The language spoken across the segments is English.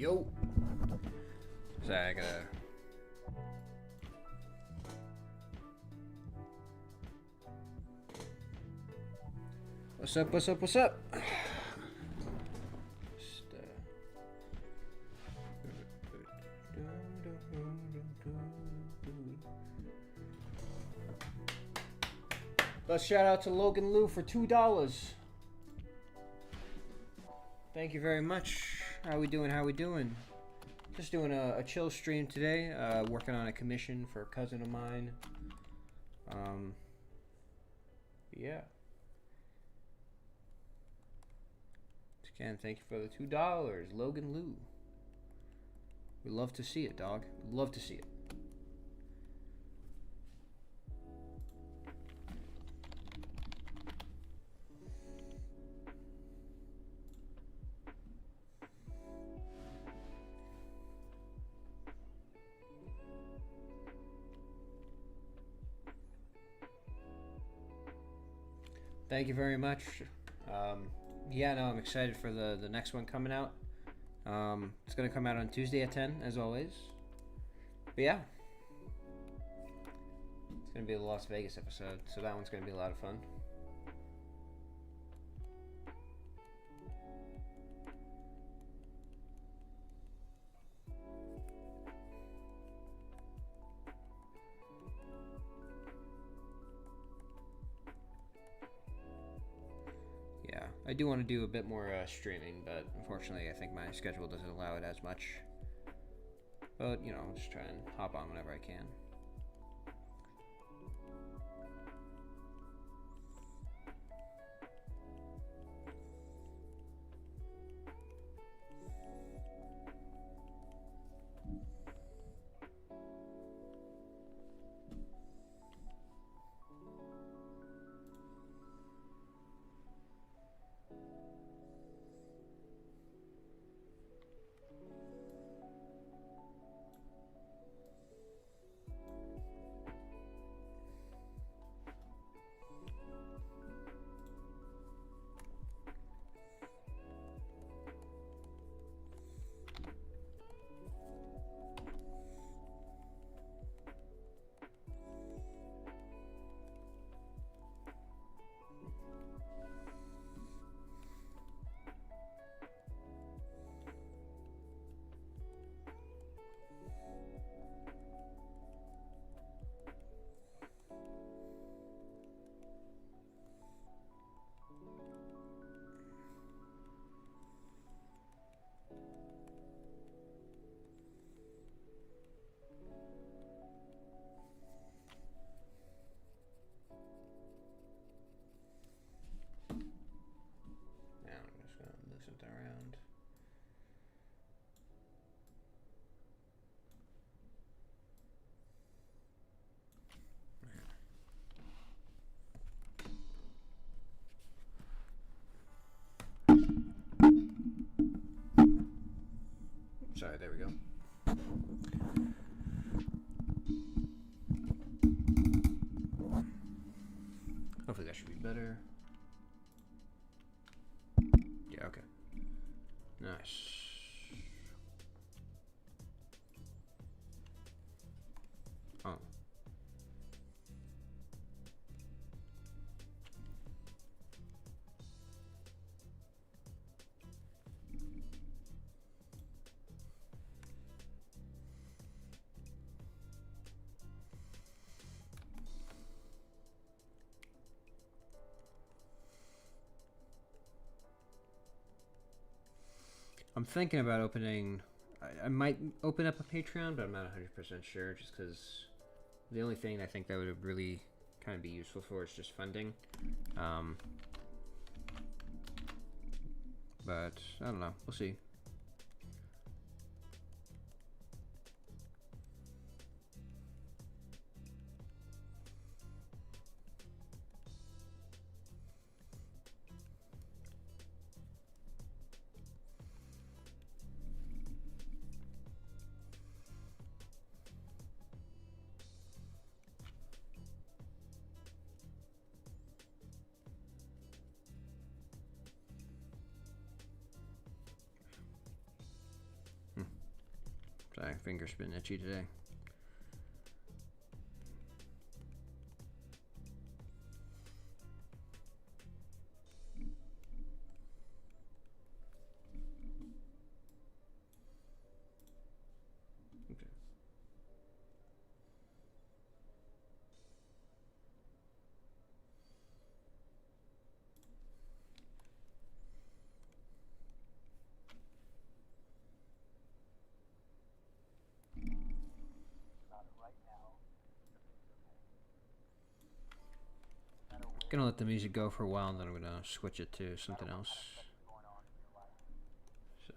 Yo. Sorry, I gotta. What's up? What's up? What's up? Just, Let's shout out to Logan Lou for $2. Thank you very much. How we doing? How we doing? Just doing a chill stream today. Working on a commission for a cousin of mine. Yeah. Again, thank you for the $2, Logan Lou. We love to see it, dog. Love to see it. Thank you very much. Yeah, no, I'm excited for the next one coming out. It's going to come out on Tuesday at 10, as always. But yeah. It's going to be the Las Vegas episode, so that one's going to be a lot of fun. I do want to do a bit more streaming, but unfortunately I think my schedule doesn't allow it as much. But, you know, I'll just try and hop on whenever I can. Around. Sorry, there we go. Hopefully that should be better. Yeah, okay. Nice. Oh. I'm thinking about opening. I might open up a Patreon, but I'm not 100% sure. Just because the only thing I think that would really kind of be useful for is just funding. But I don't know. We'll see. Sorry, finger's been itchy today. Okay. Gonna let the music go for a while, and then I'm gonna switch it to something else. So.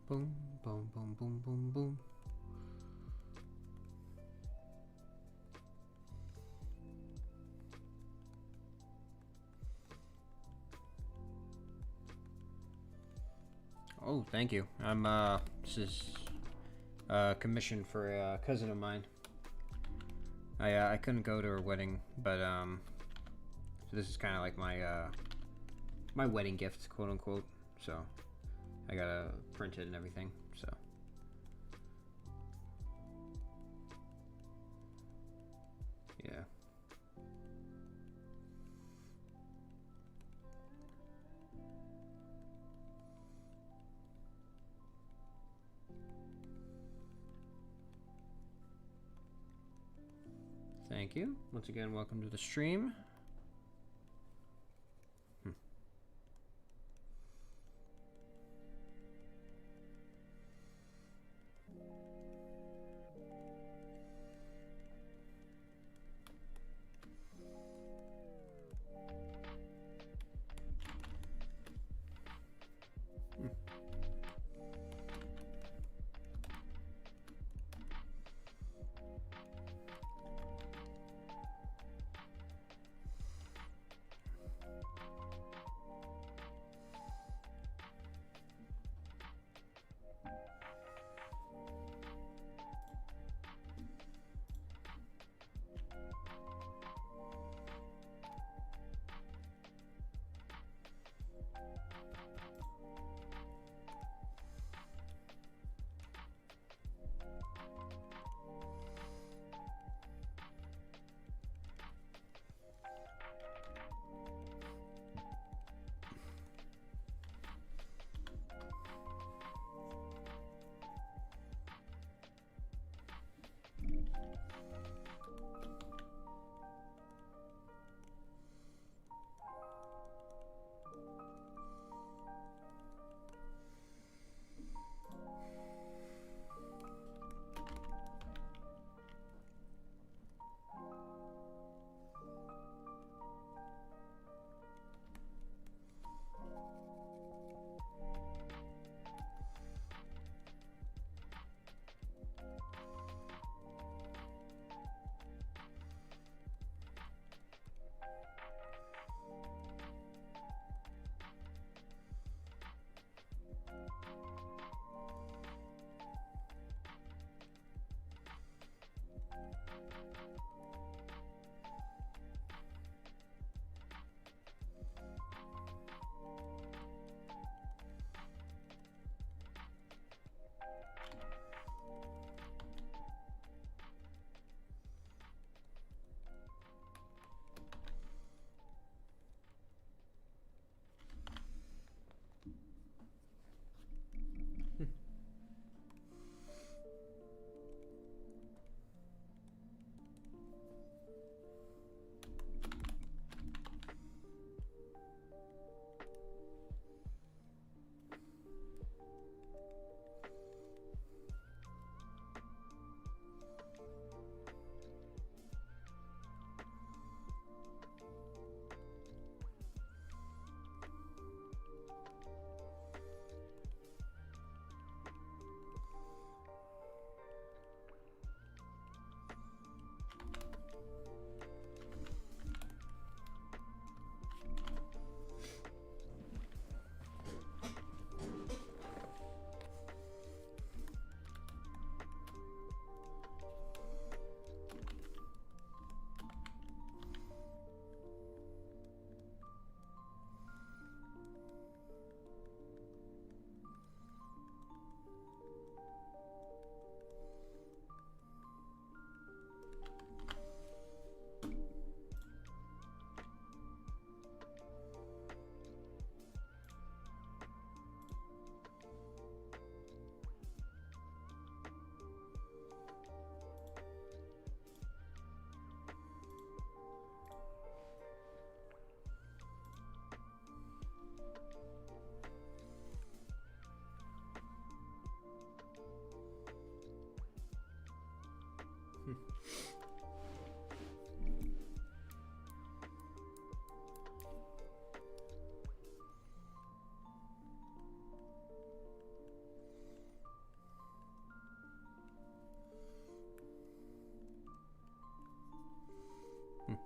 Boom, boom, boom, boom, boom, boom. Oh, thank you. This is commissioned for a cousin of mine. I couldn't go to her wedding, but so this is kind of like my my wedding gift, quote unquote. So I gotta print it and everything. So yeah. Thank you. Once again, welcome to the stream.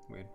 Weird.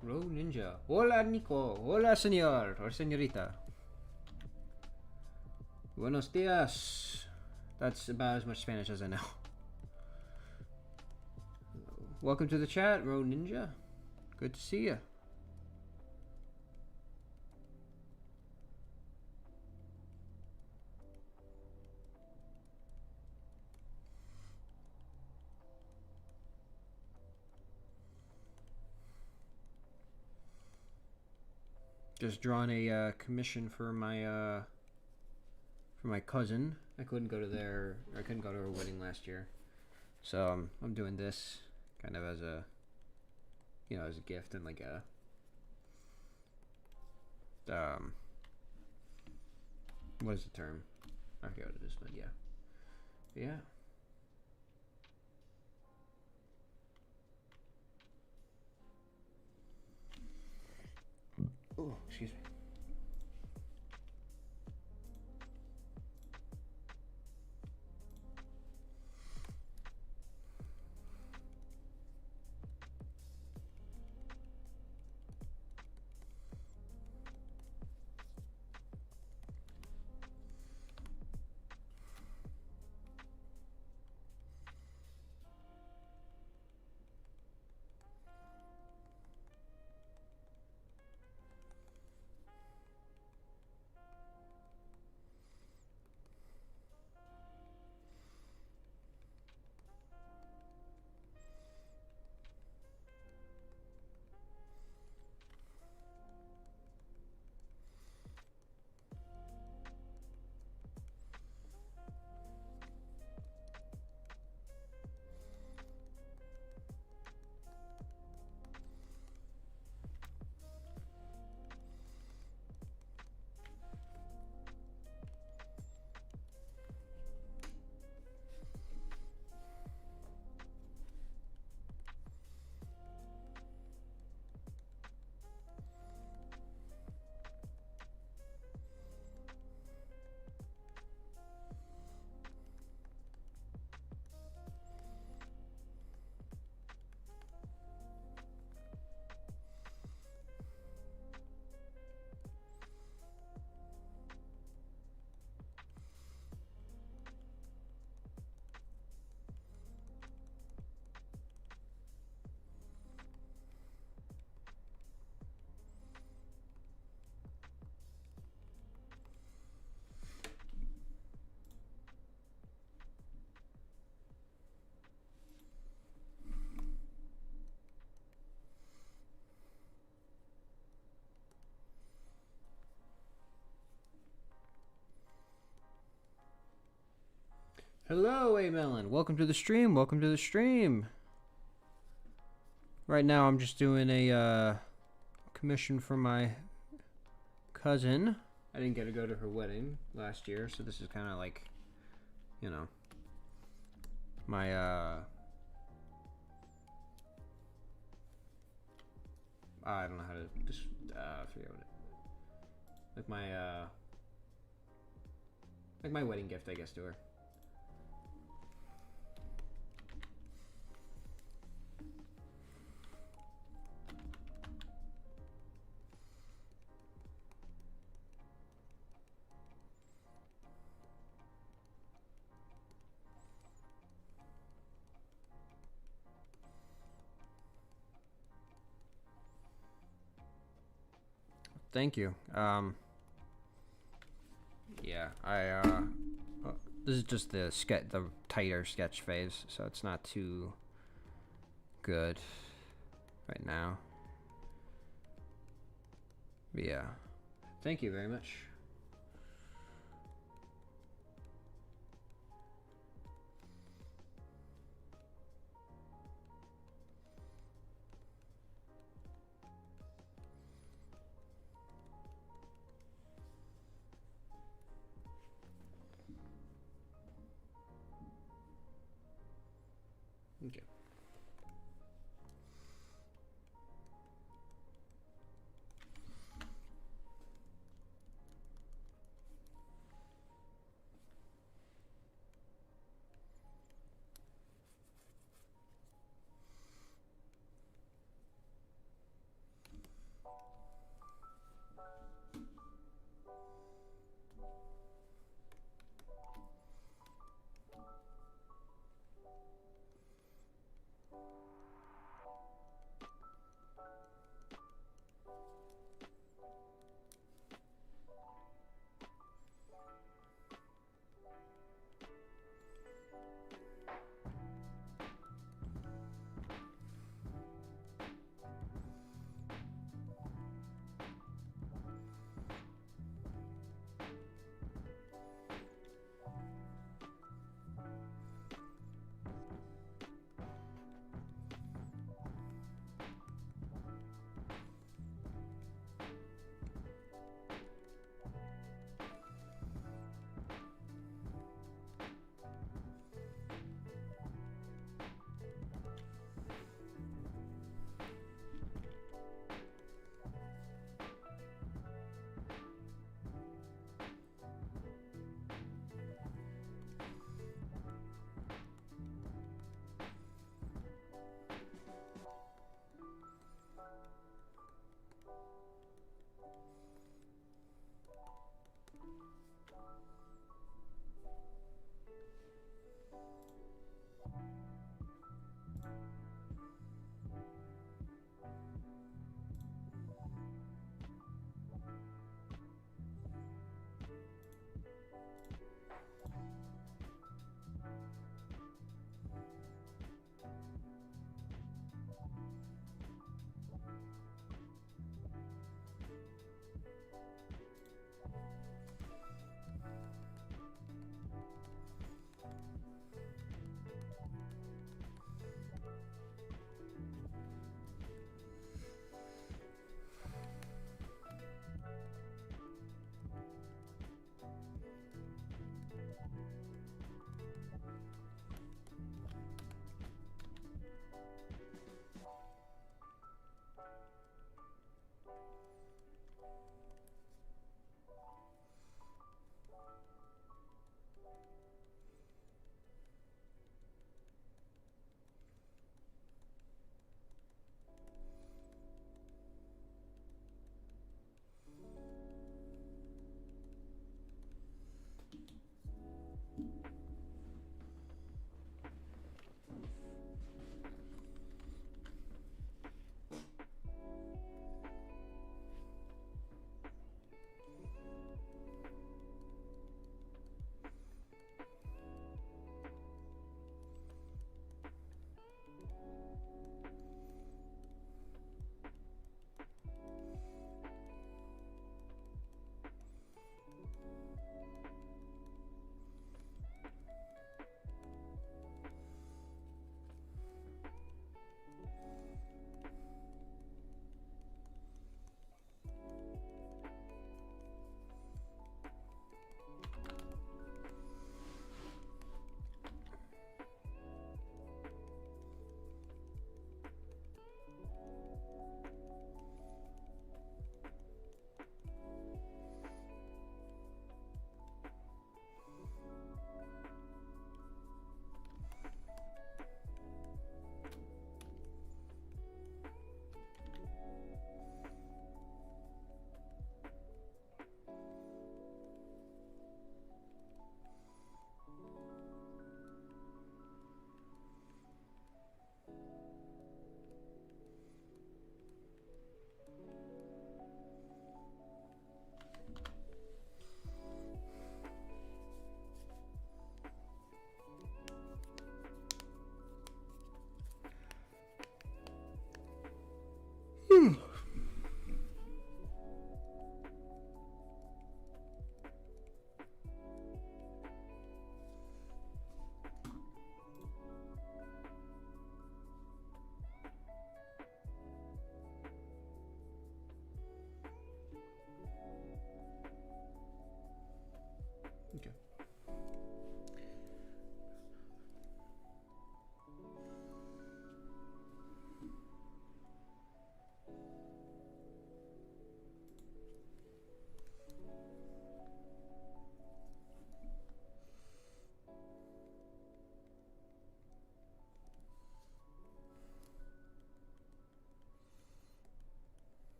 Row Ninja. Hola, Nico. Hola, señor or señorita. Buenos dias. That's about as much Spanish as I know. Welcome to the chat, Row Ninja. Good to see you. Just drawn a commission for my cousin. I couldn't go to her wedding last year, so I'm doing this kind of as a, as a gift and like a what is the term? I forget what it is, but yeah. Oh, excuse me. Hello, A Melon. Welcome to the stream. Welcome to the stream. Right now, I'm just doing a commission for my cousin. I didn't get to go to her wedding last year, so this is kind of like, my I don't know how to just forget what it. Like my wedding gift, I guess, to her. Thank you. Yeah, this is just the tighter sketch phase, so it's not too good right now. But yeah, thank you very much.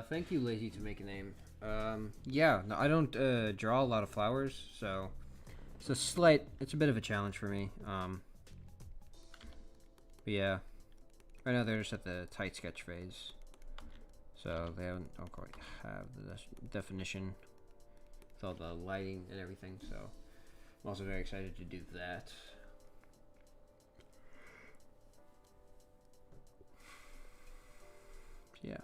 Thank you, Lazy, to make a name. Yeah, no, I don't draw a lot of flowers, so it's a bit of a challenge for me. But yeah, right now they're just at the tight sketch phase, so they don't quite have the definition with all the lighting and everything. So I'm also very excited to do that. Yeah.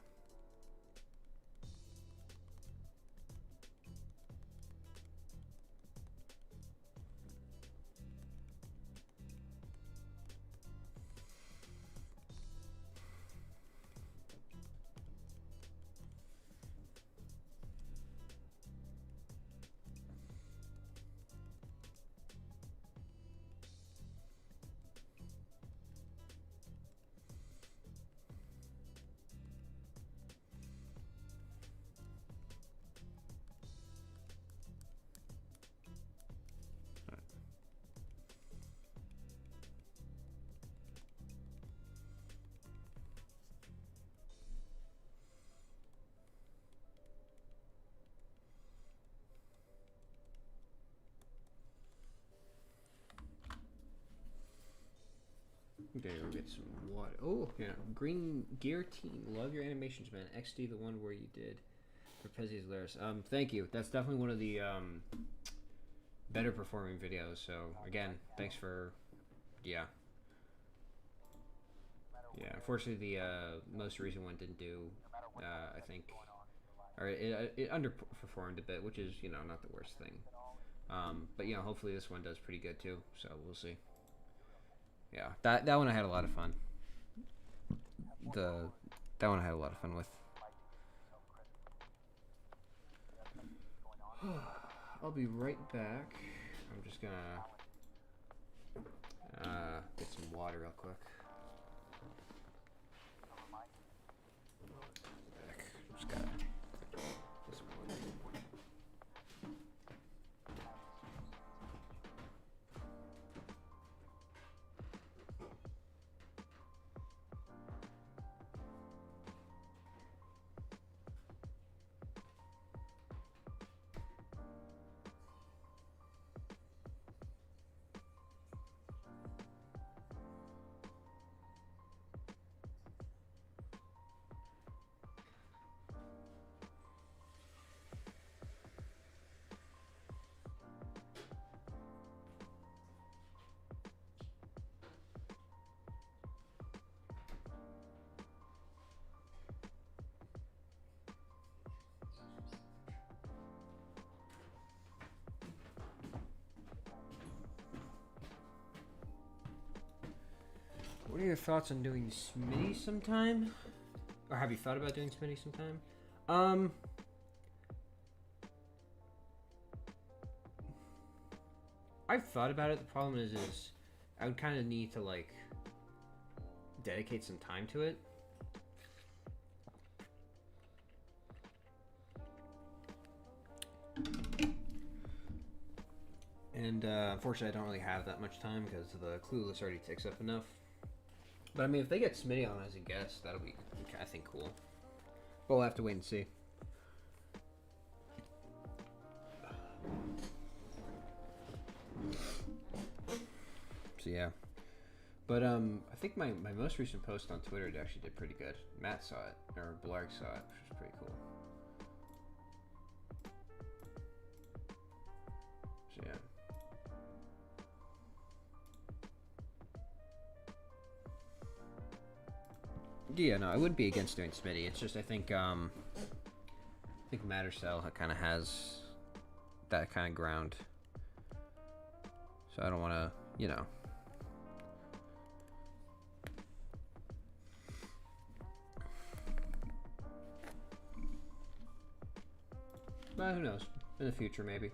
Okay, we'll get some water. Oh, yeah. Green Gear Team. Love your animations, man. XD, the one where you did for Pezzi's Lyris. Thank you. That's definitely one of the better performing videos. So, again, thanks for. Yeah. Yeah, unfortunately, the most recent one didn't do, I think. Or it underperformed a bit, which is, not the worst thing. But, hopefully this one does pretty good too. So, we'll see. Yeah, that one I had a lot of fun. That one I had a lot of fun with. I'll be right back. I'm just gonna get some water real quick. Just gotta get some water. What are your thoughts on doing Smitty sometime? Or have you thought about doing Smitty sometime? I've thought about it. The problem is I would kind of need to dedicate some time to it. And unfortunately, I don't really have that much time because the Clueless already takes up enough. But I mean, if they get Smitty on as a guest, that'll be, I think, cool. But we'll have to wait and see. So yeah. But I think my most recent post on Twitter actually did pretty good. Matt saw it, or Blarg saw it, which was pretty cool. So yeah. Yeah, no, I wouldn't be against doing Smitty. It's just I think Matter Cell kind of has that kind of ground, so I don't want to, But who knows? In the future, maybe.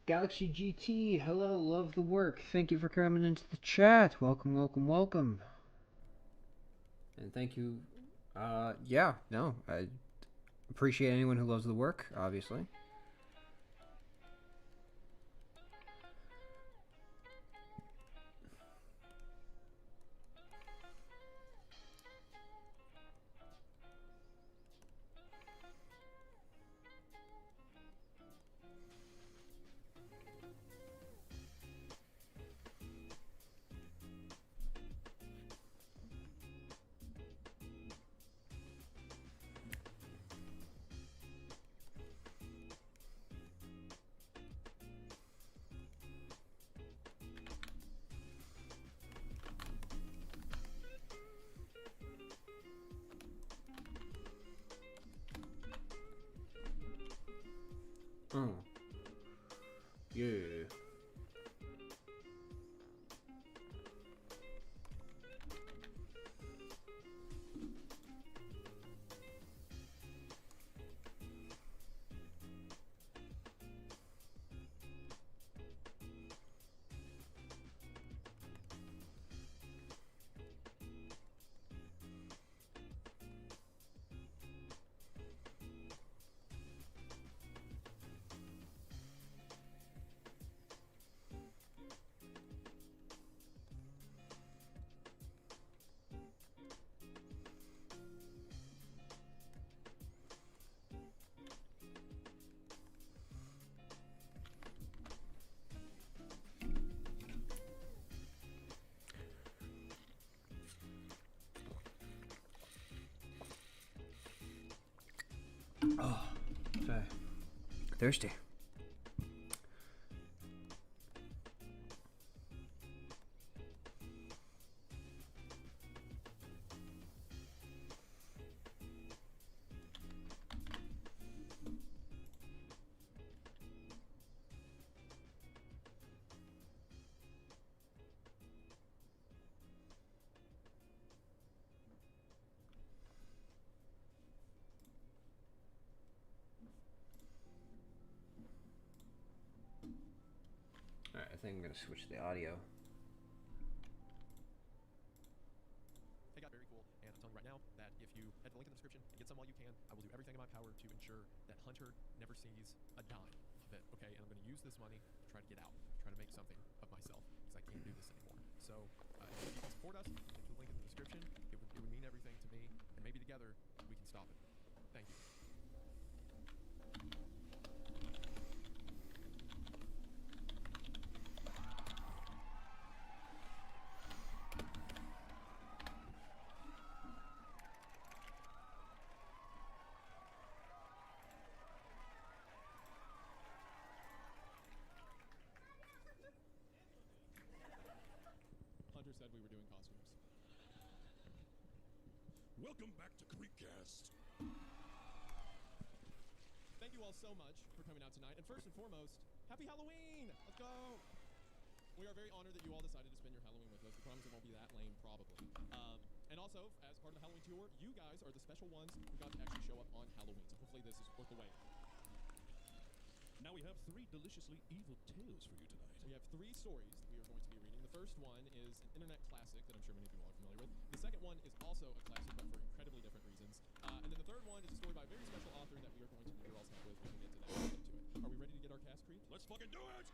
Galaxy GT, hello, love the work. Thank you for coming into the chat. Welcome, welcome, welcome. And thank you. Yeah, no, I appreciate anyone who loves the work, obviously. Oh. Yeah. Oh, sorry. Thirsty. Alright, I think I'm gonna switch the audio. Hey guys, very cool. And I'm telling you right now that if you head to the link in the description and get some while you can, I will do everything in my power to ensure that Hunter never sees a dime of it, okay? And I'm going to use this money to try to get out, try to make something of myself, because I can't do this anymore. So, if you can support us, get to the link in the description. It would mean everything to me, and maybe together we can stop it. Thank you. Hunter said we were doing costumes. Welcome back to Creekcast. Thank you all so much for coming out tonight. And first and foremost, happy Halloween! Let's go! We are very honored that you all decided to spend your Halloween with us. We promise it won't be that lame, probably. And also, as part of the Halloween tour, you guys are the special ones who got to actually show up on Halloween. So hopefully this is worth the wait. Now we have 3 deliciously evil tales for you tonight. We have 3 stories that we are going to be reading. The first one is an internet classic that I'm sure many of you all are familiar with. The second one is also a classic, but for incredibly different reasons. And then the third one is a story by a very special author that we are going to need your all's help with. We can get to that and get to it. Are we ready to get our cast creep? Let's fucking do it!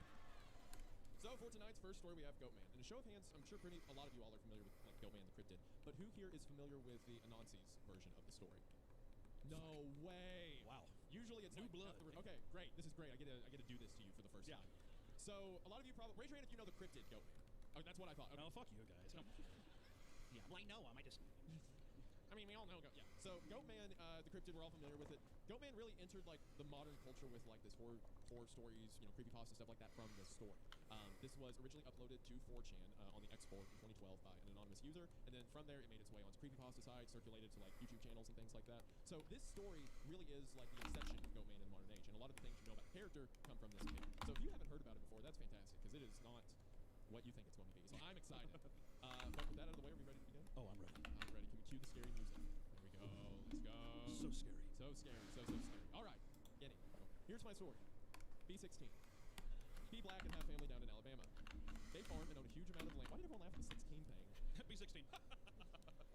So for tonight's first story, we have Goatman. In a show of hands, I'm sure a lot of you all are familiar with like Goatman the Cryptid, but who here is familiar with the Anansi's version of the story? No way! Wow. Usually it's New like, blood. Okay, great. This is great. I get to do this to you for the first time. So a lot of you probably raise your hand if you know the Cryptid Goatman. Oh, that's what I thought. Okay. Oh, fuck you guys. No. Yeah, well, I know him. I I mean, we all know Goat. Yeah. So Goatman, the cryptid, we're all familiar with it. Goatman really entered like the modern culture with like this horror stories, you know, creepypasta stuff like that from this story. This was originally uploaded to 4chan on the export in 2012 by an anonymous user, and then from there it made its way onto creepypasta sites, circulated to like YouTube channels and things like that. So this story really is like the inception of Goatman in the modern age, and a lot of the things you know about the character come from this kid. So if you haven't heard about it before, that's fantastic because it is not what you think it's going to be. So I'm excited. But with that out of the way, are we ready to begin? Oh, I'm ready. I'm ready. Can we cue the scary music? There we go. Let's go. So scary. So scary. So scary. All right. Getting. Here's my story. B16. P Black and half family down in Alabama. They farm and own a huge amount of land. Why did everyone laugh at the 16 thing? B16.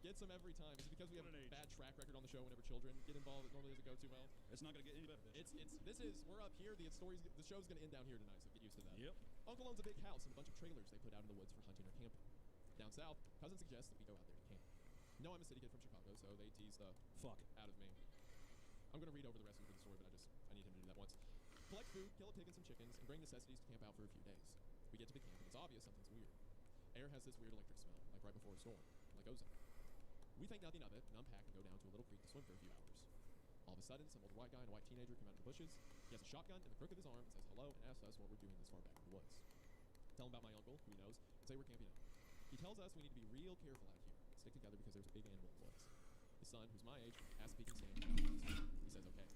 Gets them every time. Is it because we have What a an age. bad track record on the show whenever children get involved? It normally doesn't go too well. It's not gonna get any better, bitch. We're up here. The show's gonna end down here tonight, so get used to that. Yep. Uncle owns a big house and a bunch of trailers they put out in the woods for hunting or camping. Down south, cousin suggests that we go out there to camp. No, I'm a city kid from Chicago, so they tease the Fuck. out of me. I'm gonna read over the rest of the story, but I need him to do that once. Collect food, kill a pig and some chickens, and bring necessities to camp out for a few days. We get to the camp, and it's obvious something's weird. Air has this weird electric smell, like right before a storm, like ozone. We think nothing of it, and unpack and go down to a little creek to swim for a few hours. All of a sudden, some old white guy and a white teenager come out of the bushes. He has a shotgun in the crook of his arm and says hello and asks us what we're doing this far back in the woods. Tell him about my uncle, who he knows, and say we're camping out. He tells us we need to be real careful out here, stick together because there's a big animal in the woods. His son, who's my age, asks if he can stay in the house. He says okay.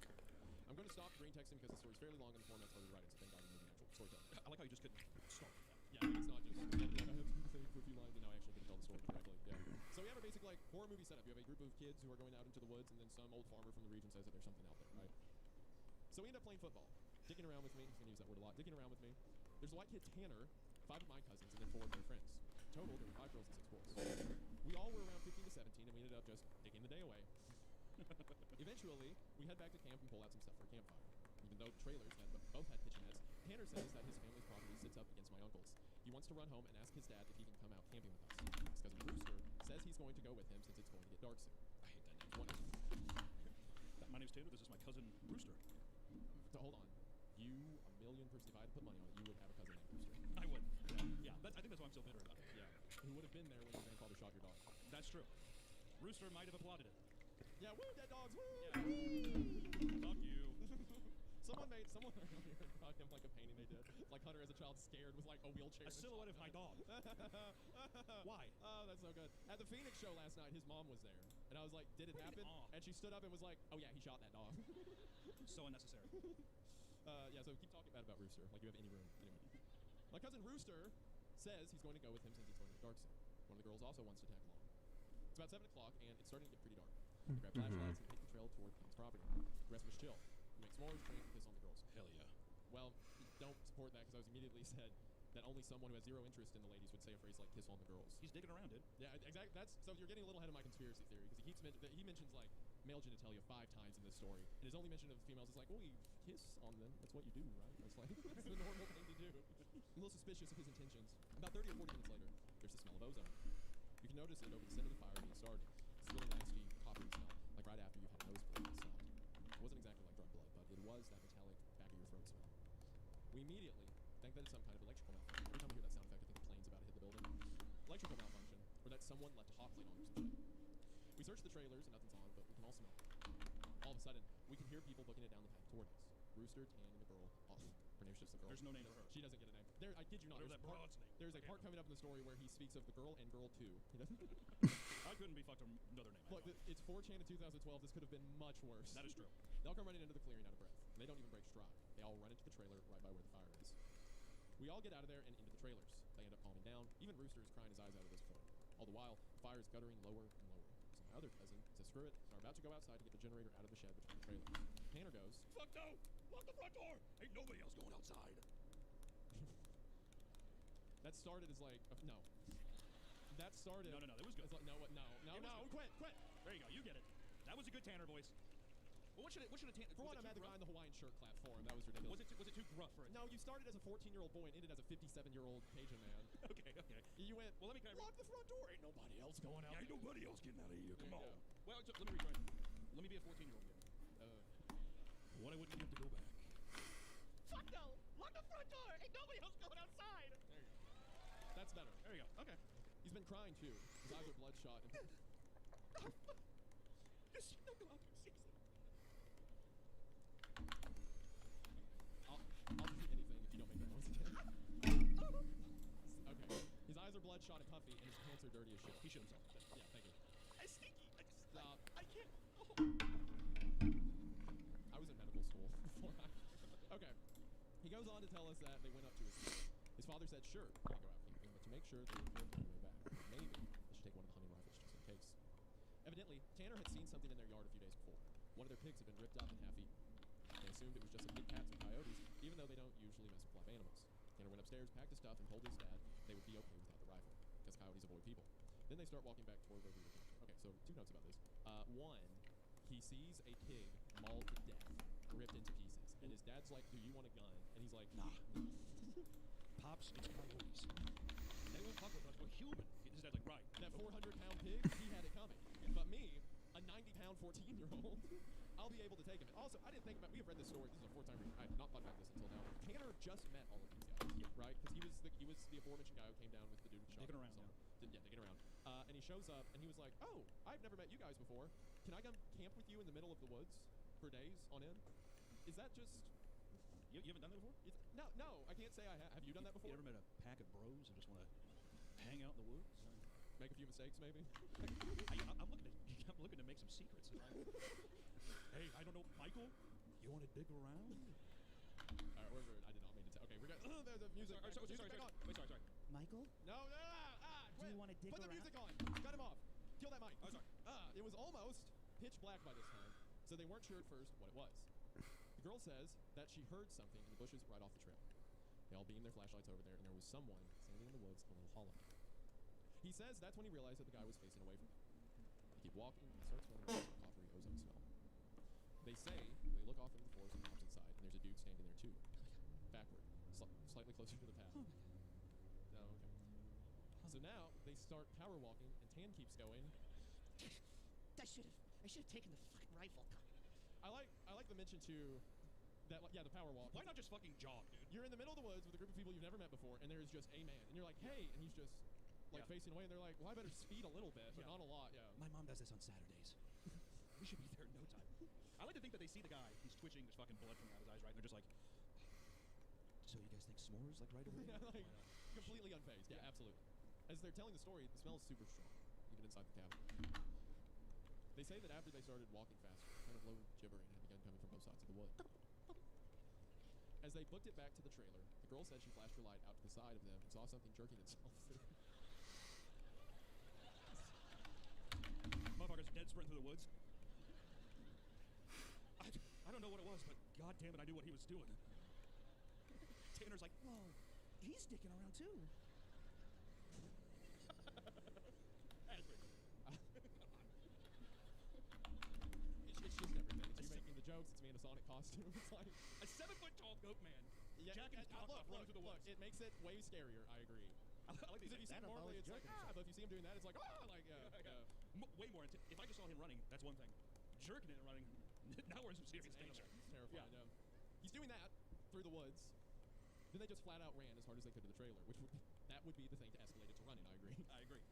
I'm going to stop green texting because the story's fairly long and the format's hard to write, so thank God we need an actual storytelling. I like how you just couldn't start with that. Yeah, it's not just, I have to say for a few lines, and now I actually get to tell the story correctly. Yeah. So we have a basic like horror movie setup. You have a group of kids who are going out into the woods, and then some old farmer from the region says that there's something out there, right? So we end up playing football, dicking around with me. He's going to use that word a lot. Dicking around with me. There's a white kid, Tanner, 5 of my cousins, and then 4 of their friends. Total, there were 5 girls and 6 boys. We all were around 15 to 17, and we ended up just digging the day away. Eventually, we head back to camp and pull out some stuff for a campfire. Even though the trailers both had kitchenettes, Tanner says that his family's property sits up against my uncle's. He wants to run home and ask his dad if he can come out camping with us. His cousin Brewster says he's going to go with him since it's going to get dark soon. I hate that name. My name's Taylor. This is my cousin Brewster. So hold on. You, a million percent, if I had to put money on it, you would have a cousin named Brewster. I would. Yeah. I think that's why I'm so bitter about it. Yeah. Who would have been there when your grandfather shot your dog. That's true. Brewster might have applauded it. Yeah, woo, dead dogs, woo! Yeah. Fuck you. Someone earlier brought him like a painting they did. Like Hunter as a child scared with like a wheelchair. A silhouette of my dog. Why? Oh, that's so good. At the Phoenix show last night, his mom was there. And I was like, did it Bring it happen? on. And she stood up and was like, oh yeah, he shot that dog. So unnecessary. Yeah, so keep talking bad about Rooster, like you have any room. Anyway. My cousin Rooster says he's going to go with him since it's going to get dark soon. One of the girls also wants to tag along. It's about 7 o'clock, and it's starting to get pretty dark. We grab flashlights and hit the trail toward Kim's property. The rest of us chill. We make s'mores, drink, and piss on the girls. Hell yeah. Well, don't support that because I was immediately said that only someone who has zero interest in the ladies would say a phrase like "kiss on the girls." He's digging around, dude. Yeah, exactly. That's so you're getting a little ahead of my conspiracy theory because he mentions like male genitalia 5 times in this story, and his only mention of females is like, "Oh, you kiss on them. That's what you do, right?" That's like that's the normal thing to do. I'm a little suspicious of his intentions. About 30 or 40 minutes later, there's the smell of ozone. You can notice it over the scent of the fire being started. It's a really nasty, coppery smell, like right after you've had a nosebleed and stopped. It wasn't exactly like drug blood, but it was that metallic back of your throat smell. We immediately think that it's some kind of electrical malfunction. Every time we hear that sound effect, I think the plane's about to hit the building. Electrical malfunction, or that someone left a hot plate on or some shit. We search the trailers and nothing's on, but we can all smell it. All of a sudden, we can hear people booking it down the path toward us. Rooster, Tan, and the girl. Her name's just the girl. There's no name for her. She doesn't get a name. I kid you not. There's that broad's name. There's a part coming up in the story where he speaks of the girl and girl 2. He doesn't. I couldn't be fucked another name. Look, it's 4chan in 2012. This could have been much worse. That is true. They all come running into the clearing out of breath. And they don't even break stride. They all run into the trailer right by where the fire is. We all get out of there and into the trailers. They end up calming down. Even Rooster is crying his eyes out at this point. All the while, the fire is guttering lower and lower. So my other cousin says, screw it, and are about to go outside to get the generator out of the shed between the trailers. Tanner goes, Fuck no! Lock the front door! Ain't nobody else going outside. that started as like, no. That started. No, that was good. Like, no, quit. There you go. You get it. That was a good Tanner voice. Well, what should a Tanner? For one, I'm at the guy in the Hawaiian shirt clap for him. That was ridiculous. Was it too gruff for it? No, you started as a 14-year-old boy and ended as a 57-year-old Cajun man. Okay. You went, well, lock the front door. Ain't nobody else going out. Yeah, ain't nobody else getting out of here. Come on. Yeah. Well, let me retry. Let me be a 14-year-old again. What I wouldn't give to go back. Fuck no! Lock the front door! Ain't nobody else going outside! There you go. That's better. There you go. Okay. He's been crying too. His eyes are bloodshot. And Just no, go out there, seriously. I'll do anything if you don't make that noise again. Okay. His eyes are bloodshot and puffy, and his pants are dirty as shit. He shit himself. Yeah, thank you. It's stinky. Stop. I can't. Oh. I was in medical school before Okay. He goes on to tell us that they went up to his field. His father said, sure, you can go out camping, but to make sure they were good on the way back, maybe they should take one of the hunting rifles just in case. Evidently, Tanner had seen something in their yard a few days before. One of their pigs had been ripped up and half eaten. They assumed it was just some big cats or coyotes, even though they don't usually mess with live animals. Tanner went upstairs, packed his stuff, and told his dad they would be okay without the rifle, because coyotes avoid people. Then they start walking back toward where we were camping. Okay, so 2 notes about this. One, he sees a pig mauled to death, ripped into pieces, and his dad's like, do you want a gun? And he's like, Nah. Pops, it's coyotes. They won't fuck with us. We're human. His dad's like, right. That 400-pound pig, he had it coming. But me, a 90-pound 14-year-old, I'll be able to take him. And also, I didn't think about, we have read this story. This is a 4th time reading. I have not thought about this until now. Tanner just met all of these guys, right? Because he was the aforementioned guy who came down with the dude with the shotgun. Digging around, Digging around. And he shows up, and he was like, oh, I've never met you guys before. Can I come camp with you in the middle of the woods for days on end? Is that just... You haven't done that before? No, I can't say I have. Have you done that before? You ever met a pack of bros who just want to hang out in the woods? Make a few mistakes, maybe? I'm looking to make some secrets. Hey, I don't know, Michael, you want to dig around? All right, I did not mean to tell. Okay, we're gonna... there's the music. Sorry. Wait, sorry. Michael? No, Do you want to dig Put around? the music on. Cut him off. Kill that mic. Oh, sorry. It was almost pitch black by this time, so they weren't sure at first what it was. The girl says that she heard something in the bushes right off the trail. They all beamed their flashlights over there, and there was someone standing in the woods in a little hollow. He says that's when he realized that the guy was facing away from him. They keep walking, and he starts smelling a coppery ozone smell. They say they look off into the forest on the opposite side, and there's a dude standing there too, backward, slightly closer to the path. Oh my god. Oh, okay. So now they start power walking, and Tan keeps going. I should have taken the fucking rifle. I like the mention too that the power walk. Why not just fucking jog, dude? You're in the middle of the woods with a group of people you've never met before, and there is just a man, and you're like, hey, and he's just like facing away, and they're like, well, I better speed a little bit, but not a lot. Yeah. My mom does this on Saturdays. We should be there in no time. I like to think that they see the guy, he's twitching, there's fucking blood coming out of his eyes, right? And they're just like, so you guys think s'mores like right away? Yeah, like completely unfazed. Yeah, absolutely. As they're telling the story, the smell is super strong, even inside the cabin. They say that after they started walking faster, kind of low gibbering had begun coming from both sides of the wood. As they booked it back to the trailer, the girl said she flashed her light out to the side of them and saw something jerking itself. Motherfucker's dead sprint through the woods. I don't know what it was, but god damn it, I knew what he was doing. Tanner's like, Whoa, he's dicking around too. It's just everything. It's you making the jokes. It's me in a Sonic costume. It's like a 7-foot-tall goat man. Yeah, jacking his cock off running through the woods. It makes it way scarier. I agree. I like Because if you see him normally, it's like but if you see him doing that, it's like way more intense. If I just saw him running, that's one thing. Jerking it and running, now we're in some serious danger. It's terrifying. Yeah. He's doing that through the woods. Then they just flat out ran as hard as they could to the trailer, which would be the thing to escalate it to running. I agree.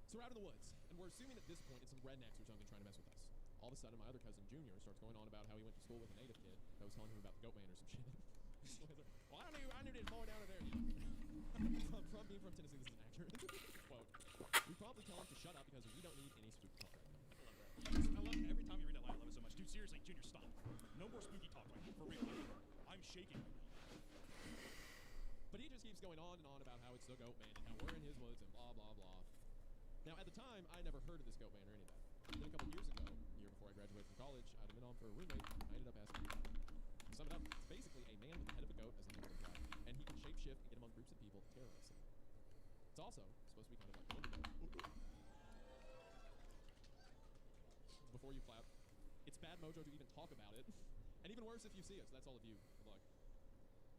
So we're out of the woods, and we're assuming at this point it's some rednecks or something trying to mess with us. All of a sudden, my other cousin Junior starts going on about how he went to school with a native kid that was telling him about the goat man or some shit. Well, I knew this boy down there. From being from Tennessee, this is inaccurate. Quote: we probably tell him to shut up because we don't need any spooky talk. I love it. Every time you read that line, I love it so much. Dude, seriously, Junior, stop. No more spooky talk, like, for real. I'm shaking right now. But he just keeps going on and on about how it's the goat man and how we're in his woods and blah, blah, blah. Now, at the time, I never heard of this goat man or any of that. Then a couple years ago, a year before I graduated from college, I'd been on for a roommate, and I ended up asking him about it. To sum it up, it's basically a man with the head of a goat as a number guy, and he can shapeshift and get among groups of people to terrorize them. It's also supposed to be kind of like the Wendigo. Before you clap, it's bad mojo to even talk about it, and even worse if you see us. That's all of you. Good luck.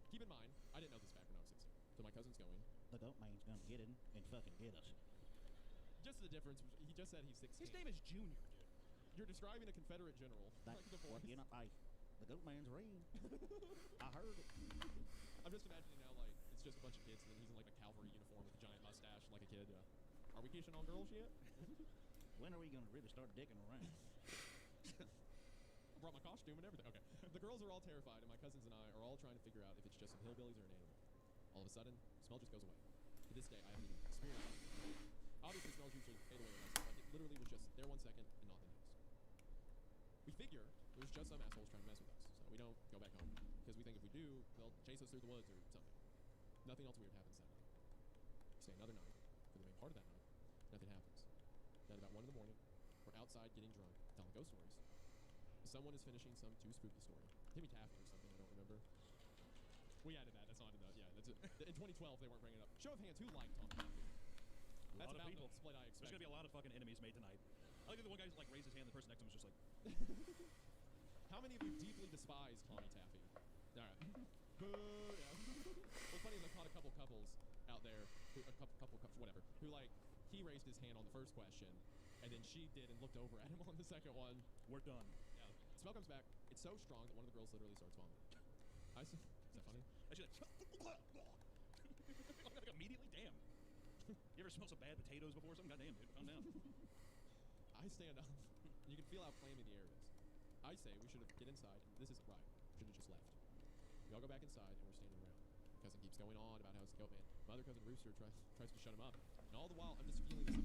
Keep in mind, I didn't know this back when I was 16, so my cousin's going. The goat man's gonna get him and fucking get us. Just the difference, he just said he's 16. His name is Junior, dude. You're describing a Confederate general. That's like the voice. you know, the goat man's real. I heard it. I'm just imagining now, like, it's just a bunch of kids, and then he's in, like, a cavalry uniform with a giant mustache, like a kid. Are we kissing on girls yet? When are we gonna really start digging around? a costume and everything. Okay. The girls are all terrified, and my cousins and I are all trying to figure out if it's just some hillbillies or an animal. All of a sudden, the smell just goes away. To this day, I haven't even experienced it. Obviously, smells usually fade away with us, but it literally was just there 1 second and not the next. We figure it was just some assholes trying to mess with us, so we don't go back home. Because we think if we do, they'll chase us through the woods or something. Nothing else weird happens that night. We stay another night. For the main part of that night, nothing happens. Then about 1 in the morning, we're outside getting drunk, telling ghost stories. Someone is finishing some too spooky story. Timmy Taft or something, I don't remember. We added that. That's not enough. Yeah, that's it. In 2012, they weren't bringing it up. Show of hands, who liked Tom Taft? That's about people. the split I expected. There's gonna be a lot of fucking enemies made tonight. I like the one guy just like raised his hand. The person next to him was just like, How many of you deeply despise Tommy Taffy? All right. Boo. Yeah. What's funny is I caught a couple couples out there, whatever, who like he raised his hand on the first question, and then she did and looked over at him on the second one. we're done. Yeah. Smell comes back. It's so strong that one of the girls literally starts vomiting. Is that funny? Actually, like immediately, damn. You ever smell some bad potatoes before? Something? Goddamn, dude, calm down. I stand up. You can feel how clammy the air is. I say we should have get inside. This isn't right. Should have just left. We all go back inside and we're standing around. Cousin keeps going on about how it's goat man. My other cousin Rooster tries to shut him up. And all the while I'm just feeling this.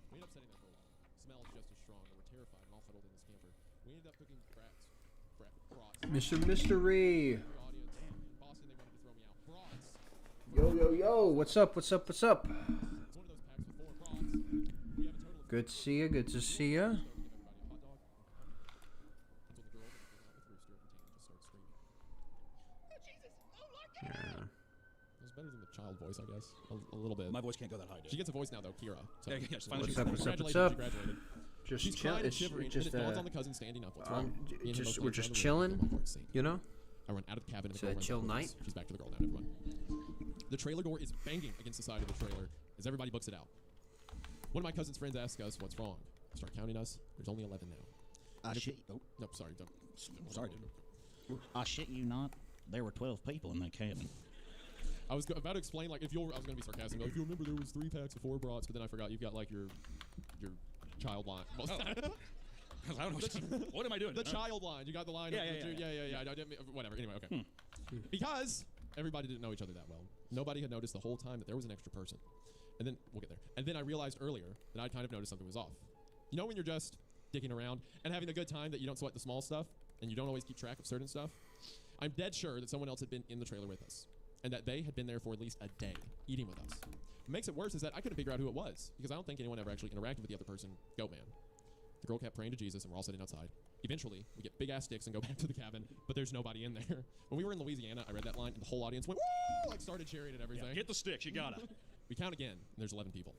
We end up sitting there for a while. Smells just as strong, and we're terrified and all huddled in this camper. We ended up cooking brats. Mr. Mystery. Audience. In Boston, they wanted to throw me out. Brats. Yo. What's up? It's one of those packs with 4 brats. We have a total of Good to see ya. Good to see ya. Yeah. It was better than the child voice, I guess. A little bit. My voice can't go that high, dude. She gets a voice now, though, Kira. So. Yeah, finally What's she's up? fine. What's up? What's Congratulations, up? she graduated. Just She's chill. crying and It's shivering, just and it dawns on the cousin standing up. What's wrong? Me and him just both we're look just around the chilling, room, and I'm you know. I run out of the cabin. And It's the girl a runs chill out with night. us. She's back to the girl now. Never mind. The trailer door is banging against the side of the trailer as everybody books it out. One of my cousin's friends asks us, "What's wrong?" Start counting us. There's only 11 now. Shit. Oh, No, sorry. Don't. Sorry, dude. I shit you not. There were 12 people in that cabin. I was about to explain, like, I was going to be sarcastic. Like, if you remember, there was 3 packs of 4 brats, but then I forgot you've got, like, your child line. I don't know. What am I doing? The child line. You got the line. Yeah. I didn't, whatever. Anyway, okay. Because everybody didn't know each other that well. Nobody had noticed the whole time that there was an extra person. And then, we'll get there. And then I realized earlier that I'd kind of noticed something was off. You know when you're just dicking around and having a good time that you don't sweat the small stuff and you don't always keep track of certain stuff? I'm dead sure that someone else had been in the trailer with us and that they had been there for at least a day eating with us. What makes it worse is that I couldn't figure out who it was because I don't think anyone ever actually interacted with the other person, Goat Man. The girl kept praying to Jesus and we're all sitting outside. Eventually, we get big ass sticks and go back to the cabin, but there's nobody in there. When we were in Louisiana, I read that line and the whole audience went, woo! Like started cheering and everything. Yeah, get the sticks, you gotta. We count again, and there's 11 people.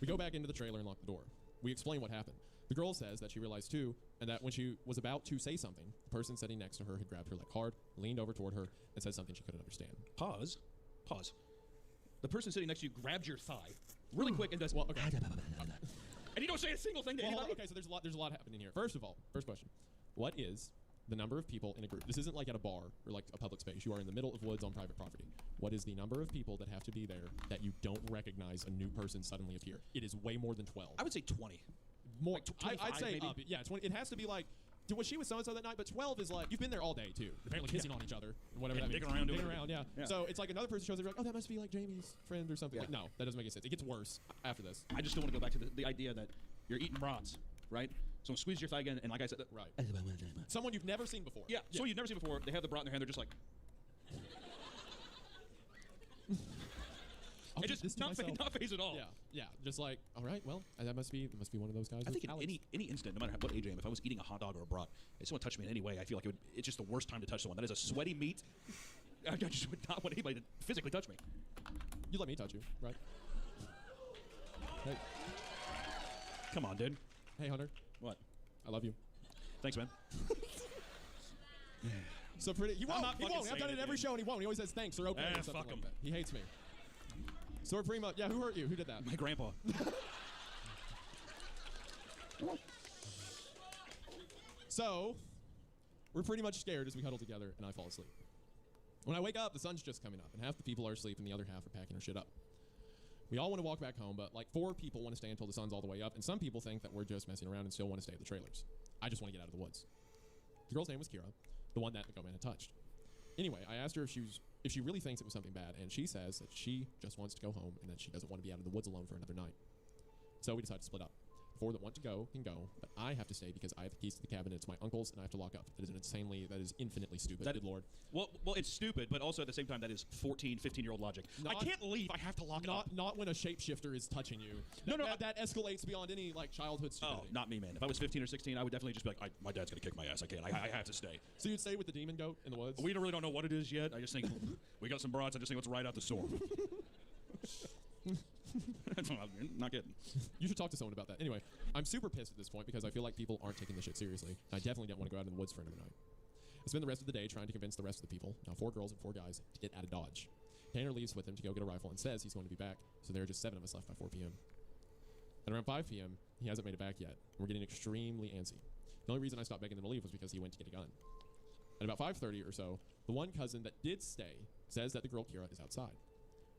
We go back into the trailer and lock the door. We explain what happened. The girl says that she realized too, and that when she was about to say something, the person sitting next to her had grabbed her leg hard, leaned over toward her, and said something she couldn't understand. Pause. The person sitting next to you grabs your thigh really quick and does, Well, okay. and you don't say a single thing to Well, anybody? okay, so there's a lot happening here. First of all, first question. What is the number of people in a group? This isn't like at a bar or like a public space. You are in the middle of woods on private property. What is the number of people that have to be there that you don't recognize a new person suddenly appear? It is way more than 12. I would say 20. More. Like 25 I'd say maybe? up. Yeah, 20. It has to be like, well, she was so-and-so that night, but 12 is like, you've been there all day, too. Apparently kissing on each other, and whatever Yeah, that means. dicking around, doing Dicking it. around, yeah. Yeah. So it's like another person shows up, you're like, oh, that must be like Jamie's friend or something. Yeah. Like, no, that doesn't make any sense. It gets worse after this. I just don't want to go back to the idea that you're eating brats, right? So squeeze your thigh again, and like I said, Right. Someone you've never seen before. yeah, someone you've never seen before, they have the brat in their hand, they're just like, I'll and keep this just to not myself. phase at all. Yeah. Just like, all right, well, that must be one of those guys. I with think in Alex. any instant, no matter what age I am, if I was eating a hot dog or a brat, if someone touched me in any way, I feel like it's just the worst time to touch someone. That is a sweaty meat. I just would not want anybody to physically touch me. You let me touch you, right? Hey, Come on, dude. hey, Hunter, What? I love you. Thanks, man. So pretty. He won't. not He fucking won't. I've done saying it it, every dude. show, and he won't. He always says thanks or okay or something fuck like him. that. He hates me. So we're pretty much. Yeah. Who hurt you? Who did that? My grandpa. So we're pretty much scared as we huddle together, and I fall asleep. When I wake up, the sun's just coming up, and half the people are asleep, and the other half are packing their shit up. We all want to walk back home, but like 4 people want to stay until the sun's all the way up, and some people think that we're just messing around and still want to stay at the trailers. I just want to get out of the woods. The girl's name was Kira, the one that the goatman had touched. Anyway, I asked her if she really thinks it was something bad, and she says that she just wants to go home and that she doesn't want to be out of the woods alone for another night. So we decided to split up. The four that want to go can go, but I have to stay because I have the keys to the cabin. It's my uncle's, and I have to lock up. That is infinitely stupid. Good Lord. Well, it's stupid, but also at the same time, that is 14, 15-year-old logic. I can't leave. I have to lock it up. Not when a shapeshifter is touching you. No, that escalates beyond any like childhood stupidity. Oh, not me, man. If I was 15 or 16, I would definitely just be like, my dad's gonna kick my ass. I can't. I have to stay. So you'd stay with the demon goat in the woods? We really don't know what it is yet. I just think we got some broads. I just think let's ride out the storm. Not kidding. You should talk to someone about that. Anyway, I'm super pissed at this point because I feel like people aren't taking this shit seriously. I definitely don't want to go out in the woods for another night. I spend the rest of the day trying to convince the rest of the people, now 4 girls and 4 guys, to get out of Dodge. Tanner leaves with him to go get a rifle and says he's going to be back, so there are just 7 of us left by 4 p.m. At around 5 p.m., he hasn't made it back yet, and we're getting extremely antsy. The only reason I stopped begging them to leave was because he went to get a gun. At about 5:30 or so, the one cousin that did stay says that the girl Kira is outside.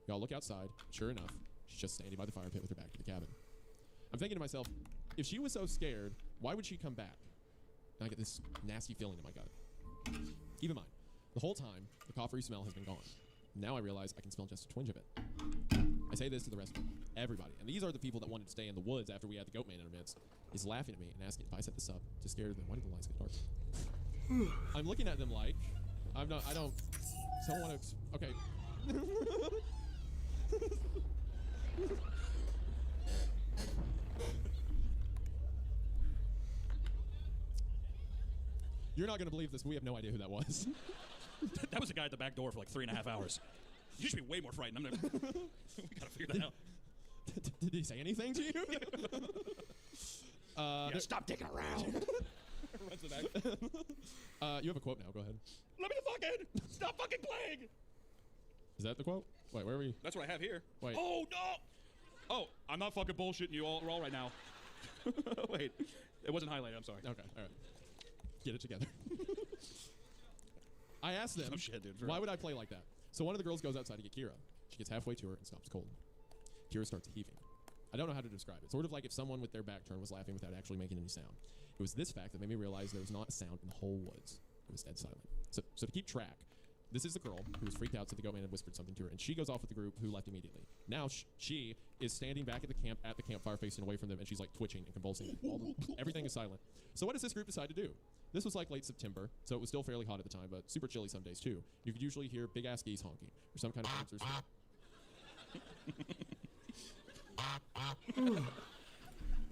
We all look outside. Sure enough, she's just standing by the fire pit with her back to the cabin. I'm thinking to myself, if she was so scared, why would she come back? And I get this nasty feeling in my gut. Keep in mind, the whole time, the coffery smell has been gone. Now I realize I can smell just a twinge of it. I say this to the rest of them, everybody, and these are the people that wanted to stay in the woods after we had the goat man in our midst, is laughing at me and asking if I set this up to scare them. Why did the lights get dark? I'm looking at them like, I don't want to, okay. You're not going to believe this, but we have no idea who that was. That was the guy at the back door for like 3.5 hours. You should be way more frightened. We gotta figure that out. Did he say anything to you? Stop dicking around. Runs it back. You have a quote now. Go ahead. Let me the fuck in. Stop fucking playing. Is that the quote? Wait, where are we? That's what I have here. Wait. Oh, no. Oh, I'm not fucking bullshitting you all right now. Wait. It wasn't highlighted. I'm sorry. Okay. All right. Get it together. I asked them, oh, shit, dude, why would I play like that? So one of the girls goes outside to get Kira. She gets halfway to her and stops cold. Kira starts heaving. I don't know how to describe it. Sort of like if someone with their back turned was laughing without actually making any sound. It was this fact that made me realize there was not a sound in the whole woods. It was dead silent. So to keep track, this is the girl who was freaked out that the goat man had whispered something to her, and she goes off with the group who left immediately. Now she is standing back at the campfire facing away from them, and she's like twitching and convulsing. Everything is silent. So what does this group decide to do? This was like late September, so it was still fairly hot at the time, but super chilly some days too. You could usually hear big-ass geese honking, or some kind of answers.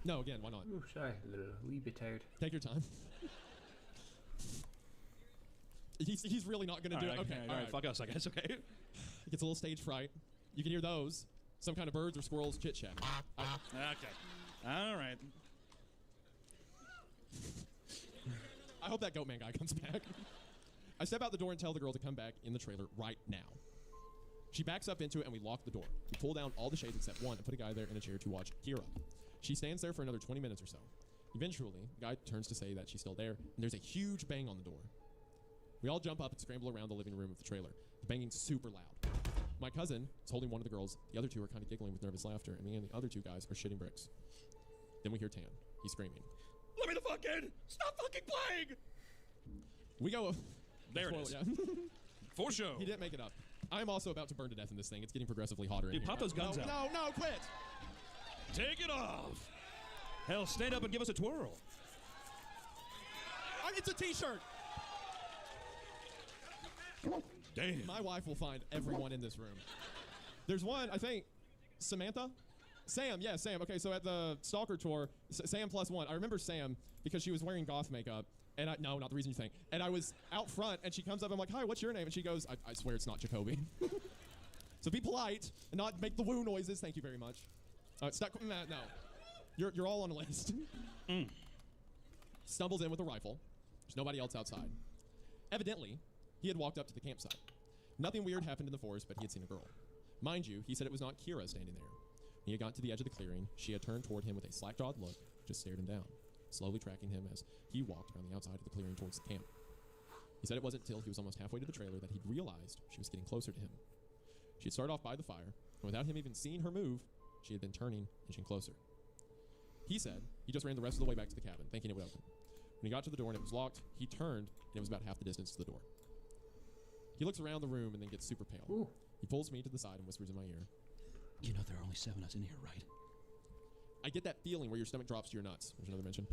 No, again, why not? Ooh, sorry, a little wee bit tired. Take your time. He's really not going to do it. Okay, all right, fuck us, I guess, okay? He gets a little stage fright. You can hear those. Some kind of birds or squirrels chit-chatting. Okay. All right. I hope that goat man guy comes back. I step out the door and tell the girl to come back in the trailer right now. She backs up into it and we lock the door. We pull down all the shades except one and put a guy there in a chair to watch Kira. She stands there for another 20 minutes or so. Eventually, the guy turns to say that she's still there, and there's a huge bang on the door. We all jump up and scramble around the living room of the trailer. The banging's super loud. My cousin is holding one of the girls. The other two are kind of giggling with nervous laughter, and me and the other 2 guys are shitting bricks. Then we hear Tan. He's screaming. Let me the fuck in! Stop fucking playing! We go... There it is. Yeah. For sure. He didn't make it up. I'm also about to burn to death in this thing. It's getting progressively hotter in Dude, here. pop those guns out. No, quit! Take it off! Hell, stand up and give us a twirl. It's a t-shirt! Damn. My wife will find everyone in this room. There's one, I think, Samantha? Sam, yeah, Sam. Okay, so at the Stalker tour, Sam plus one. I remember Sam because she was wearing goth makeup. And no, not the reason you think. And I was out front, and she comes up, I'm like, hi, what's your name? And she goes, I swear it's not Jacoby. So be polite and not make the woo noises. Thank you very much. Stop. No. You're all on a list. Stumbles in with a rifle. There's nobody else outside. Evidently, he had walked up to the campsite. Nothing weird happened in the forest, but he had seen a girl. Mind you, he said it was not Kira standing there. When he had got to the edge of the clearing, she had turned toward him with a slack-jawed look, just stared him down, slowly tracking him as he walked around the outside of the clearing towards the camp. He said it wasn't until he was almost halfway to the trailer that he realized she was getting closer to him. She had started off by the fire, and without him even seeing her move, she had been turning, inching closer. He said he just ran the rest of the way back to the cabin, thinking it would open. When he got to the door and it was locked, he turned and it was about half the distance to the door. He looks around the room and then gets super pale. Ooh. He pulls me to the side and whispers in my ear. You know there are only 7 of us in here, right? I get that feeling where your stomach drops to your nuts. There's another mention.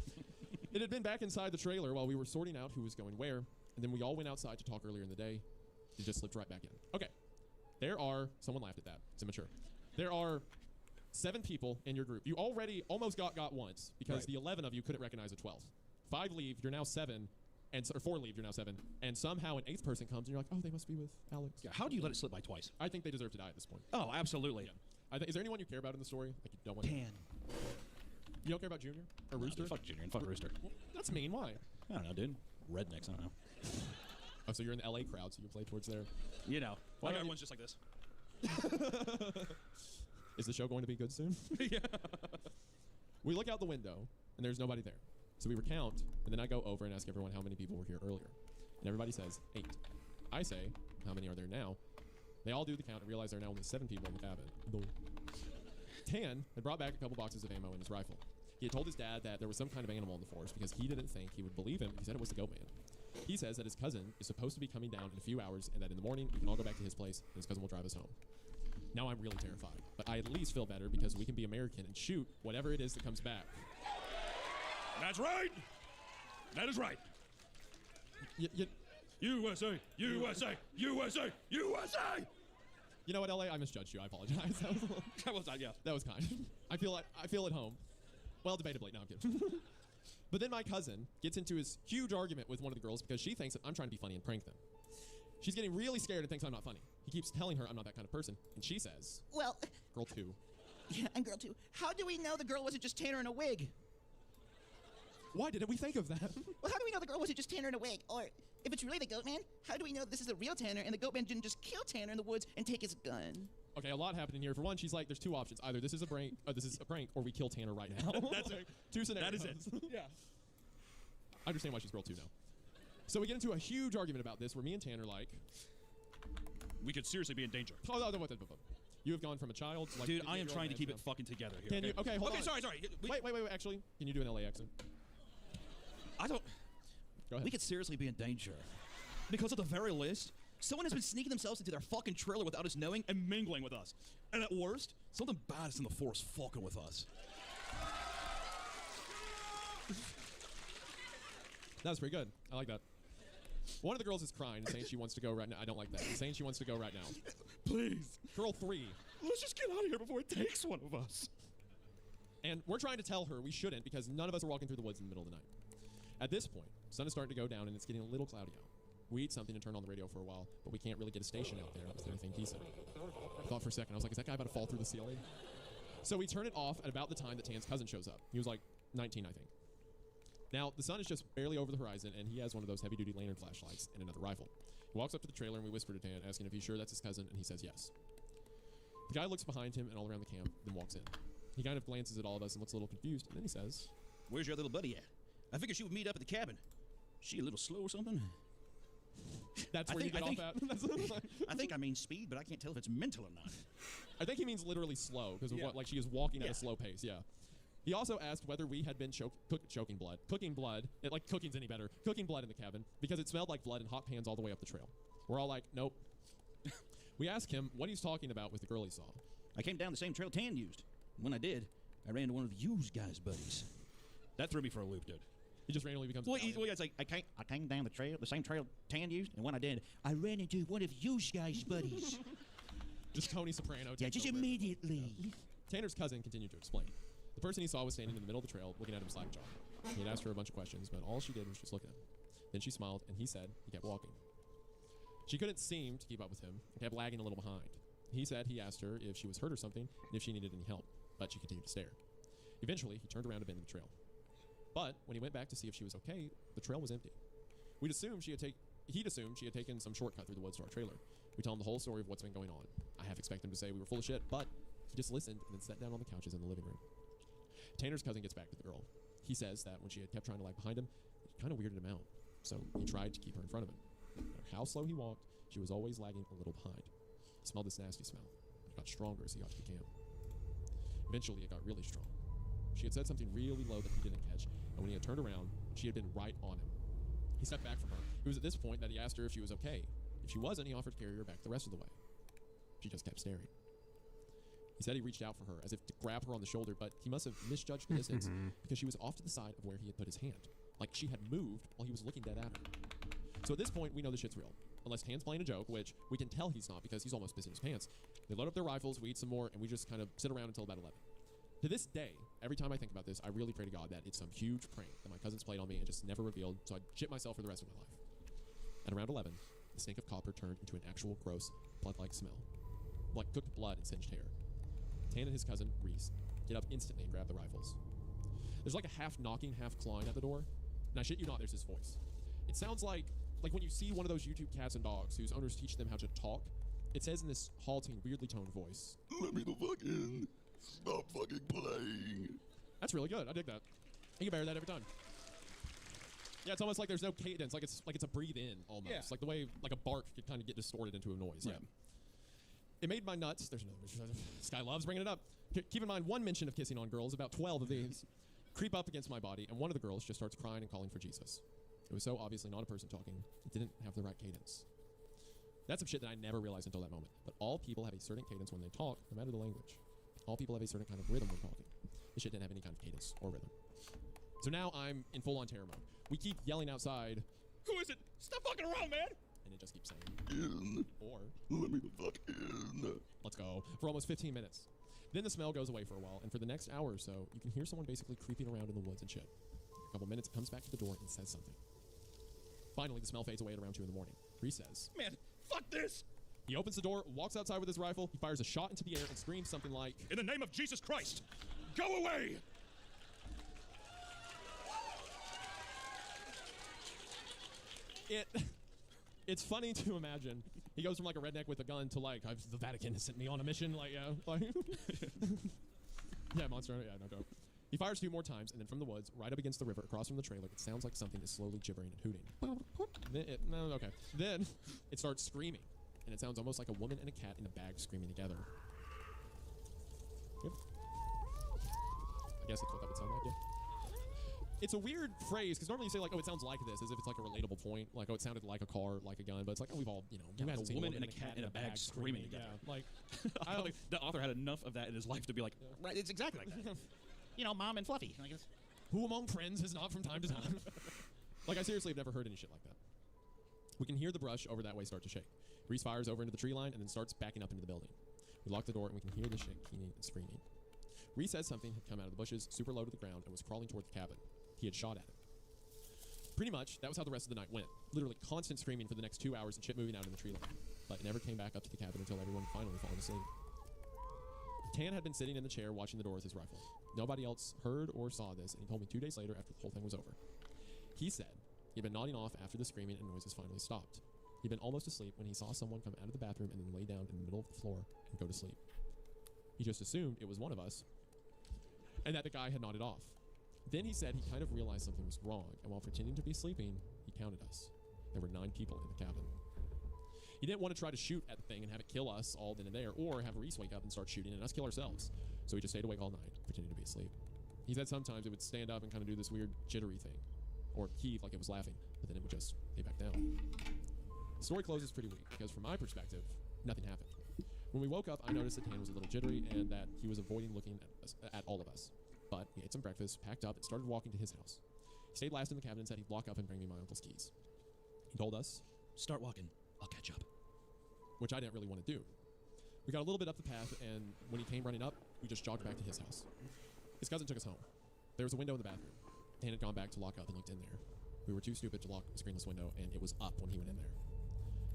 It had been back inside the trailer while we were sorting out who was going where, and then we all went outside to talk earlier in the day. It just slipped right back in. Okay. Someone laughed at that. It's immature. There are 7 people in your group. You already almost got once because Right. the 11 of you couldn't recognize a 12th. 5 leave, you're now 7, or 4 leave, you're now 7, and somehow an 8th person comes and you're like, oh, they must be with Alex. Yeah, how do you let it slip by twice? I think they deserve to die at this point. Oh, absolutely. Yeah. Is there anyone you care about in the story? Like you don't want? Tan. You don't care about Junior or Rooster? Fuck Junior and fuck Rooster. That's mean. Why? I don't know, dude. Rednecks, I don't know. Oh, so you're in the LA crowd, so you play towards there. You know. Why Like don't you- everyone's just like this. Is the show going to be good soon? Yeah. We look out the window, and there's nobody there. So we recount, and then I go over and ask everyone how many people were here earlier. And everybody says 8. I say, how many are there now? They all do the count and realize there are now only 7 people in the cabin. Tan had brought back a couple boxes of ammo in his rifle. He had told his dad that there was some kind of animal in the forest because he didn't think he would believe him. He said it was the goat man. He says that his cousin is supposed to be coming down in a few hours and that in the morning we can all go back to his place and his cousin will drive us home. Now I'm really terrified, but I at least feel better because we can be American and shoot whatever it is that comes back. That's right. That is right. USA, USA, USA, USA. You know what, LA? I misjudged you. I apologize. That was kind. I feel at home. Well, debatably. No, I'm kidding. But then my cousin gets into his huge argument with one of the girls because she thinks that I'm trying to be funny and prank them. She's getting really scared and thinks I'm not funny. He keeps telling her I'm not that kind of person, and she says, Well, girl 2, yeah, and girl 2, how do we know the girl wasn't just Tanner in a wig? why didn't we think of that? Well, how do we know the girl wasn't just Tanner in a wig? Or, if it's really the goat man, how do we know this is the real Tanner and the goat man didn't just kill Tanner in the woods and take his gun? Okay, a lot happening here. For one, she's like, there's 2 options. Either this is a prank, or we kill Tanner right now. That's it. 2 scenarios. That is it. Yeah. I understand why she's girl 2 now. So we get into a huge argument about this where me and Tanner like, We could seriously be in danger. oh, no, you have gone from a child to like... Dude, I am 50-year-old trying to man keep now. it fucking together here. Can you? Okay, hold on. Sorry. Wait, actually, can you do an LA accent? I don't... Go ahead. We could seriously be in danger. Because at the very least, someone has been sneaking themselves into their fucking trailer without us knowing and mingling with us. And at worst, something bad is in the force fucking with us. That was pretty good. I like that. One of the girls is crying and saying she wants to go right now. I don't like that. She's saying she wants to go right now. Please. Girl 3. Let's just get out of here before it takes one of us. And we're trying to tell her we shouldn't because none of us are walking through the woods in the middle of the night. At this point, the sun is starting to go down and it's getting a little cloudy out. We eat something and turn on the radio for a while, but we can't really get a station out there. That was the only thing he said. I thought for a second, I was like, is that guy about to fall through the ceiling? So we turn it off at about the time that Tan's cousin shows up. He was like 19, I think. Now, the sun is just barely over the horizon, and he has one of those heavy-duty lantern flashlights and another rifle. He walks up to the trailer, and we whisper to Tan, asking if he's sure that's his cousin, and he says yes. The guy looks behind him and all around the camp, then walks in. He kind of glances at all of us and looks a little confused, and then he says, Where's your little buddy at? I figured she would meet up at the cabin. She a little slow or something? that's where you get off at? I think I mean speed, but I can't tell if it's mental or not. I think he means literally slow, because of what, like she is walking at a slow pace, yeah. He also asked whether we had been cooking blood, like cooking's any better, cooking blood in the cabin, because it smelled like blood in hot pans all the way up the trail. We're all like, nope. We asked him what he's talking about with the girl he saw. I came down the same trail Tan used. When I did, I ran into one of you guys' buddies. That threw me for a loop, dude. He just randomly becomes It's like, I came down the same trail Tan used, and when I did, I ran into one of you guys' buddies. just Tony Soprano. Yeah, just over. immediately. Tanner's cousin continued to explain. The person he saw was standing in the middle of the trail, looking at him slack-jawed. He had asked her a bunch of questions, but all she did was just look at him. Then she smiled, and he said he kept walking. She couldn't seem to keep up with him and kept lagging a little behind. He said he asked her if she was hurt or something and if she needed any help, but she continued to stare. Eventually, he turned around a bend in the trail. But when he went back to see if she was okay, the trail was empty. He'd assumed she had taken some shortcut through the woods to our trailer. We told him the whole story of what's been going on. I half expect him to say we were full of shit, but he just listened and then sat down on the couches in the living room. Tanner's cousin gets back to the girl. He says that when she had kept trying to lag behind him, it kind of weirded him out. So he tried to keep her in front of him. No matter how slow he walked, she was always lagging a little behind. He smelled this nasty smell. It got stronger as he got to the camp. Eventually, it got really strong. She had said something really low that he didn't catch, and when he had turned around, She had been right on him. He stepped back from her. It was at this point that he asked her if she was okay. If she wasn't, he offered to carry her back the rest of the way. She just kept staring. He said he reached out for her as if to grab her on the shoulder, but he must have misjudged the distance because she was off to the side of where he had put his hand. Like she had moved while he was looking dead at her. So at this point, we know the shit's real. Unless Tan's playing a joke, which we can tell he's not because he's almost pissing his pants. They load up their rifles, we eat some more, and we just kind of sit around until about 11. To this day, every time I think about this, I really pray to God that it's some huge prank that my cousins played on me and just never revealed, so I'd shit myself for the rest of my life. At around 11, the stink of copper turned into an actual gross, blood-like smell. Like cooked blood and singed hair. Tan and his cousin, Reese, get up instantly and grab the rifles. There's like a half knocking, half clawing at the door, and I shit you not, there's his voice. It sounds like when you see one of those YouTube cats and dogs whose owners teach them how to talk, it says in this halting, weirdly toned voice, "Let me the fuck in. Stop fucking playing." That's really good. I dig that. You can bear that every time. Yeah, it's almost like there's no cadence. Like it's a breathe in almost. Yeah. Like the way like a bark could kind of get distorted into a noise. Right. Yeah. It made my nuts. There's another. This guy loves bringing it up. Keep in mind, one mention of kissing on girls, about 12 of these, creep up against my body, and one of the girls just starts crying and calling for Jesus. It was so obviously not a person talking. It didn't have the right cadence. That's some shit that I never realized until that moment. But all people have a certain cadence when they talk, no matter the language. All people have a certain kind of rhythm when talking. This shit didn't have any kind of cadence or rhythm. So now I'm in full-on terror mode. We keep yelling outside, "Who is it? Stop fucking around, man!" And it just keeps saying, "In." Or, "Let me the fuck in." Let's go. For almost 15 minutes. Then the smell goes away for a while, and for the next hour or so, you can hear someone basically creeping around in the woods and shit. A couple minutes, it comes back to the door and says something. Finally, the smell fades away at around 2 in the morning. Reese says, Man, fuck this! he opens the door, walks outside with his rifle, he fires a shot into the air and screams something like, In the name of Jesus Christ, go away! It's funny to imagine. He goes from like a redneck with a gun to like, the Vatican has sent me on a mission, like, yeah. Like yeah, monster, yeah, no joke. He fires 2 more times, and then from the woods, right up against the river, across from the trailer, it sounds like something is slowly gibbering and hooting. Then it starts screaming, and it sounds almost like a woman and a cat in a bag screaming together. Yep. I guess that's what that would sound like, yeah. It's a weird phrase, because normally you say, like, oh, it sounds like this, as if it's like a relatable point. Like, oh, it sounded like a car, like a gun, but it's like, oh, we've all, You had seen a woman and a cat in a bag screaming together. Yeah, like, I don't think the author had enough of that in his life to be like, right, it's exactly like that. Mom and Fluffy. I guess. who among friends has not from time to time? Like, I seriously have never heard any shit like that. We can hear the brush over that way start to shake. Reese fires over into the tree line and then starts backing up into the building. We lock the door and we can hear the shit keening and screaming. Reese said something had come out of the bushes, super low to the ground, and was crawling toward the cabin. He had shot at it. Pretty much, that was how the rest of the night went. Literally constant screaming for the next 2 hours and shit moving out in the tree line. But it never came back up to the cabin until everyone finally fallen asleep. Tan had been sitting in the chair watching the door with his rifle. Nobody else heard or saw this, and he told me 2 days later after the whole thing was over. He said he'd been nodding off after the screaming and noises finally stopped. He'd been almost asleep when he saw someone come out of the bathroom and then lay down in the middle of the floor and go to sleep. He just assumed it was one of us, and that the guy had nodded off. Then he said he kind of realized something was wrong, and while pretending to be sleeping, he counted us. There were 9 people in the cabin. He didn't want to try to shoot at the thing and have it kill us all then and there, or have Reese wake up and start shooting and us kill ourselves. So he just stayed awake all night, pretending to be asleep. He said sometimes it would stand up and kind of do this weird jittery thing, or heave like it was laughing, but then it would just lay back down. The story closes pretty weak, because from my perspective, nothing happened. When we woke up, I noticed that Tan was a little jittery and that he was avoiding looking at all of us. But he ate some breakfast, packed up, and started walking to his house. He stayed last in the cabin and said he'd lock up and bring me my uncle's keys. He told us, start walking, I'll catch up. Which I didn't really want to do. We got a little bit up the path, and when he came running up, we just jogged back to his house. His cousin took us home. There was a window in the bathroom. Dan had gone back to lock up and looked in there. We were too stupid to lock a screenless window, and it was up when he went in there.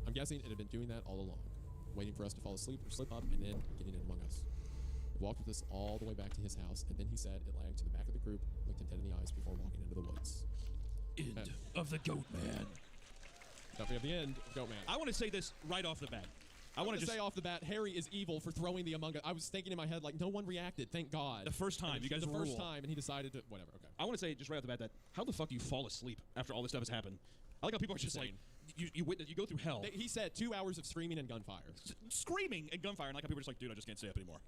I'm guessing it had been doing that all along, waiting for us to fall asleep or slip up, and then getting in among us. He walked with us all the way back to his house, and then he said it lagged to the back of the group, looked him dead in the eyes before walking into the woods. End of the Goat Man. Don't forget the end of Goat Man. I want to say this right off the bat. I want to say off the bat, Harry is evil for throwing the Among Us. I was thinking in my head, like, no one reacted, thank God. The first time, you guys The first rule. time, and he decided to, whatever, okay. I want to say just right off the bat that how the fuck do you fall asleep after all this stuff has happened? I like how people are just like, you witness, you go through hell. He said 2 hours of screaming and gunfire. Screaming and gunfire, and like how people are just like, dude, I just can't stay up anymore.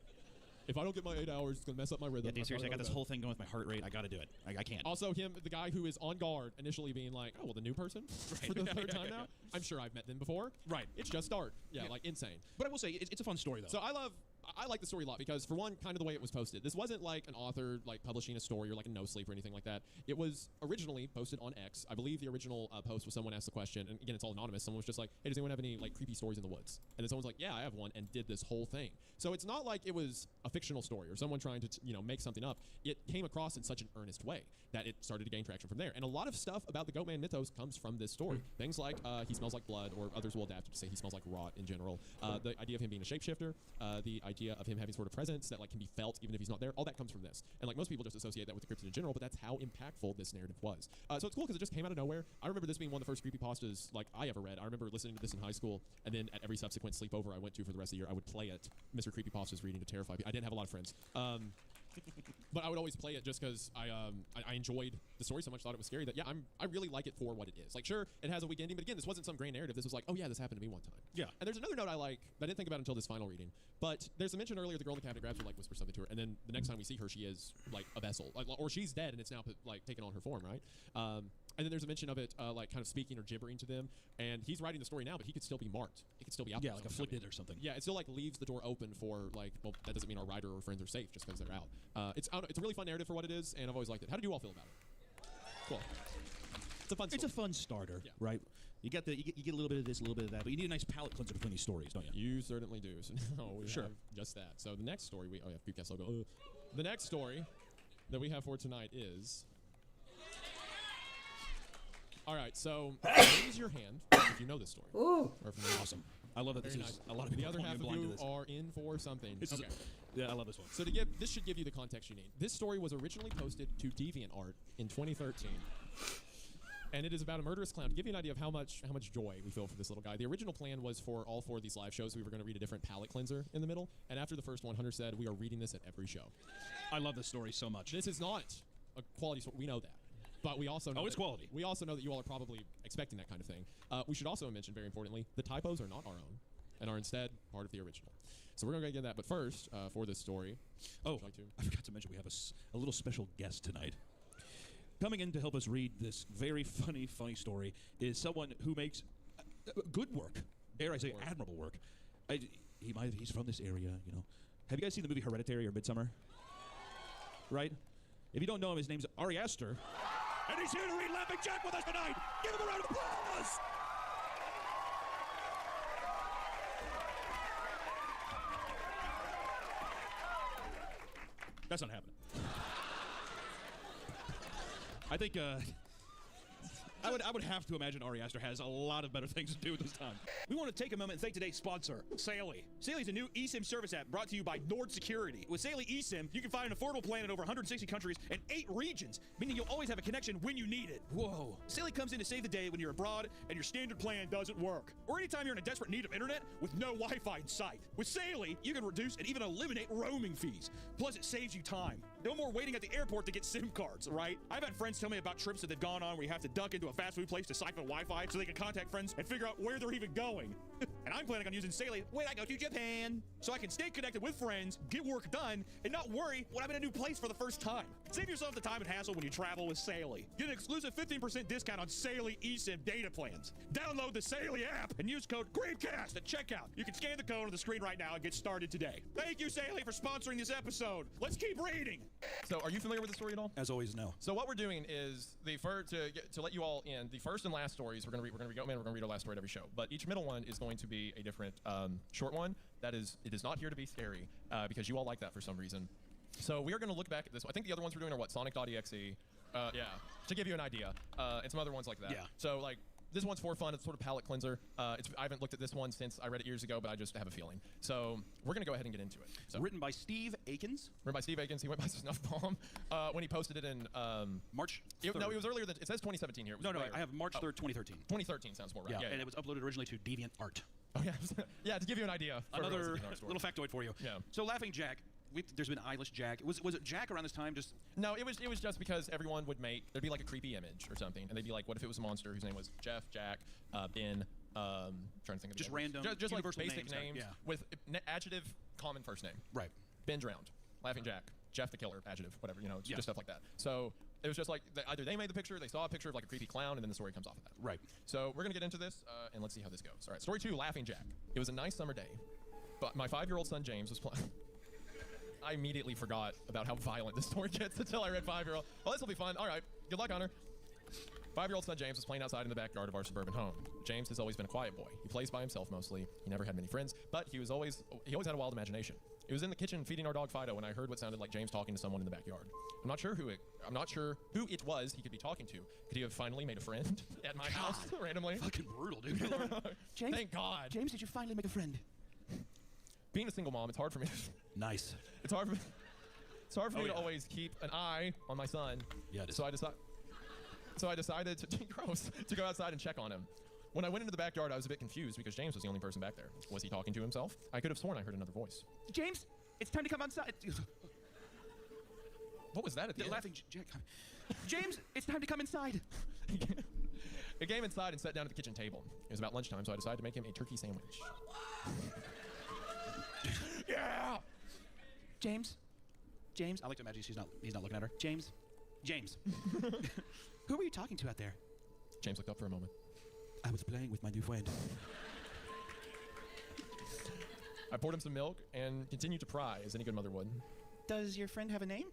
if I don't get my 8 hours, it's gonna mess up my rhythm. Yeah, dude, seriously, I got this bed. whole thing going with my heart rate. I got to do it. I can't. Also, the guy who is on guard, initially being like, "Oh, well, the new person for the third time now." I'm sure I've met them before. Right. It's just start. Yeah, like insane. But I will say, it's a fun story, though. So I like the story a lot because, for one, kind of the way it was posted. This wasn't like an author like publishing a story or like a no sleep or anything like that. It was originally posted on X. I believe the original post was someone asked the question, and again, it's all anonymous. Someone was just like, "Hey, does anyone have any like creepy stories in the woods?" And then someone's like, "Yeah, I have one," and did this whole thing. So it's not like it was a fictional story or someone trying to make something up. It came across in such an earnest way that it started to gain traction from there. And a lot of stuff about the Goatman mythos comes from this story. Things like he smells like blood, or others will adapt it to say he smells like rot in general. The idea of him being a shapeshifter, the idea of him having sort of presence that like can be felt even if he's not there, all that comes from this. And like most people just associate that with the cryptid in general, but that's how impactful this narrative was. So it's cool because it just came out of nowhere. I remember this being one of the first creepypastas like I ever read. I remember listening to this in high school, and then at every subsequent sleepover I went to for the rest of the year, I would play it, Mr. Creepypasta's reading to terrify people. I didn't have a lot of friends. But I would always play it just because I enjoyed the story so much, thought it was scary, that I really like it for what it is. Like, sure, it has a weak ending, but again, this wasn't some grand narrative. This was like, oh yeah, this happened to me one time. Yeah. And there's another note I like that I didn't think about until this final reading, but there's a mention earlier the girl in the cabinet grabs her, like whispers something to her, and then the next time we see her, she is like a vessel, like, or she's dead and it's now like taken on her form, right? And then there's a mention of it like kind of speaking or gibbering to them, and he's writing the story now, but he could still be marked. It could still be out. Yeah, like afflicted or something. Yeah, it still like leaves the door open for like, well, that doesn't mean our writer or friends are safe just because they're out. It's a really fun narrative for what it is, and I've always liked it. How did you all feel about it? Cool. It's a fun story. It's a fun starter, right? You get a little bit of this, a little bit of that, but you need a nice palate cleanser between these stories, don't you? You certainly do. So now we have just that. So the next story Creepcast logo. The next story that we have for tonight is. All right, so raise your hand if you know this story. Ooh. Or if you know Awesome. I love that this Very is nice. a lot of people The other half of blind to you this. are in for something. Okay. Yeah, I love this one. So this should give you the context you need. This story was originally posted to DeviantArt in 2013. And it is about a murderous clown. To give you an idea of how much joy we feel for this little guy, the original plan was for all 4 of these live shows, we were going to read a different palate cleanser in the middle. And after the first one, Hunter said, we are reading this at every show. I love this story so much. This is not a quality story. We know that. But we also know it's quality. We also know that you all are probably expecting that kind of thing. We should also mention, very importantly, the typos are not our own and are instead part of the original. So we're going to get that. But first, for this story, I forgot to mention we have a little special guest tonight. Coming in to help us read this very funny story is someone who makes good work. Dare I say, admirable work. He's from this area, you know. Have you guys seen the movie Hereditary or Midsummer? Right? If you don't know him, his name's Ari Aster. And he's here to read Laughing Jack with us tonight. Give him a round of applause. That's not happening. I think I would have to imagine Ari Aster has a lot of better things to do with his time. We want to take a moment and thank today's sponsor, Saley. Saley is a new eSIM service app brought to you by Nord Security. With Saley eSIM, you can find an affordable plan in over 160 countries and 8 regions, meaning you'll always have a connection when you need it. Whoa. Saley comes in to save the day when you're abroad and your standard plan doesn't work, or anytime you're in a desperate need of internet with no Wi-Fi in sight. With Saley, you can reduce and even eliminate roaming fees. Plus, it saves you time. No more waiting at the airport to get SIM cards, right? I've had friends tell me about trips that they've gone on where you have to duck into a fast food place to siphon Wi-Fi so they can contact friends and figure out where they're even going. And I'm planning on using Saley when I go to Japan, so I can stay connected with friends, get work done, and not worry when I'm in a new place for the first time. Save yourself the time and hassle when you travel with Saley. Get an exclusive 15% discount on Saley eSIM data plans. Download the Saley app and use code GREEPCAST at checkout. You can scan the code on the screen right now and get started today. Thank you, Saley, for sponsoring this episode. Let's keep reading. So, are you familiar with the story at all? As always, no. So what we're doing is to let you all in the first and last stories. We're gonna read Goatman. We're gonna read our last story at every show. But each middle one is going to be a different short one. It is not here to be scary because you all like that for some reason. So we are gonna look back at this. I think the other ones we're doing are what Sonic.exe. Yeah, to give you an idea, and some other ones like that. Yeah. So like. This one's for fun. It's sort of palate cleanser. I haven't looked at this one since I read it years ago, but I just have a feeling. So we're going to go ahead and get into it. So, Written by Steve Akins. Written by Steve Akins. He went by Snuff Bomb when he posted it in... March 3rd. No, it was earlier than... It says 2017 here. No, I have March 3rd, 2013. 2013 sounds more right. Yeah, and it was uploaded originally to DeviantArt. Oh, yeah. Yeah, to give you an idea. Another little factoid for you. Yeah. So Laughing Jack... There's been Eyeless Jack. Was it Jack around this time? Just no, it was just because everyone would there'd be like a creepy image or something, and they'd be like, what if it was a monster whose name was Jeff, Jack, Ben, trying to think of just random, just like basic names with adjective, common first name. Right. binge round, Laughing Jack, Jeff the Killer, adjective, whatever, you know, Yeah. just stuff like that. So it was just like either they made the picture, they saw a picture of like a creepy clown, and then the story comes off of that. Right. So we're gonna get into this, and let's see how this goes. All right, story 2, Laughing Jack. It was a nice summer day, but my 5-year-old son James was playing. I immediately forgot about how violent this story gets until I read 5-year-old. Well, this will be fun. All right, good luck, Hunter. 5-year-old son James was playing outside in the backyard of our suburban home. James has always been a quiet boy. He plays by himself mostly. He never had many friends, but he always had a wild imagination. He was in the kitchen feeding our dog Fido when I heard what sounded like James talking to someone in the backyard. I'm not sure who it was he could be talking to. Could he have finally made a friend at my house randomly? Fucking brutal, dude. James, Thank God. James, did you finally make a friend? Being a single mom, it's hard for me. Nice. It's hard for me to yeah. always keep an eye on my son. Yeah, it is. So I decided to go outside and check on him. When I went into the backyard, I was a bit confused because James was the only person back there. Was he talking to himself? I could have sworn I heard another voice. James, it's time to come outside. What was that at the The end? Laughing Jack. James, it's time to come inside. I came inside and sat down at the kitchen table. It was about lunchtime, so I decided to make him a turkey sandwich. Yeah! James, I like to imagine he's not looking at her. James. Who were you talking to out there? James looked up for a moment. I was playing with my new friend. I poured him some milk and continued to pry, as any good mother would. Does your friend have a name?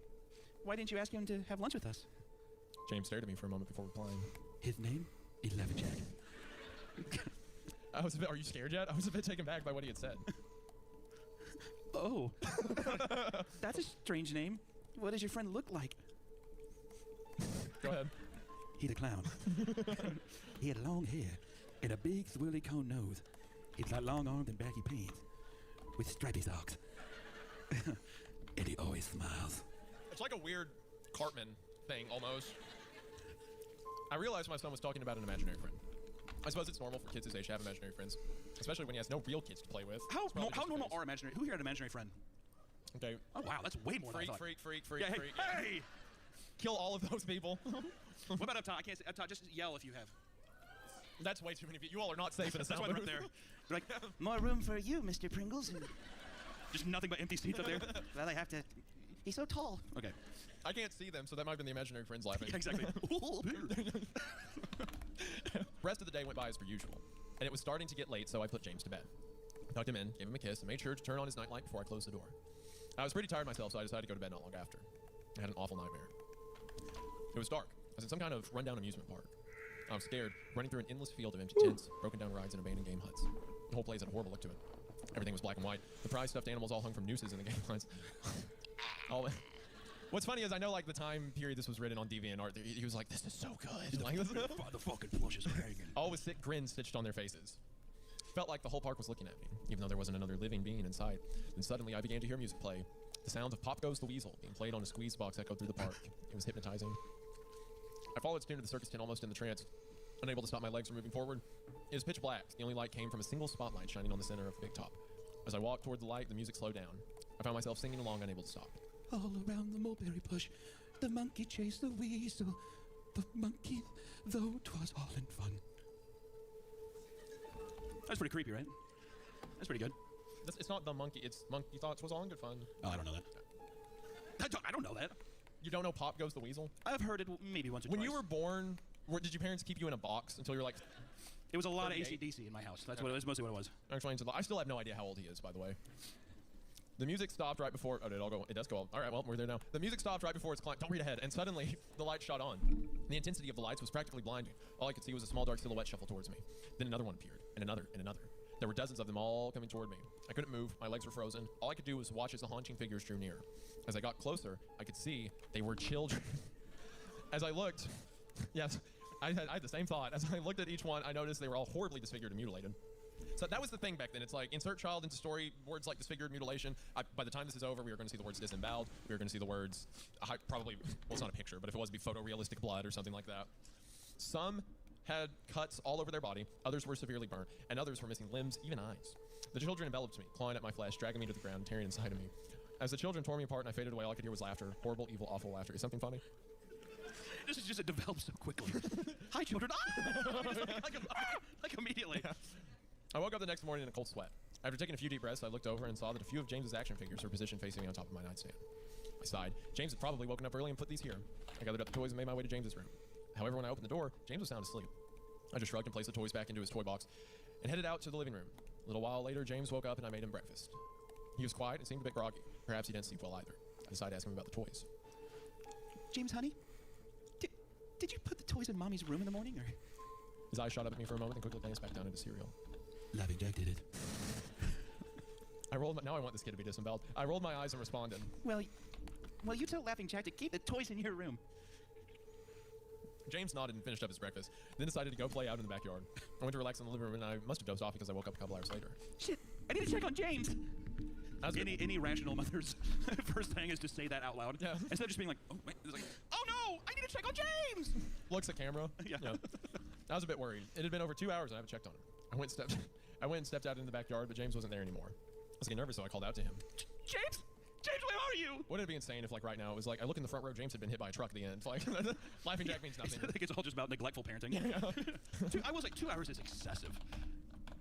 Why didn't you ask him to have lunch with us? James stared at me for a moment before replying. His name is Laughing Jack. Are you scared yet? I was a bit taken back by what he had said. Oh. That's a strange name. What does your friend look like? Go ahead. He's a clown. He had long hair and a big swirly cone nose. He's got long arms and baggy pants with stripy socks. And he always smiles. It's like a weird Cartman thing, almost. I realized my son was talking about an imaginary friend. I suppose it's normal for kids his age to have imaginary friends, especially when he has no real kids to play with. How It's probably just normal his. are imaginary? Who here had an imaginary friend? Okay. Oh wow, that's way more than I thought. Freak. Yeah, hey, freak. hey! Kill all of those people. What about up top? I can't say up top. Just yell if you have. That's way too many people. You all are not safe in a That's sound why they're up booth. there. They're like, More room for you, Mr. Pringles. just nothing but empty seats up there. Well, I have to. He's so tall. Okay. I can't see them, so that might have been the imaginary friends laughing. Yeah, exactly. The rest of the day went by as per usual, and it was starting to get late, so I put James to bed. Tucked him in, gave him a kiss, and made sure to turn on his nightlight before I closed the door. I was pretty tired myself, so I decided to go to bed not long after. I had an awful nightmare. It was dark. I was in some kind of rundown amusement park. I was scared, running through an endless field of empty tents, broken down rides, and abandoned game huts. The whole place had a horrible look to it. Everything was black and white. The prize stuffed animals all hung from nooses in the game lines. What's funny is I know like the time period this was written on DeviantArt, he was like, this is so good. Like, The fucking plushes are hanging. all with sick grins stitched on their faces. Felt like the whole park was looking at me, even though there wasn't another living being in sight. Then suddenly I began to hear music play. The sound of Pop Goes the Weasel being played on a squeeze box echoed through the park. It was hypnotizing. I followed its tune to the circus tent almost in the trance, unable to stop my legs from moving forward. It was pitch black. The only light came from a single spotlight shining on the center of the big top. As I walked toward the light, the music slowed down. I found myself singing along, unable to stop. All around the mulberry bush, the monkey chased the weasel. The monkey, though 'twas all in fun. That's pretty creepy, right? That's pretty good. It's not the monkey, it's monkey thoughts was all in good fun. Oh, I don't know that. I don't know that. You don't know Pop Goes the Weasel? I've heard it maybe once or When twice. you were born, did your parents keep you in a box until you're like, It was a lot of 38? AC/DC in my house. That's what it was, mostly what it was. I still have no idea how old he is, by the way. The music stopped right before, it does go on. All right, well, we're there now. The music stopped right before its climb. Don't read ahead. And suddenly, the light shot on. The intensity of the lights was practically blinding. All I could see was a small dark silhouette shuffle towards me. Then another one appeared, and another, and another. There were dozens of them all coming toward me. I couldn't move, my legs were frozen. All I could do was watch as the haunting figures drew near. As I got closer, I could see they were children. As I looked, yes, I had the same thought. As I looked at each one, I noticed they were all horribly disfigured and mutilated. So that was the thing back then. It's like, insert child into story, words like disfigured, mutilation. By the time this is over, we are going to see the words disemboweled. We are going to see the words, probably, well, it's not a picture, but if it was, it'd be photorealistic blood or something like that. Some had cuts all over their body, others were severely burnt, and others were missing limbs, even eyes. The children enveloped me, clawing at my flesh, dragging me to the ground, tearing inside of me. As the children tore me apart and I faded away, all I could hear was laughter. Horrible, evil, awful laughter. Is something funny? This is just, it develops so quickly. Hi, children. Ah! like immediately. Yeah. I woke up the next morning in a cold sweat. After taking a few deep breaths, I looked over and saw that a few of James's action figures were positioned facing me on top of my nightstand. I sighed. James had probably woken up early and put these here. I gathered up the toys and made my way to James's room. However, when I opened the door, James was sound asleep. I just shrugged and placed the toys back into his toy box and headed out to the living room. A little while later, James woke up and I made him breakfast. He was quiet and seemed a bit groggy. Perhaps he didn't sleep well either. I decided to ask him about the toys. James, honey, did you put the toys in Mommy's room in the morning, or? His eyes shot up at me for a moment and quickly glanced back down into cereal. Laughing Jack did it. Now I want this kid to be disemboweled. I rolled my eyes and responded. Well, you tell Laughing Jack to keep the toys in your room. James nodded and finished up his breakfast, then decided to go play out in the backyard. I went to relax in the living room and I must have dozed off because I woke up a couple hours later. Shit, I need to check on James. Any rational mother's first thing is to say that out loud. Yeah. Instead of just being like, oh, wait, it's like, oh no, I need to check on James. Looks at camera. Yeah. I was a bit worried. It had been over 2 hours and I haven't checked on him. I went and stepped out into the backyard, but James wasn't there anymore. I was getting nervous, so I called out to him. James, where are you? Wouldn't it be insane if, like, right now it was like I look in the front row, James had been hit by a truck at the end. Like, Laughing Jack means nothing. I think it's all just about neglectful parenting. Yeah. I will say 2 hours is excessive.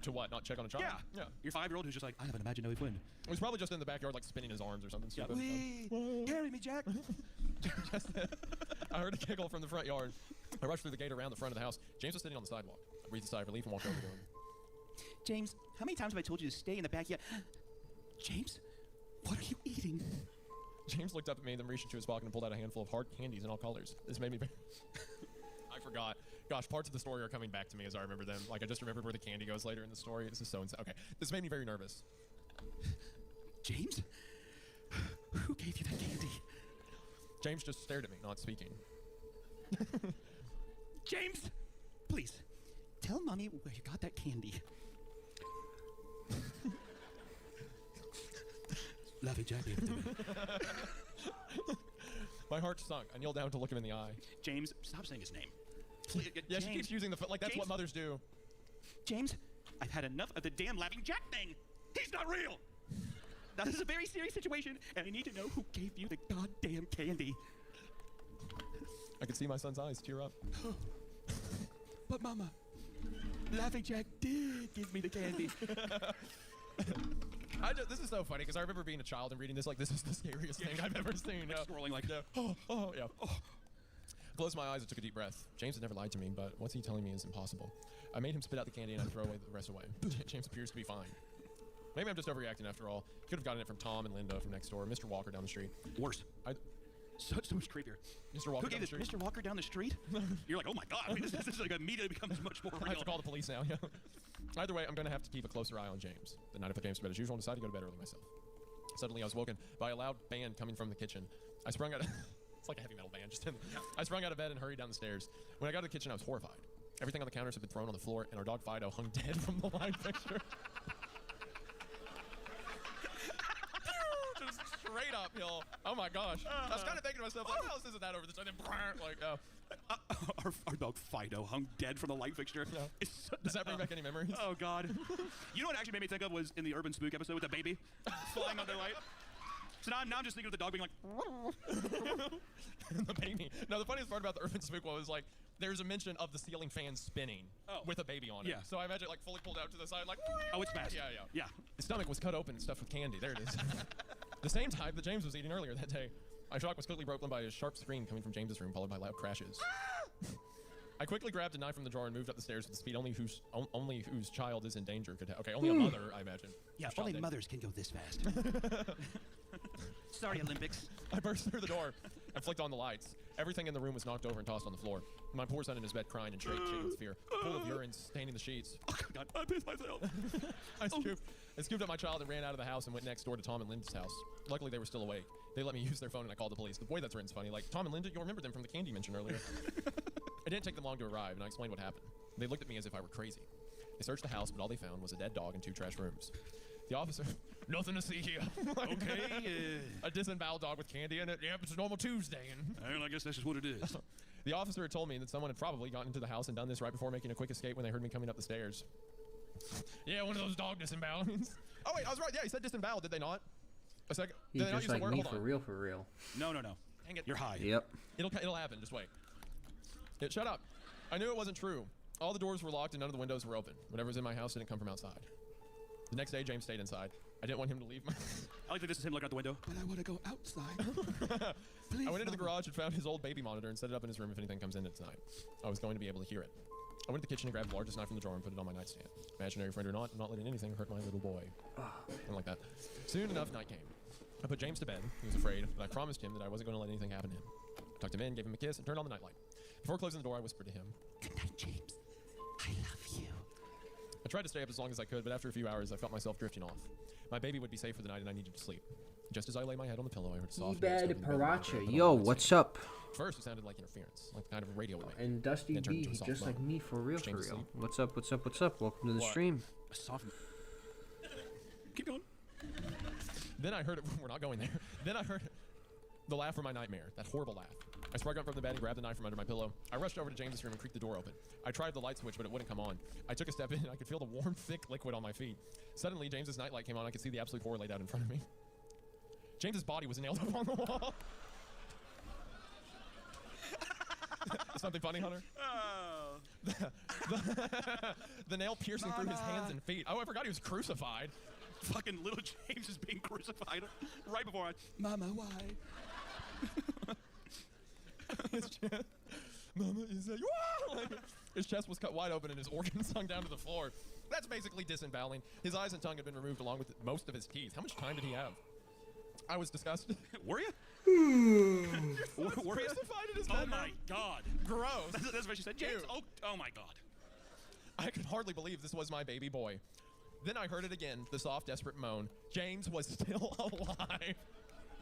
To what? Not check on a child? Yeah. Your 5-year-old who's just like, I have an imaginary friend. It was probably just in the backyard, like spinning his arms or something stupid. Carry me, Jack. Just then, I heard a giggle from the front yard. I rushed through the gate around the front of the house. James was sitting on the sidewalk. I breathed a sigh of relief and walked over to him. James, how many times have I told you to stay in the backyard? James, what are you eating? James looked up at me, then reached into his pocket and pulled out a handful of hard candies in all colors. This made me very... I forgot. Gosh, parts of the story are coming back to me as I remember them. Like, I just remembered where the candy goes later in the story. This is so insane. Okay, this made me very nervous. James? Who gave you that candy? James just stared at me, not speaking. James, please, tell Mommy where you got that candy. Laughing Jack gave it to me. My heart sunk. I kneeled down to look him in the eye. James, stop saying his name. Yeah, she keeps using the like that's James, what mothers do. James, I've had enough of the damn Laughing Jack thing. He's not real. Now, this is a very serious situation, and I need to know who gave you the goddamn candy. I could see my son's eyes tear up. But Mama, Laughing Jack did give me the candy. This is so funny because I remember being a child and reading this like this is the scariest thing I've ever seen. Like scrolling like, yeah. Yeah. Closed my eyes and took a deep breath. James had never lied to me, but what's he telling me is impossible. I made him spit out the candy and I throw away the rest away. James appears to be fine. Maybe I'm just overreacting after all. Could have gotten it from Tom and Linda from next door, Mr. Walker down the street. Worse. So much creepier. Mr. Walker Who gave down the this street. Mr. Walker down the street? You're like, oh my god, I mean, this is like immediately becomes much more I real. have to call the police now, yeah. Either way, I'm going to have to keep a closer eye on James. The night I put James to bed as usual and decided to go to bed early myself. Suddenly, I was woken by a loud band coming from the kitchen. I sprung out of... It's like a heavy metal band. I sprung out of bed and hurried down the stairs. When I got to the kitchen, I was horrified. Everything on the counters had been thrown on the floor, and our dog Fido hung dead from the light fixture. Just straight uphill. Oh my gosh. I was kind of thinking to myself, like, how else isn't that over the side? Our dog Fido hung dead from the light fixture. Yeah. Does that bring back any memories? Oh god. You know what actually made me think of was in the Urban Spook episode with the baby flying under light. So now I'm just thinking of the dog being like the baby. No, the funniest part about the Urban Spook was like there's a mention of the ceiling fan spinning with a baby on it. Yeah. So I imagine it like fully pulled out to the side like oh, it's fast. Yeah. His stomach was cut open and stuffed with candy. There it is. The same type that James was eating earlier that day. My shock was quickly broken by a sharp scream coming from James's room, followed by loud crashes. I quickly grabbed a knife from the drawer and moved up the stairs with the speed only whose child is in danger could have. Okay, only a mother, I imagine. Yeah, only mothers can go this fast. Sorry, Olympics. I burst through the door and flicked on the lights. Everything in the room was knocked over and tossed on the floor. My poor son in his bed crying and shaking with fear, full of urine staining the sheets. Oh god, I pissed myself. I scooped up my child and ran out of the house and went next door to Tom and Linda's house. Luckily, they were still awake. They let me use their phone and I called the police. The boy that's written's funny. Like, Tom and Linda, you'll remember them from the candy mentioned earlier. It didn't take them long to arrive, and I explained what happened. They looked at me as if I were crazy. They searched the house, but all they found was a dead dog and 2 trash rooms. The officer, nothing to see here. Like, Okay. A disemboweled dog with candy in it. Yep, it's a normal Tuesday. And I guess that's just what it is. the officer had told me that someone had probably gotten into the house and done this right before making a quick escape when they heard me coming up the stairs. Yeah, one of those dog disembowelings. Oh wait, I was right. Yeah, he said disemboweled, did they not? A second. He's did they not just use like the word? me Hold for on. real, for real. No. Dang it. You're high. Yep. It'll happen. Just wait. Shut up. I knew it wasn't true. All the doors were locked and none of the windows were open. Whatever was in my house didn't come from outside. The next day, James stayed inside. I didn't want him to leave. I like that this is him looking out the window. But I want to go outside. Please, I went into the Mama. garage and found his old baby monitor and set it up in his room if anything comes in at tonight. I was going to be able to hear it. I went to the kitchen and grabbed the largest knife from the drawer and put it on my nightstand. Imaginary friend or not, I'm not letting anything hurt my little boy. Something like that. Soon enough, night came. I put James to bed. He was afraid, but I promised him that I wasn't going to let anything happen to him. I tucked him in, gave him a kiss, and turned on the nightlight. Before closing the door, I whispered to him, Good night, James. I love you. I tried to stay up as long as I could, but after a few hours, I felt myself drifting off. My baby would be safe for the night, and I needed to sleep. Just as I lay my head on the pillow, I heard soft noise Ebed coming from the bed, Paracha. but Yo, I couldn't what's see it. up? First, it sounded like interference, like the kind of a radio would make. And Dusty Then turned B, into a he's soft just like moan. me, for real, for James real. asleep. What's up, what's up, what's up? Welcome to the What? stream. A soft. Keep going. Then I heard it. We're not going there. Then I heard the laugh from my nightmare, that horrible laugh. I sprung up from the bed and grabbed the knife from under my pillow. I rushed over to James's room and creaked the door open. I tried the light switch, but it wouldn't come on. I took a step in and I could feel the warm, thick liquid on my feet. Suddenly, James's nightlight came on. I could see the absolute horror laid out in front of me. James's body was nailed up on the wall. Something funny, Hunter? Oh. The nail piercing through his hands and feet. Oh, I forgot he was crucified. Fucking little James is being crucified right before I. Mama, why? His chest, Mama is that like, his chest was cut wide open and his organs hung down to the floor. That's basically disemboweling. His eyes and tongue had been removed along with most of his teeth. How much time did he have? I was disgusted. Were you? Were you? Crucified in his Oh bedroom. my god. Gross. That's what she said. James. Ew. Oh my god. I could hardly believe this was my baby boy. Then I heard it again, the soft, desperate moan. James was still alive.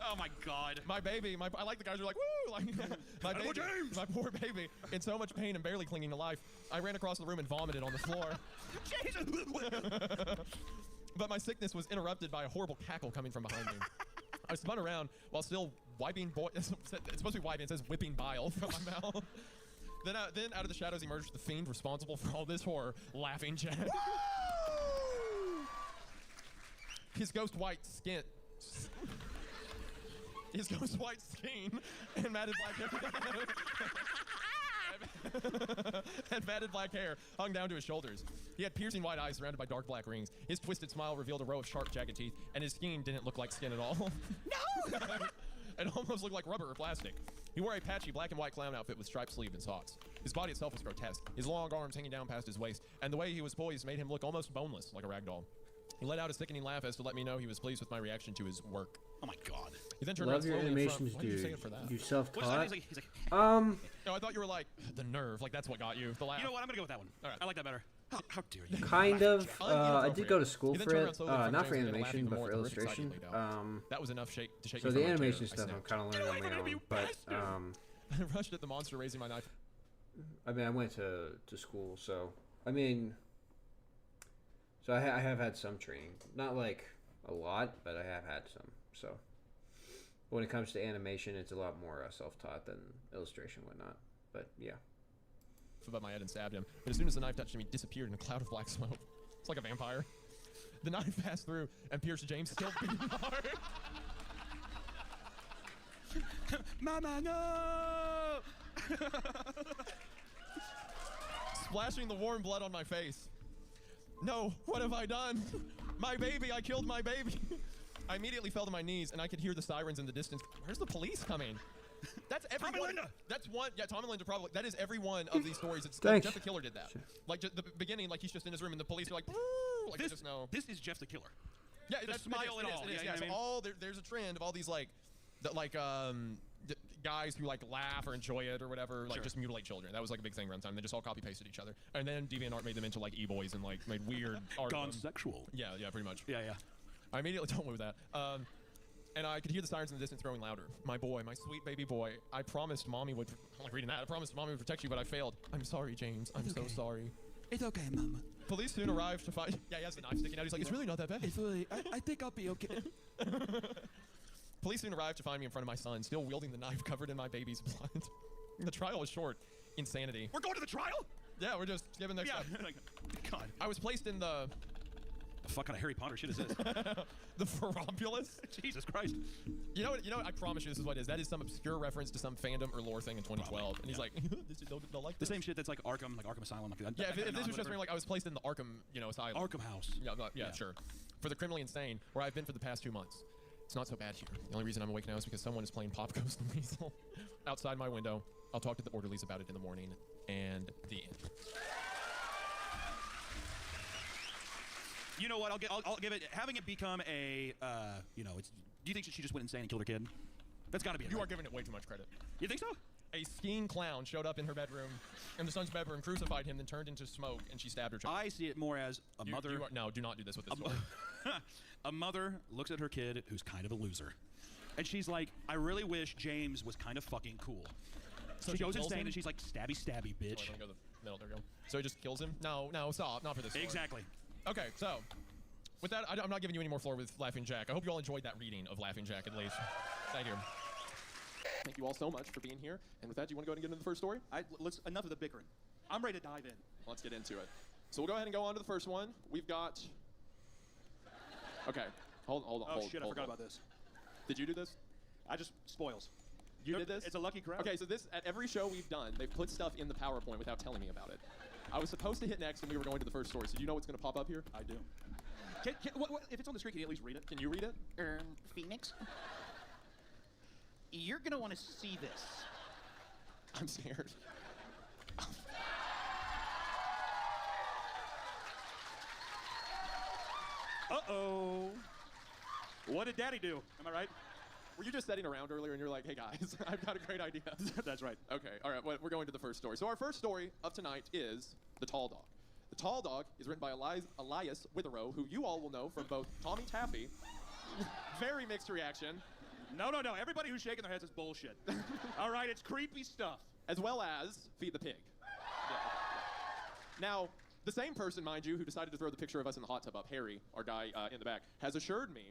Oh my god. My baby, I like the guys who are like, woo! Like, my Animal baby, James! my poor baby, in so much pain and barely clinging to life. I ran across the room and vomited on the floor. But my sickness was interrupted by a horrible cackle coming from behind me. I spun around while still wiping, it's supposed to be wiping, it says whipping bile from my mouth. Then out of the shadows emerged the fiend responsible for all this horror, Laughing Jack. His ghost white skin. His ghost white skin and matted black hair. and matted black hair hung down to his shoulders. He had piercing white eyes surrounded by dark black rings. His twisted smile revealed a row of sharp, jagged teeth, and his skin didn't look like skin at all. No! It almost looked like rubber or plastic. He wore a patchy black and white clown outfit with striped sleeve and socks. His body itself was grotesque, his long arms hanging down past his waist, and the way he was poised made him look almost boneless, like a rag doll. He let out a sickening laugh as to let me know he was pleased with my reaction to his work. Oh my god. He then turned around Love your slowly in front. animations, Why did you say dude. it for that? You What's that? self-taught? He's like, No, I thought you were like, the nerve. Like, that's what got you. The laugh. you know what? I'm gonna go with that one. All right. I like that better. How dare you? Kind of. Oh, I did go to school He then for turned around it. slowly in front of Not for James and began to laugh animation, even but more for at the risk illustration. sight he laid out. That was enough to shake So me the from my animation chair. I stuff I'm snapped. kind of learning on my own. But, I rushed at the monster, raising my knife. I mean, I went to school, so, I mean, so I have had some training. Not like a lot, but I have had some, so. When it comes to animation, it's a lot more self-taught than illustration and whatnot. But, yeah. Above my head and stabbed him. But as soon as the knife touched him, he disappeared in a cloud of black smoke. It's like a vampire. The knife passed through and pierced James, still beating hard. Mama, no! Splashing the warm blood on my face. No, what have I done? My baby, I killed my baby. I immediately fell to my knees and I could hear the sirens in the distance. Where's the police coming? That's every Tom and one. Linda. That's one. Yeah, Tom and Linda probably. That is every one of these stories. It's Thanks. Jeff the Killer did that. Like the beginning, like he's just in his room and the police are like, "Brrr," like they This, just know. this is Jeff the Killer. Yeah, the that's smile it is, and it is, all, it is, yeah, yeah, you so know what I mean? there's a trend of all these like, guys who like laugh or enjoy it or whatever, like Sure. just mutilate children. That was like a big thing around the time. They just all copy pasted each other, and then DeviantArt made them into like e-boys and like made weird art. Gone of them. sexual. Yeah, pretty much. Yeah. I immediately told him with that. And I could hear the sirens in the distance growing louder. My boy, my sweet baby boy. I promised mommy would. I'm like reading that. I promised mommy would protect you, but I failed. I'm sorry, James. I'm so okay. sorry. It's okay, Mama. Police soon arrived to find. Yeah, he has the knife sticking out. He's like, it's really not that bad. It's really, I think I'll be okay. Police soon arrived to find me in front of my son, still wielding the knife covered in my baby's blood. The trial was short. Insanity. We're going to the trial? Yeah, we're just giving next Yeah. step. Like, God. I was placed in the The fuck kind of Harry Potter shit is this? The Ferrombulus? Jesus Christ. You know what? I promise you this is what it is. That is some obscure reference to some fandom or lore thing in 2012. And he's like, they'll like The this. same shit that's like Arkham Asylum. Yeah, if this was just me, like I was placed in the Arkham, asylum. Arkham House. Yeah, sure. For the criminally insane, where I've been for the past 2 months. It's not so bad here. The only reason I'm awake now is because someone is playing Pop Ghost and Weasel outside my window. I'll talk to the orderlies about it in the morning. And the end. You know what? I'll give it. Having it become a, it's. Do you think she just went insane and killed her kid? That's got to be it. You right? are giving it way too much credit. You think so? A skiing clown showed up in her bedroom, in the son's bedroom, crucified him, then turned into smoke, and she stabbed her child. I see it more as a mother. No, do not do this with this story. A mother looks at her kid, who's kind of a loser, and she's like, "I really wish James was kind of fucking cool." So she goes insane and she's like, "Stabby, stabby, bitch." Oh, let me go to the middle. There we go. So he just kills him. No, stop. Not for this story. Exactly. Okay, so with that, I'm not giving you any more floor with Laughing Jack. I hope you all enjoyed that reading of Laughing Jack at least. Thank you. Thank you all so much for being here. And with that, do you want to go ahead and get into the first story? Let's enough of the bickering. I'm ready to dive in. Let's get into it. So we'll go ahead and go on to the first one. We've got. Okay, hold on. Oh shit! I forgot about this. Did you do this? I just spoils. You did this? It's a lucky crowd. Okay, so this at every show we've done, they've put stuff in the PowerPoint without telling me about it. I was supposed to hit next when we were going to the first story. So do you know what's going to pop up here? I do. If it's on the screen, can you at least read it? Can you read it? Phoenix? You're gonna want to see this. I'm scared. Uh-oh. What did Daddy do? Am I right? Were you just sitting around earlier and you're like, hey guys, I've got a great idea? That's right. Okay, all right, well, we're going to the first story. So our first story of tonight is The Tall Dog. The Tall Dog is written by Elias Witherow, who you all will know from both Tommy Taffy, very mixed reaction, No. Everybody who's shaking their heads is bullshit. All right, it's creepy stuff. as well as Feed the Pig. Yeah. Now, the same person, mind you, who decided to throw the picture of us in the hot tub up, Harry, our guy in the back, has assured me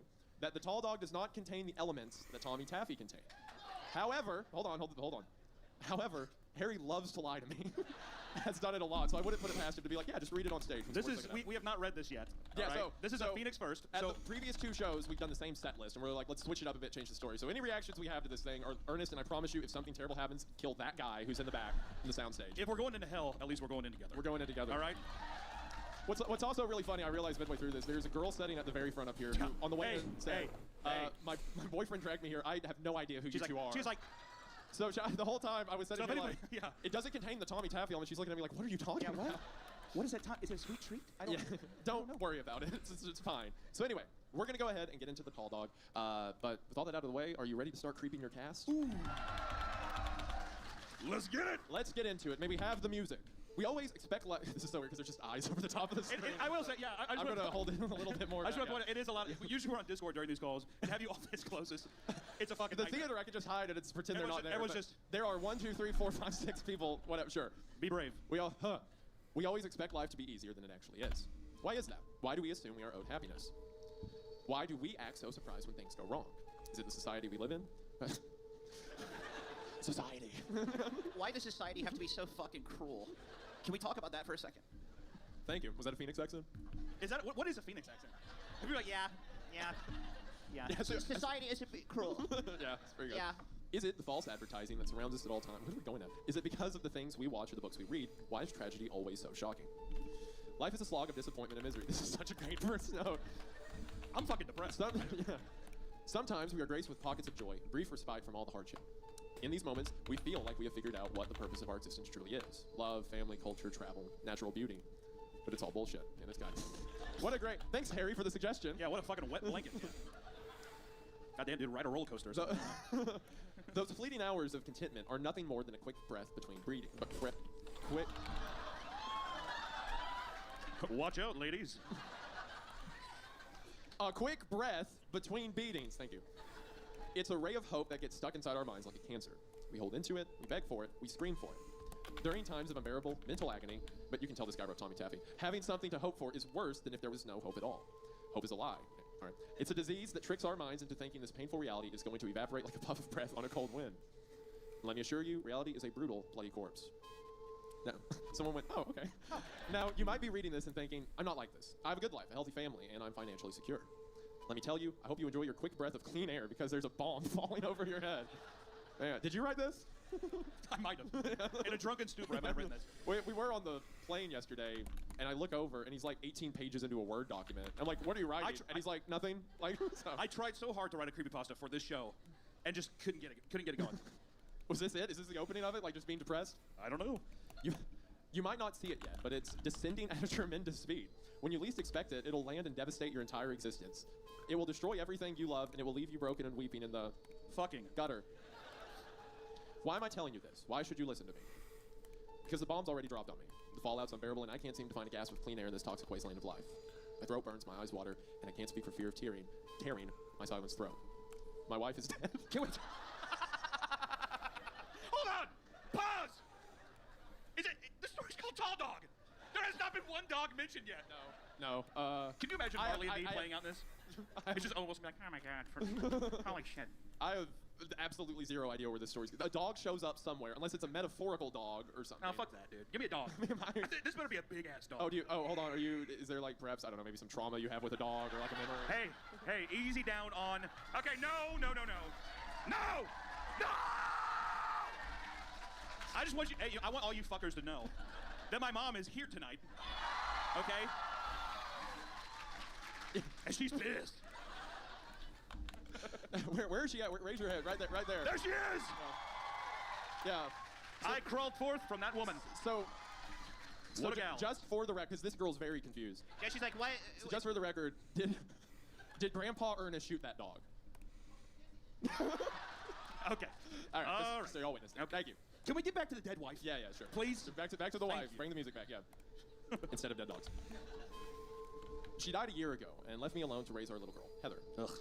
that The Tall Dog does not contain the elements that Tommy Taffy contained. However, hold on. However, Harry loves to lie to me. Has done it a lot, so I wouldn't put it past him to be like, yeah, just read it on stage. We have not read this yet. Yeah, all right? so this is a Phoenix first. At So the previous 2 shows, we've done the same set list, and we're like, let's switch it up a bit, change the story. So any reactions we have to this thing are earnest, and I promise you, if something terrible happens, kill that guy who's in the back in the soundstage. if we're going into hell, at least we're going in together. We're going in together. All right. What's also really funny, I realized midway through this, there's a girl sitting at the very front up here who, on the way in, said, my boyfriend dragged me here. I have no idea who you two are. She's like, So the whole time I was sitting So here if like, anybody- yeah. it doesn't contain the Tommy Taffy element. She's looking at me like, what are you talking about? What is that? Is it a sweet treat? I don't know. Don't worry about it. It's fine. So anyway, we're gonna go ahead and get into The Tall Dog. But with all that out of the way, are you ready to start creeping your cast? Ooh. let's get it. Let's get into it. Maybe have the music. We always expect this is so weird because there's just eyes over the top of the screen. I will say, yeah. I'm gonna hold it a little bit more. I just back, want to point out, it is a lot. Usually we're on Discord during these calls and have you all this closest. It's a fucking The nightmare. theater I could just hide it and pretend they're not there. Everyone's but just- there are 1, 2, 3, 4, 5, 6 people. Whatever. Sure. Be brave. We always expect life to be easier than it actually is. Why is that? Why do we assume we are owed happiness? Why do we act so surprised when things go wrong? Is it the society we live in? Society. Why does society have to be so fucking cruel? Can we talk about that for a second? Thank you. Was that a Phoenix accent? Is that what is a Phoenix accent? People are like, yeah. Yeah, so- Society is a bit cruel. Yeah, it's very good. Yeah. Is it the false advertising that surrounds us at all times? What are we going at? Is it because of the things we watch or the books we read? Why is tragedy always so shocking? Life is a slog of disappointment and misery. This is such a great first note. I'm fucking depressed. Sometimes we are graced with pockets of joy, brief respite from all the hardship. In these moments, we feel like we have figured out what the purpose of our existence truly is. Love, family, culture, travel, natural beauty. But it's all bullshit in this guy. What a great... Thanks, Harry, for the suggestion. Yeah, what a fucking wet blanket. Goddamn, dude, ride a roller coaster. So, those fleeting hours of contentment are nothing more than a quick breath between breeding. Quick... Watch out, ladies. A quick breath between beatings. Thank you. It's a ray of hope that gets stuck inside our minds like a cancer. We hold into it, we beg for it, we scream for it. During times of unbearable mental agony, but you can tell this guy wrote Tommy Taffy, having something to hope for is worse than if there was no hope at all. Hope is a lie. All right. It's a disease that tricks our minds into thinking this painful reality is going to evaporate like a puff of breath on a cold wind. And let me assure you, reality is a brutal, bloody corpse. No. Someone went, oh, okay. Now, you might be reading this and thinking, I'm not like this. I have a good life, a healthy family, and I'm financially secure. Let me tell you, I hope you enjoy your quick breath of clean air because there's a bomb falling over your head. Man, did you write this? I might have. In a drunken stupor, I might have written this. We were on the plane yesterday, and I look over, and he's like 18 pages into a Word document. I'm like, what are you writing? And he's like, nothing. Like, so. I tried so hard to write a creepypasta for this show, and just couldn't get it going. Was this it? Is this the opening of it? Like just being depressed? I don't know. You might not see it yet, but it's descending at a tremendous speed. When you least expect it, it'll land and devastate your entire existence. It will destroy everything you love, and it will leave you broken and weeping in the fucking gutter. Why am I telling you this? Why should you listen to me? Because the bomb's already dropped on me. The fallout's unbearable, and I can't seem to find a gas with clean air in this toxic wasteland of life. My throat burns, my eyes water, and I can't speak for fear of tearing my silenced throat. My wife is dead. Can we? Hold on! Pause! The story's called Tall Dog. There has not been one dog mentioned yet. No. Can you imagine Marley and me playing out this? It's just almost like, oh my god, holy shit. I have absolutely zero idea where this story's going. A dog shows up somewhere, unless it's a metaphorical dog or something. No, fuck that, dude. Give me a dog. This better be a big ass dog. Hold on. Is there like perhaps, I don't know, maybe some trauma you have with a dog or like a memory? Hey, easy down on. Okay, no. I just want I want all you fuckers to know that my mom is here tonight. Okay? And she's pissed. Where is she at? Raise your head. Right there. There she is! Yeah. So, I crawled forth from that woman. So gal. Just for the record, because this girl's very confused. Yeah, she's like, what? So just for the record, did Grandpa Ernest shoot that dog? Okay. All right. So y'all witnessed it. Okay. Thank you. Can we get back to the dead wife? Yeah, sure. Please? So back to the wife. you. Bring the music back, yeah. Instead of dead dogs. She died a year ago and left me alone to raise our little girl, Heather. Ugh.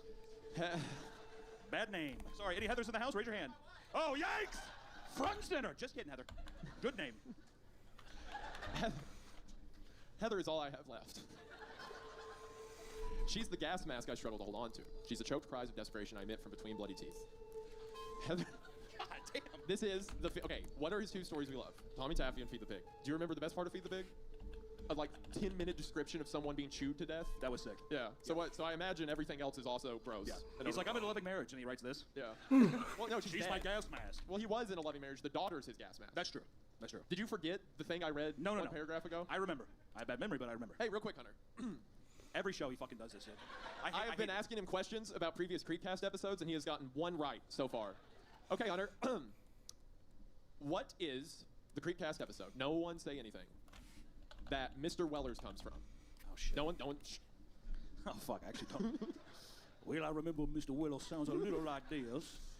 Bad name. Sorry, any Heathers in the house? Raise your hand. Oh, yikes! Front and center. Just kidding, Heather. Good name. Heather is all I have left. She's the gas mask I struggle to hold on to. She's the choked cries of desperation I emit from between bloody teeth. Heather. God damn. This is okay, what are his two stories we love? Tommy Taffy and Feed the Pig. Do you remember the best part of Feed the Pig? A like 10-minute description of someone being chewed to death. That was sick. Yeah. So what? So I imagine everything else is also gross. Yeah. He's like, I'm in a loving marriage, and he writes this. Yeah. Well, no, she's my dead. gas mask. Well, he was in a loving marriage. The daughter's his gas mask. That's true. Did you forget the thing I read No. paragraph ago? I remember. I have bad memory, but I remember. Hey, real quick, Hunter. Every show he fucking does this shit. I have been asking him questions about previous Creepcast episodes, and he has gotten one right so far. Okay, Hunter. What is the Creepcast episode? No one say anything. That Mr. Wellers comes from. Oh, shit. No one. Oh, fuck. I actually don't. Well, I remember Mr. Wellers sounds a little like this,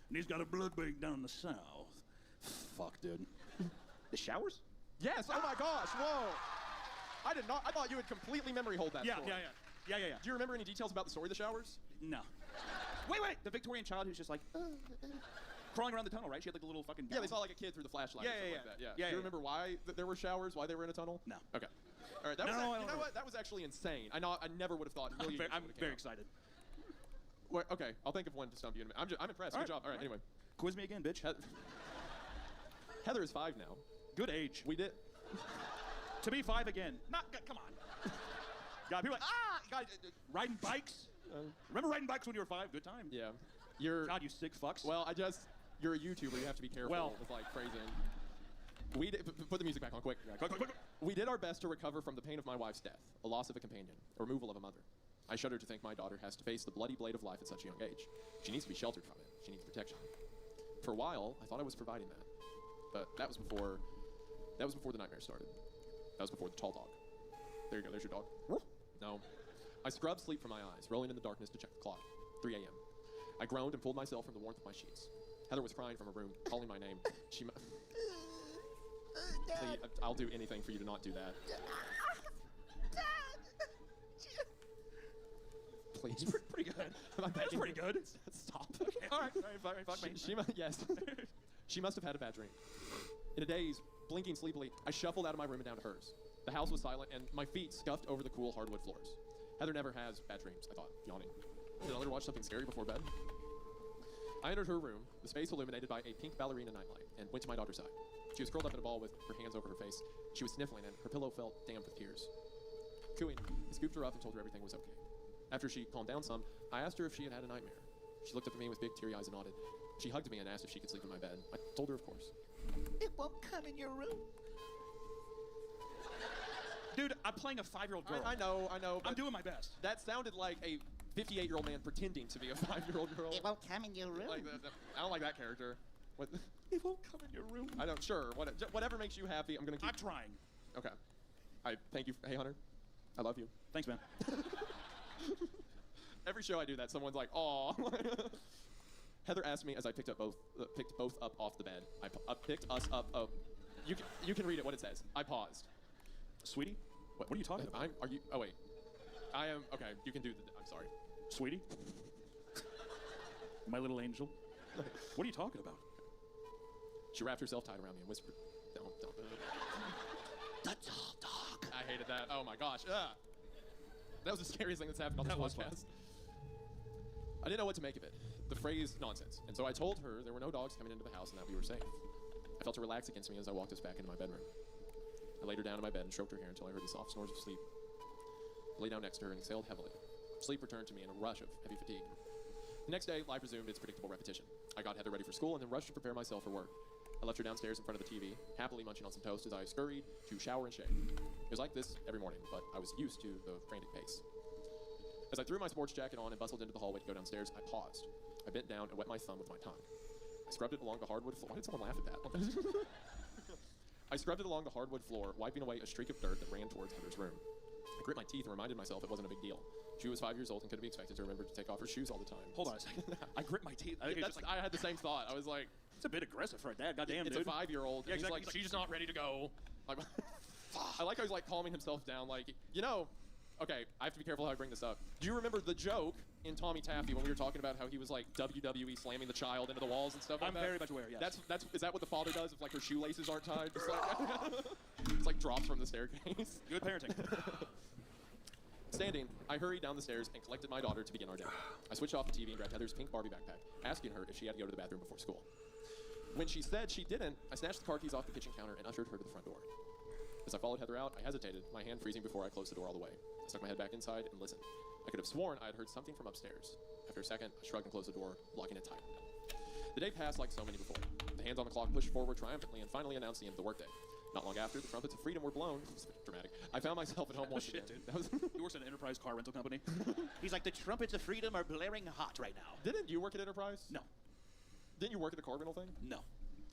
and he's got a blood bank down in the south. Fuck, dude. The showers? Yes. Oh my gosh. Whoa. I did not. I thought you had completely memory hold that story. Yeah. Do you remember any details about the story of the showers? No. Wait. The Victorian child who's just like crawling around the tunnel, right? She had like a little fucking. Yeah, they saw like a kid through the flashlight. Yeah. Like that. Do you remember why there were showers? Why they were in a tunnel? No. Okay. All right. That was. You know what? That was actually insane. I never would have thought. I'm very excited. Wait, okay, I'll think of one to stump you in a minute. I'm impressed. Good job. All right. Anyway. Quiz me again, bitch. Heather is 5 now. Good age. We did. To be 5 again. Come on. God, people are like, guys, riding bikes. Remember riding bikes when you were 5? Good time. Yeah. God, you sick fucks. Well, you're a YouTuber. You have to be careful with like phrasing. We did, put the music back on quick. Quick. We did our best to recover from the pain of my wife's death, a loss of a companion, a removal of a mother. I shudder to think my daughter has to face the bloody blade of life at such a young age. She needs to be sheltered from it. She needs protection. For a while, I thought I was providing that. But that was before the nightmare started. That was before the tall dog. There you go, there's your dog. No. I scrubbed sleep from my eyes, rolling in the darkness to check the clock. 3 a.m. I groaned and pulled myself from the warmth of my sheets. Heather was crying from her room, calling my name. Please, I'll do anything for you to not do that. Please. Pretty good. That's pretty good. Stop. Okay, all right, fuck me. Yes. She must have had a bad dream. In a daze, blinking sleepily, I shuffled out of my room and down to hers. The house was silent, and my feet scuffed over the cool hardwood floors. Heather never has bad dreams, I thought, yawning. Did I let her watch something scary before bed? I entered her room, the space illuminated by a pink ballerina nightlight, and went to my daughter's side. She was curled up in a ball with her hands over her face. She was sniffling, and her pillow felt damp with tears. Cooing, I scooped her up and told her everything was okay. After she calmed down some, I asked her if she had had a nightmare. She looked up at me with big teary eyes and nodded. She hugged me and asked if she could sleep in my bed. I told her of course. It won't come in your room. Dude, I'm playing a 5-year-old girl. I know. I'm doing my best. That sounded like a 58-year-old man pretending to be a 5-year-old girl. It won't come in your room. Like I don't like that character. What? It won't come in your room. I don't. Sure. Whatever makes you happy, I'm gonna keep. I'm trying. Okay. I thank you. Hey, Hunter. I love you. Thanks, man. Every show I do that, someone's like, "Aw." Heather asked me as I picked both up off the bed. I picked us up. Oh, you can read it. What it says. I paused. Sweetie? What are you talking about? Are you? Oh wait. I am. Okay. You can do the. I'm sorry. Sweetie? My little angel? What are you talking about? She wrapped herself tight around me and whispered, "Don't." The tall dog. I hated that. Oh my gosh. That was the scariest thing that's happened on this podcast. I didn't know what to make of it. The phrase nonsense. And so I told her there were no dogs coming into the house and that we were safe. I felt her relax against me as I walked us back into my bedroom. I laid her down in my bed and stroked her hair until I heard the soft snores of sleep. I lay down next to her and exhaled heavily. Sleep returned to me in a rush of heavy fatigue. The next day, life resumed its predictable repetition. I got Heather ready for school and then rushed to prepare myself for work. I left her downstairs in front of the TV, happily munching on some toast as I scurried to shower and shave. It was like this every morning, but I was used to the frantic pace. As I threw my sports jacket on and bustled into the hallway to go downstairs, I paused. I bent down and wet my thumb with my tongue. I scrubbed it along the hardwood floor. Why did someone laugh at that? I scrubbed it along the hardwood floor, wiping away a streak of dirt that ran towards Heather's room. I grit my teeth and reminded myself it wasn't a big deal. She was 5 years old and couldn't be expected to remember to take off her shoes all the time. Hold on a second. I grit my teeth. I think it's just like, I had the same thought. I was like, it's a bit aggressive for a dad. Goddamn, it's dude. a 5-year-old. Yeah, and exactly. He's like, she's not ready to go. Like, I like how he's like calming himself down. Like, okay, I have to be careful how I bring this up. Do you remember the joke in Tommy Taffy when we were talking about how he was like WWE slamming the child into the walls and stuff like that? I'm very much aware, yes. Is that what the father does if like her shoelaces aren't tied? Just like, it's like drops from the staircase. Good parenting. Standing, I hurried down the stairs and collected my daughter to begin our day. I switched off the TV and grabbed Heather's pink Barbie backpack, asking her if she had to go to the bathroom before school. When she said she didn't, I snatched the car keys off the kitchen counter and ushered her to the front door. As I followed Heather out, I hesitated, my hand freezing before I closed the door all the way. I stuck my head back inside and listened. I could have sworn I had heard something from upstairs. After a second, I shrugged and closed the door, locking it tight. The day passed like so many before. The hands on the clock pushed forward triumphantly and finally announced the end of the workday. Not long after, the trumpets of freedom were blown. It's dramatic. I found myself at home once again. He works at an Enterprise car rental company. He's like, the trumpets of freedom are blaring hot right now. Didn't you work at Enterprise? No. Didn't you work at the car rental thing? No.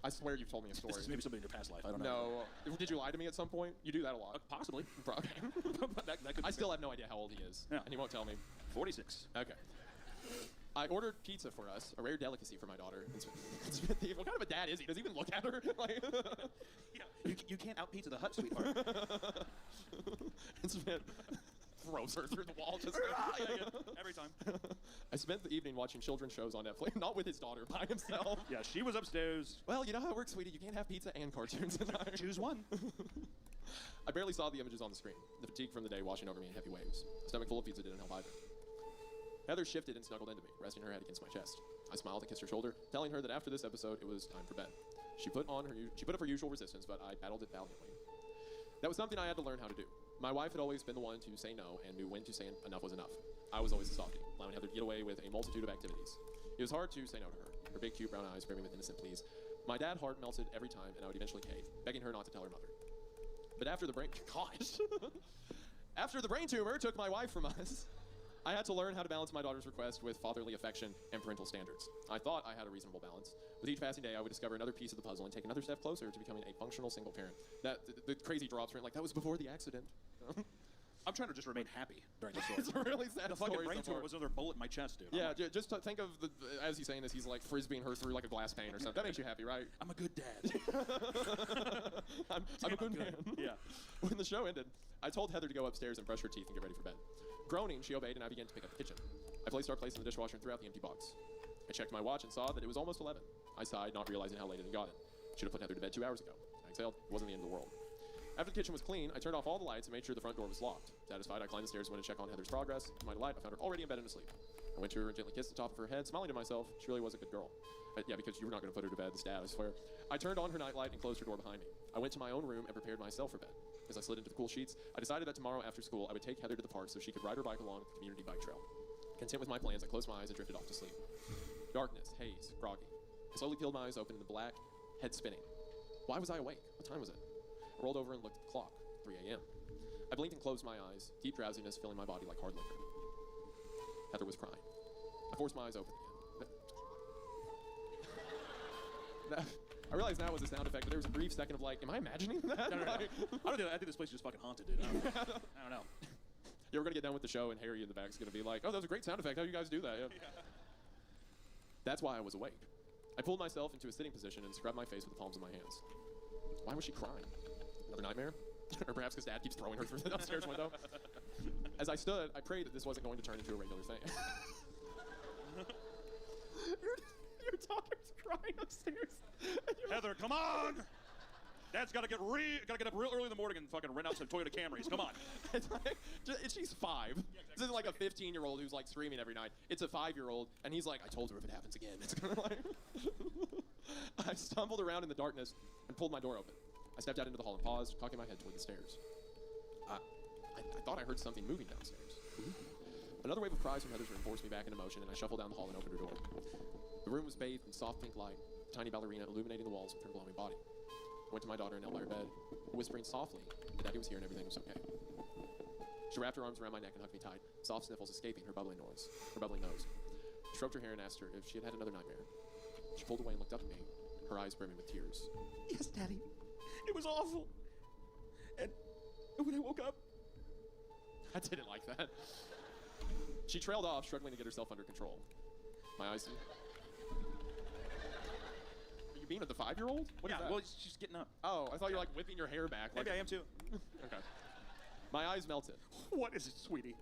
I swear you've told me a story. This is maybe something in your past life. I don't know. No. Did you lie to me at some point? You do that a lot. Possibly. Okay. that could I still have no idea how old he is. Yeah. And he won't tell me. 46. Okay. I ordered pizza for us, a rare delicacy for my daughter. What kind of a dad is he? Does he even look at her? Like, Yeah, you can't out pizza the hut, sweetheart. and Smith throws her through the wall. Just Every time. I spent the evening watching children's shows on Netflix, not with his daughter, by himself. Yeah, she was upstairs. Well, you know how it works, sweetie. You can't have pizza and cartoons tonight. Choose one. I barely saw the images on the screen, the fatigue from the day washing over me in heavy waves. A stomach full of pizza didn't help either. Heather shifted and snuggled into me, resting her head against my chest. I smiled and kissed her shoulder, telling her that after this episode, it was time for bed. She put up her usual resistance, but I battled it valiantly. That was something I had to learn how to do. My wife had always been the one to say no and knew when to say enough was enough. I was always the softie, allowing Heather to get away with a multitude of activities. It was hard to say no to her, her big, cute brown eyes brimming with innocent pleas. My dad's heart melted every time, and I would eventually cave, begging her not to tell her mother. But after the brain tumor took my wife from us, I had to learn how to balance my daughter's request with fatherly affection and parental standards. I thought I had a reasonable balance. With each passing day, I would discover another piece of the puzzle and take another step closer to becoming a functional single parent. The crazy drops were like, that was before the accident. I'm trying to just remain happy during this story. It's a really sad the story. fucking brain so tumor far. was another bullet in my chest, dude. Yeah, just to think of as he's saying this, he's like frisbeeing her through like a glass pane or something. That makes you happy, right? I'm a good dad. I'm a good man. Yeah. When the show ended, I told Heather to go upstairs and brush her teeth and get ready for bed. Groaning, she obeyed, and I began to pick up the kitchen. I placed our plates in the dishwasher and threw out the empty box. I checked my watch and saw that it was almost 11. I sighed, not realizing how late it had gotten. Should have put Heather to bed 2 hours ago. I exhaled. It wasn't the end of the world. After the kitchen was clean, I turned off all the lights and made sure the front door was locked. Satisfied, I climbed the stairs and went to check on Heather's progress. To my delight, I found her already in bed and asleep. I went to her and gently kissed the top of her head, smiling to myself. She really was a good girl. Yeah, because you were not going to put her to bed, Dad, I swear. I turned on her nightlight and closed her door behind me. I went to my own room and prepared myself for bed. As I slid into the cool sheets, I decided that tomorrow after school, I would take Heather to the park so she could ride her bike along the community bike trail. Content with my plans, I closed my eyes and drifted off to sleep. Darkness, haze, groggy. I slowly peeled my eyes open in the black, head spinning. Why was I awake? What time was it? I rolled over and looked at the clock. 3 a.m. I blinked and closed my eyes, deep drowsiness filling my body like hard liquor. Heather was crying. I forced my eyes open again. I realized now it was a sound effect, but there was a brief second of like, am I imagining that? No. I think this place is just fucking haunted, dude. I don't know. Yeah, we're gonna get done with the show, and Harry in the back is gonna be like, "Oh, that was a great sound effect. How do you guys do that?" Yeah. That's why I was awake. I pulled myself into a sitting position and scrubbed my face with the palms of my hands. Why was she crying? Another nightmare? Or perhaps because Dad keeps throwing her through the upstairs window? As I stood, I prayed that this wasn't going to turn into a regular thing. your daughter's crying upstairs. Heather, come on! Dad's gotta get up real early in the morning and fucking rent out some Toyota Camrys. Come on. It's like, she's 5. This isn't like a 15-year-old who's like screaming every night. It's a 5-year-old, and he's like, I told her if it happens again, it's gonna like. I stumbled around in the darkness and pulled my door open. I stepped out into the hall and paused, cocking my head toward the stairs. I thought I heard something moving downstairs. Another wave of cries from Heather's room forced me back into motion, and I shuffled down the hall and opened her door. The room was bathed in soft pink light, a tiny ballerina illuminating the walls with her glowing body. I went to my daughter and knelt by her bed, whispering softly that Daddy was here and everything was okay. She wrapped her arms around my neck and hugged me tight, soft sniffles escaping her bubbling nose. I stroked her hair and asked her if she had had another nightmare. She pulled away and looked up at me, her eyes brimming with tears. Yes, Daddy. It was awful. And when I woke up, I didn't like that. She trailed off, struggling to get herself under control. My eyes... Are you being with the 5-year-old? What is that? well, she's getting up. Oh, I thought you were like whipping your hair back. Maybe I am too. Okay. My eyes melted. What is it, sweetie?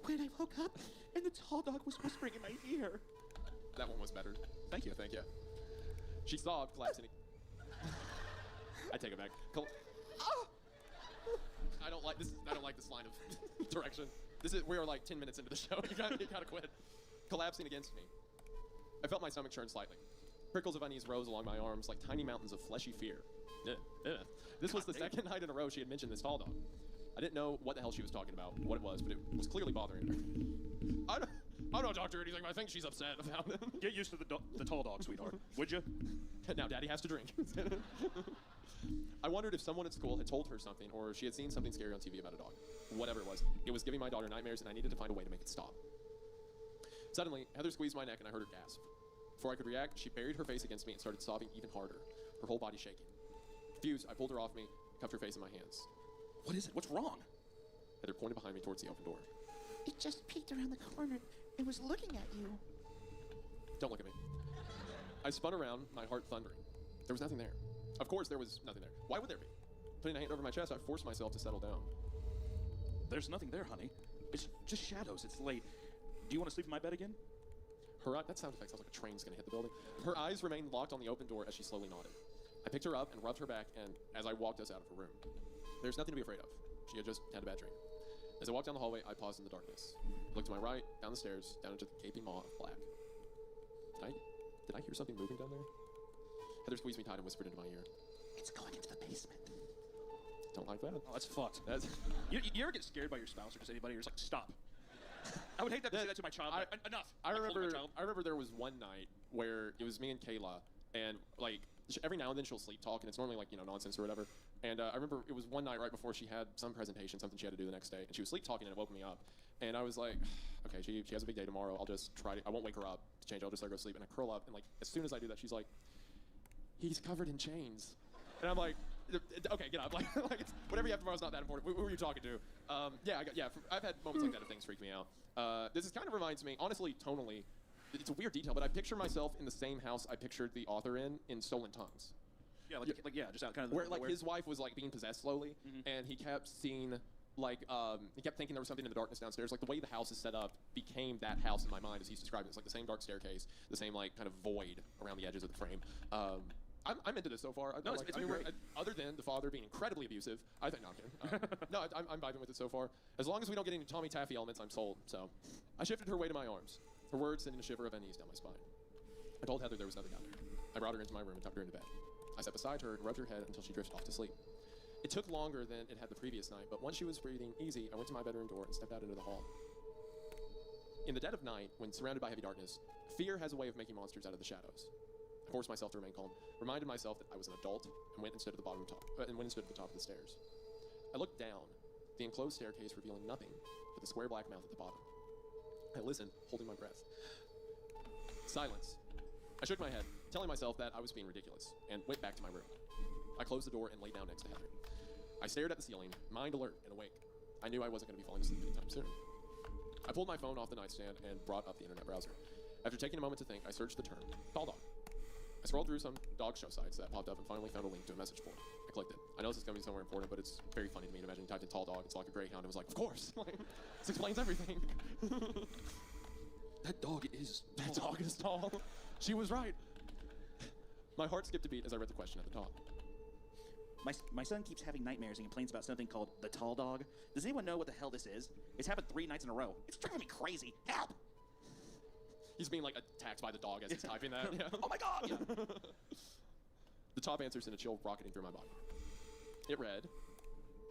When I woke up and the tall dog was whispering in my ear. That one was better. Thank you. She sobbed, collapsing. I take it back. I don't like this line of direction. We are like 10 minutes into the show. You gotta quit. Collapsing against me. I felt my stomach churn slightly. Prickles of unease rose along my arms like tiny mountains of fleshy fear. This was the second night in a row she had mentioned this tall dog. I didn't know what the hell she was talking about, what it was, but it was clearly bothering her. I don't talk to her or anything, but I think she's upset about it. Get used to the tall dog, sweetheart. Would you? Now Daddy has to drink. I wondered if someone at school had told her something, or she had seen something scary on TV about a dog. Whatever it was giving my daughter nightmares, and I needed to find a way to make it stop. Suddenly, Heather squeezed my neck, and I heard her gasp. Before I could react, she buried her face against me and started sobbing even harder, her whole body shaking. Confused, I pulled her off me, cuffed her face in my hands. What is it? What's wrong? Heather pointed behind me towards the open door. It just peeked around the corner. It was looking at you. Don't look at me. I spun around, my heart thundering. There was nothing there. Of course there was nothing there. Why would there be? Putting a hand over my chest, I forced myself to settle down. There's nothing there, honey. It's just shadows. It's late. Do you want to sleep in my bed again? That sound effect sounds like a train's gonna hit the building. Her eyes remained locked on the open door as she slowly nodded. I picked her up and rubbed her back, and as I walked us out of her room. There's nothing to be afraid of. She had just had a bad dream. As I walked down the hallway, I paused in the darkness. I looked to my right, down the stairs, down into the gaping maw of black. Did I hear something moving down there? Heather squeezed me tight and whispered into my ear. It's going into the basement. Don't like that. Oh, that's fucked. You ever get scared by your spouse or just anybody? You're just like, stop. I would hate to say that to my child. Enough. I remember there was one night where it was me and Kayla, and like every now and then she'll sleep talk, and it's normally like nonsense or whatever. And I remember it was one night right before she had some presentation, something she had to do the next day, and she was sleep talking and it woke me up. And I was like, okay, she has a big day tomorrow. I'll just I won't wake her up to change. I'll just let her go to sleep. And I curl up, and like as soon as I do that, she's like, he's covered in chains. And I'm like, okay, get up. Like it's, whatever you have tomorrow's not that important. Who are you talking to? I've had moments like that of things freak me out. This kind of reminds me, honestly, tonally, it's a weird detail, but I picture myself in the same house I pictured the author in Stolen Tongues. Yeah, just out kind of where like his wife was like being possessed slowly, and he kept seeing like he kept thinking there was something in the darkness downstairs. Like the way the house is set up became that house in my mind as he's described it. It's like the same dark staircase, the same like kind of void around the edges of the frame. I'm into this so far. No, it's been great. Other than the father being incredibly abusive, I think, no, I'm kidding. No, I'm vibing with it so far. As long as we don't get any Tommy Taffy elements, I'm sold. So I shifted her weight in my arms, her words sending a shiver of unease down my spine. I told Heather there was nothing out there. I brought her into my room and tucked her into bed. I sat beside her and rubbed her head until she drifted off to sleep. It took longer than it had the previous night, but once she was breathing easy, I went to my bedroom door and stepped out into the hall. In the dead of night, when surrounded by heavy darkness, fear has a way of making monsters out of the shadows. I forced myself to remain calm, reminded myself that I was an adult, and went and stood at the top of the stairs. I looked down, the enclosed staircase revealing nothing but the square black mouth at the bottom. I listened, holding my breath. Silence. I shook my head, telling myself that I was being ridiculous, and went back to my room. I closed the door and lay down next to Heather. I stared at the ceiling, mind alert and awake. I knew I wasn't going to be falling asleep anytime soon. I pulled my phone off the nightstand and brought up the internet browser. After taking a moment to think, I searched the term, tall dog. I scrolled through some dog show sites that popped up and finally found a link to a message board. I clicked it. I know this is going to be somewhere important, but it's very funny to me to imagine you typed in tall dog, it's like a greyhound, and was like, of course! Like, this explains everything. That dog is tall. That dog is tall. She was right. My heart skipped a beat as I read the question at the top. My son keeps having nightmares and complains about something called the tall dog. Does anyone know what the hell this is? It's happened 3 nights in a row. It's driving me crazy. Help! He's being like attacked by the dog as he's typing that. Yeah. Oh my god! Yeah. The top answer sent a chill rocketing through my body. It read,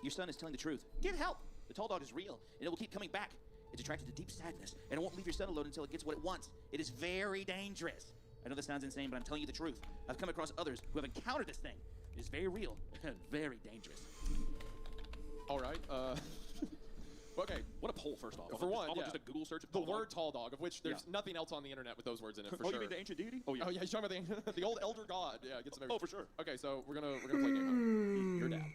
Your son is telling the truth. Get help! The tall dog is real, and it will keep coming back. It's attracted to deep sadness, and it won't leave your son alone until it gets what it wants. It is very dangerous. I know this sounds insane, but I'm telling you the truth. I've come across others who have encountered this thing. It is very real and very dangerous. all right, okay. What a poll, first off. For one, yeah. Just a Google search of The tall dog. word tall dog, of which there's nothing else on the internet with those words in it, for Oh, sure. you mean the ancient deity? Oh, yeah. Oh, yeah, he's talking about the old elder god. Yeah, get some Oh, for sure. Okay, so we're gonna play a game. Your dad.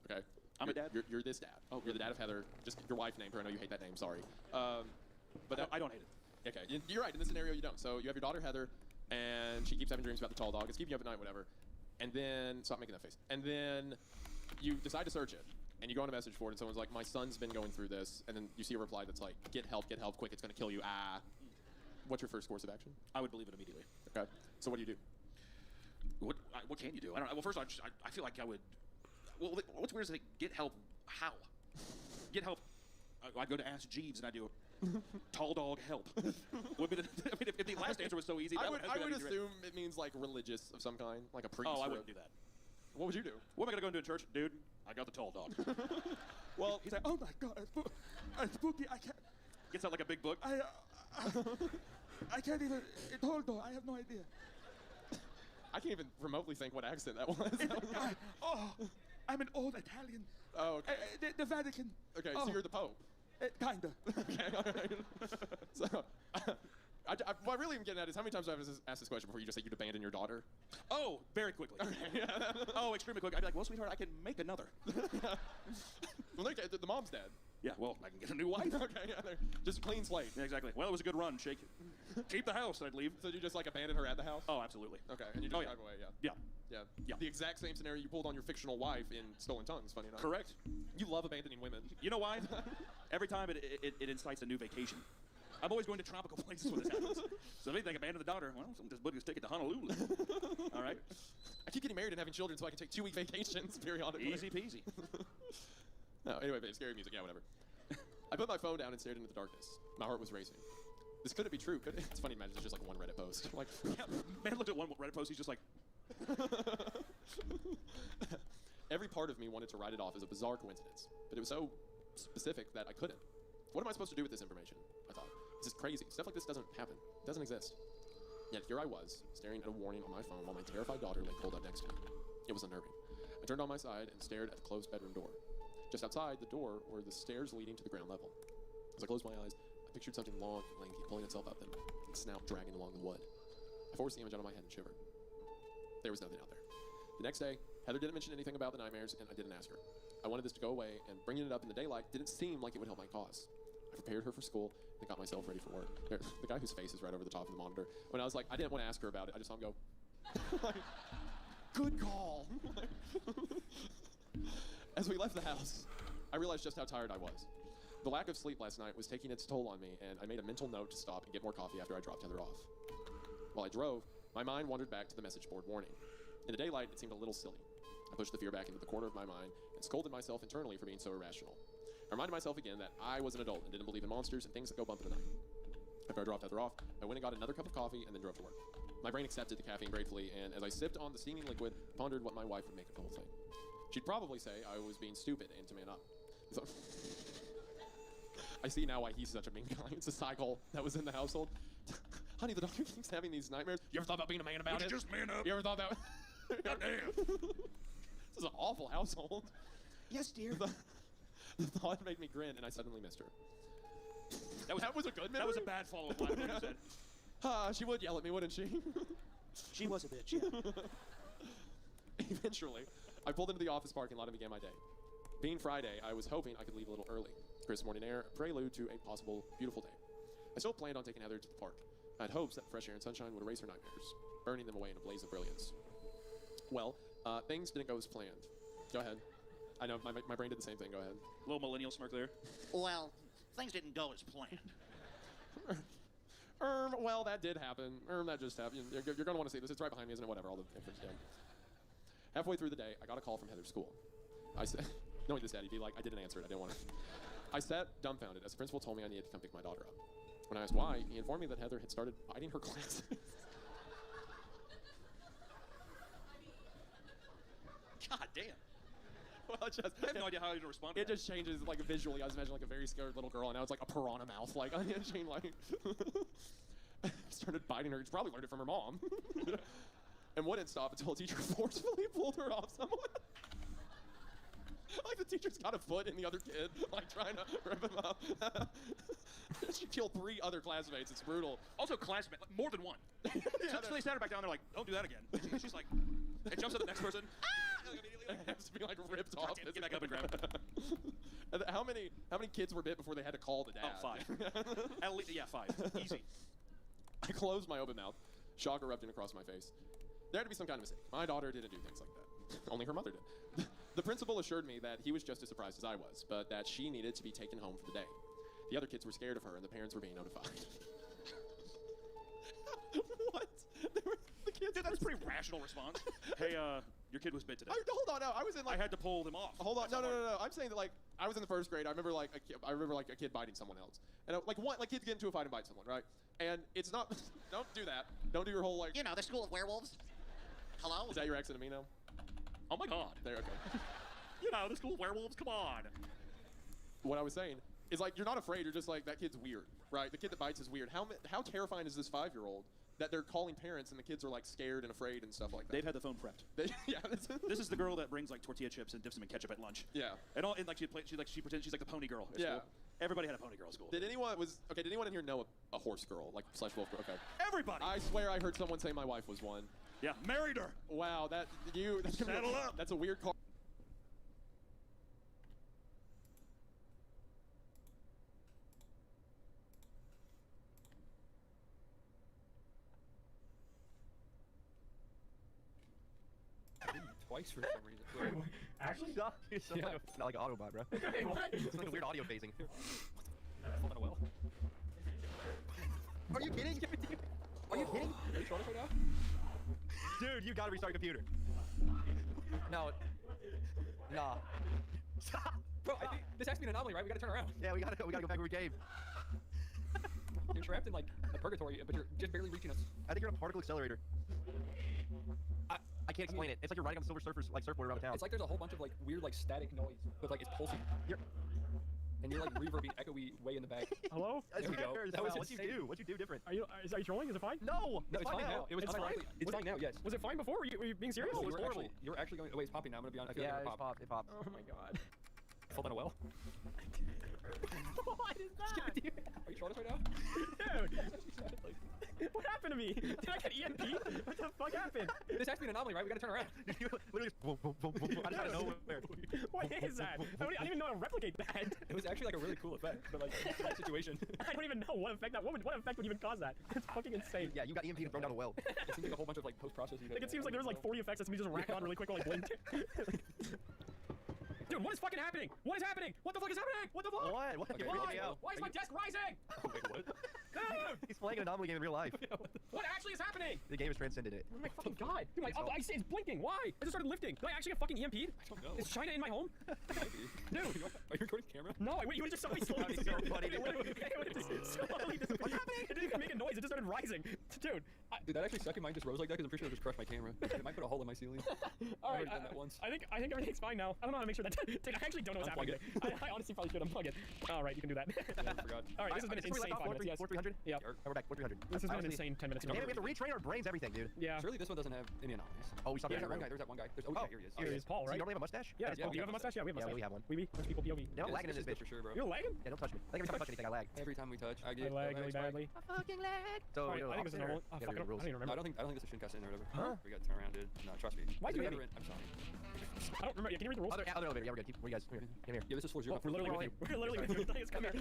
Okay. I'm a dad? You're this dad. Oh, you're the dad of Heather. Just your wife named her. I know you hate that name. Sorry. But I don't hate it. Okay, you're right. In this scenario, you don't. So you have your daughter Heather, and she keeps having dreams about the tall dog. It's keeping you up at night, whatever. And then stop making that face. And then you decide to search it, and you go on a message board, and someone's like, "My son's been going through this," and then you see a reply that's like, "Get help, quick! It's gonna kill you." Ah. What's your first course of action? I would believe it immediately. Okay. So what do you do? What can you do? I don't know. Well, first, I feel like I would. Well, what's weird is like, get help. How? Get help. I'd go to Ask Jeeves and I'd do tall dog help. I mean, if the last answer was so easy, I would assume it means like religious of some kind, like a priest. Oh, I wouldn't do that. What would you do? What am I gonna go into a church, dude? I got the tall dog. Well, he's like, oh my god, it's spooky. I can't. Gets out like a big book. I can't even. Tall dog. I have no idea. I can't even remotely think what accent that was. I'm an old Italian. Oh, okay. The Vatican. Okay, so you're the Pope. Kinda. Okay, all right. So, what I really am getting at is how many times do I have to ask this question before you just say you'd abandon your daughter? Oh, very quickly. Okay. Oh, extremely quick. I'd be like, well, sweetheart, I can make another. Well, okay, the mom's dead. Yeah, well, I can get a new wife. Okay, yeah, just clean slate. Yeah, exactly. Well, it was a good run, Shake. Keep the house, I'd leave. So you just like abandon her at the house? Oh, absolutely. Okay, and you just drive away, yeah. Yeah. The exact same scenario you pulled on your fictional wife in Stolen Tongues, funny enough. Correct. You love abandoning women. You know why? Every time it incites a new vacation. I'm always going to tropical places when this happens. So if anything, abandon the daughter. Well, someone just booked his ticket to Honolulu. All right. I keep getting married and having children so I can take 2-week vacations periodically. Easy peasy. No, anyway, scary music, yeah, whatever. I put my phone down and stared into the darkness. My heart was racing. This couldn't be true, could it? It's funny to imagine it's just like one Reddit post. Like, yeah, man looked at one Reddit post, he's just like... Every part of me wanted to write it off as a bizarre coincidence, but it was so specific that I couldn't. What am I supposed to do with this information? I thought. This is crazy. Stuff like this doesn't happen. It doesn't exist. Yet here I was, staring at a warning on my phone while my terrified daughter lay curled up next to me. It was unnerving. I turned on my side and stared at the closed bedroom door. Just outside the door were the stairs leading to the ground level. As I closed my eyes, I pictured something long and lanky pulling itself up and its snout dragging along the wood. I forced the image out of my head and shivered. There was nothing out there. The next day, Heather didn't mention anything about the nightmares, and I didn't ask her. I wanted this to go away, and bringing it up in the daylight didn't seem like it would help my cause. I prepared her for school and got myself ready for work. The guy whose face is right over the top of the monitor. When I was like, I didn't want to ask her about it, I just saw him go, like, good call. As we left the house, I realized just how tired I was. The lack of sleep last night was taking its toll on me, and I made a mental note to stop and get more coffee after I dropped Heather off. While I drove, my mind wandered back to the message board warning. In the daylight, it seemed a little silly. I pushed the fear back into the corner of my mind and scolded myself internally for being so irrational. I reminded myself again that I was an adult and didn't believe in monsters and things that go bump in the night. After I dropped Heather off, I went and got another cup of coffee and then drove to work. My brain accepted the caffeine gratefully, and as I sipped on the steaming liquid, pondered what my wife would make of the whole thing. She'd probably say I was being stupid and to man up. So I see now why he's such a mean guy. It's a cycle that was in the household. Honey, the doctor keeps having these nightmares. You ever thought about being a man about it? Just man up. You ever thought that? God damn. This is an awful household. Yes, dear. The thought made me grin, and I suddenly missed her. That was a good memory? That was a bad follow-up line. What you said. She would yell at me, wouldn't she? She was a bitch, yeah. Eventually, I pulled into the office parking lot and began my day. Being Friday, I was hoping I could leave a little early. Crisp morning air, a prelude to a possible beautiful day. I still planned on taking Heather to the park. I had hopes that fresh air and sunshine would erase her nightmares, burning them away in a blaze of brilliance. Well, things didn't go as planned. Go ahead. I know, my brain did the same thing. Go ahead. Little millennial smirk there. Well, things didn't go as planned. Well, that did happen. That just happened. You're going to want to see this. It's right behind me, isn't it? Whatever, all the difference. Yeah. Halfway through the day, I got a call from Heather's school. I said, knowing this daddy, be like, I didn't answer it. I didn't want to. I sat dumbfounded as the principal told me I needed to come pick my daughter up. When I asked why, he informed me that Heather had started biting her classes. God damn. Well, I have no idea how to respond to it that. just changes, like, visually. I was imagining, like, a very scared little girl, and now it's, like, a piranha mouth. Like, she, like, started biting her. She probably learned it from her mom. And wouldn't stop until a teacher forcefully pulled her off someone. Like, the teacher's got a foot in the other kid, like, trying to rip him up. She killed 3 other classmates. It's brutal. Also, classmate, like, more than one. Yeah, So they sat her back down. They're like, "Don't do that again." And she's like, it jumps to the next person. It has to be, like, ripped off. Get back up and grab it. And how many kids were bit before they had to call the dad? Oh, 5. At least, yeah, 5. Easy. I closed my open mouth, shock erupting across my face. There had to be some kind of mistake. My daughter didn't do things like that. Only her mother did. The principal assured me that he was just as surprised as I was, but that she needed to be taken home for the day. The other kids were scared of her, and the parents were being notified. What? The kids. Dude, that's a pretty rational response. Hey, your kid was bit today. Hold on, no. I was in, like, I had to pull them off. Hold on, no. I'm saying that, like, I was in the 1st grade. I remember a kid biting someone else, and kids get into a fight and bite someone, right? And it's not. Don't do that. Don't do your whole, like. You know, the school of werewolves. Hello? Is that your accent to me now? Oh my God. There, okay. You know, the school of werewolves. Come on. What I was saying is, like, you're not afraid. You're just like, that kid's weird, right? The kid that bites is weird. How terrifying is this 5-year-old that they're calling parents and the kids are, like, scared and afraid and stuff like that? They've had the phone prepped. Yeah. This is the girl that brings, like, tortilla chips and dips them in ketchup at lunch. Yeah. And like she pretends she's like the pony girl at school. Everybody had a pony girl at school. Did anyone in here know a horse girl, like / wolf girl? Okay. Everybody. I swear I heard someone say my wife was one. Yeah, married her. Wow, that's Saddle up. That's a weird call. Twice for some reason. Actually? It's Yeah. not like an Autobot, bro. Hey, what? It's like a weird audio phasing. Fucking well. Are you kidding? Are you kidding? Are you trying right now? Dude, you gotta restart your computer. No. Nah. Bro, I think this has to be an anomaly, right? We gotta turn around. Yeah, we gotta go back where we came. You're trapped in like a purgatory, but you're just barely reaching us. I think you're in a particle accelerator. I can't explain it. It's like you're riding on the Silver Surfer's like surfboard around town. It's like there's a whole bunch of like weird like static noise, but like it's pulsing. And you're like reverbing, echoey way in the back. Hello? There we go. That was What'd you do? What'd you do different? Are you trolling? Is it fine? No! No, it's fine now. It was It's fine? It's fine now, yes. Was it fine before? Were you being serious? No, it was horrible. You're actually going. Oh, wait, it's popping now. I'm gonna be honest. I feel Yeah, like it popped. It popped. Oh my god. Fall down a well. What is that? Are you trolling us right now? Dude! What happened to me? Did I get EMP? What the fuck happened? This has to be an anomaly, right? We gotta turn around. You literally just boom, boom, boom, boom, boom. I just out of nowhere. What is that? I don't even know how to replicate that. It was actually like a really cool effect, but like that situation. I don't even know what effect would even cause that. It's fucking insane. Yeah, you got EMP and thrown down a well. It seems like a whole bunch of like post-processing. Like it seems like there's like 40 effects that somebody just racked on really quick while I blinked. Dude, what is fucking happening? What is happening? What the fuck is happening? What the fuck? What? What? Okay, Why? wait, wait, Why is my desk rising? Wait, what? Dude, He's playing an Anomaly game in real life. what actually is happening? The game has transcended it. Oh my fucking god. Dude, my I see it's blinking. Why? I just started lifting. Did I actually get fucking EMP'd? I don't know. Is China in my home? Dude, are you recording the camera? No, wait, you just saw me slowly. That'd be so funny. Slowly just, what's happening? It didn't even make a noise. It just started rising. Dude, Dude, that actually second mine just rose like that because I'm pretty sure I just crushed my camera. It might put a hole in my ceiling. all right. I've already done that once. I think everything's fine now. I don't know how to make sure that. Dude, I actually don't know what's Unplug happening. I honestly probably should unplug it. All right, you can do that. Yeah, I forgot. All right, this has been an insane 5 minutes. Yes. 300? Yeah. And we're back. 300. This has been an insane 10 minutes. Damn, we have to retrain our brains, everything, dude. Yeah. Surely this one doesn't have any anomalies. Oh, we saw There's that. that one guy. There's that one guy. There's, oh, Oh, yeah, here he is. Here he is, Paul, So right? you normally have a mustache? Yeah, Yeah, do you have a mustache? Yeah, we have a Yeah, mustache. we have one. We punch people POV. You know, lagging in this bitch. for sure, bro. You're lagging? Yeah, don't touch me. Like every time I touch anything, I lag. Every time we touch, I get I lag really spike. badly. I fucking lag. So, Alright, I think this is normal. Oh, Yeah, fuck, I the rules. don't even No, I remember. don't think this is Shincast in there or whatever. Huh? We got to turn around, dude. No, trust me. Why As do a you- veteran, I'm sorry. I don't remember. Yeah, can you read the rules? Other elevator. Yeah, we're good. Keep, where you guys? Come here. Yeah, this is floor 0. Oh, we're literally with you. We're literally with you. Let's come here.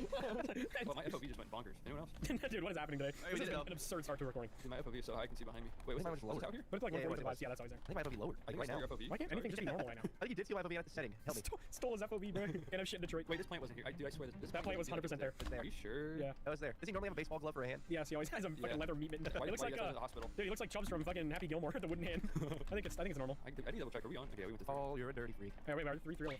Well, my FOV just went bonkers. Anyone else? Dude, what is happening today? we This is did it an up. absurd start to recording. Dude, my FOV is so high I can see behind me. Wait, what's Mine that? was What's lower. out here? But it's like Yeah, 145. it was. Yeah, that's always there. I think my FOV lowered. I think right I now. your FOV. Why can't anything just be normal right now? I think you did see my FOV at the setting. Help me. Stole his FOV, bro. And I'm shit in Detroit. Wait, this plant wasn't here. Dude, I swear this That plant was 100% there. It's there. Are you sure? Yeah. That was there. Does he normally have a baseball glove for a hand? Yes, he always has a fucking Yeah. leather meat mitten. Why, It looks why like you guys go to the hospital? dude, he looks like Chubbs from fucking Happy Gilmore, the wooden hand. I think it's normal. I need to double check. Are we on? Okay, we went to 3. Oh, you're a dirty freak. Hey, wait,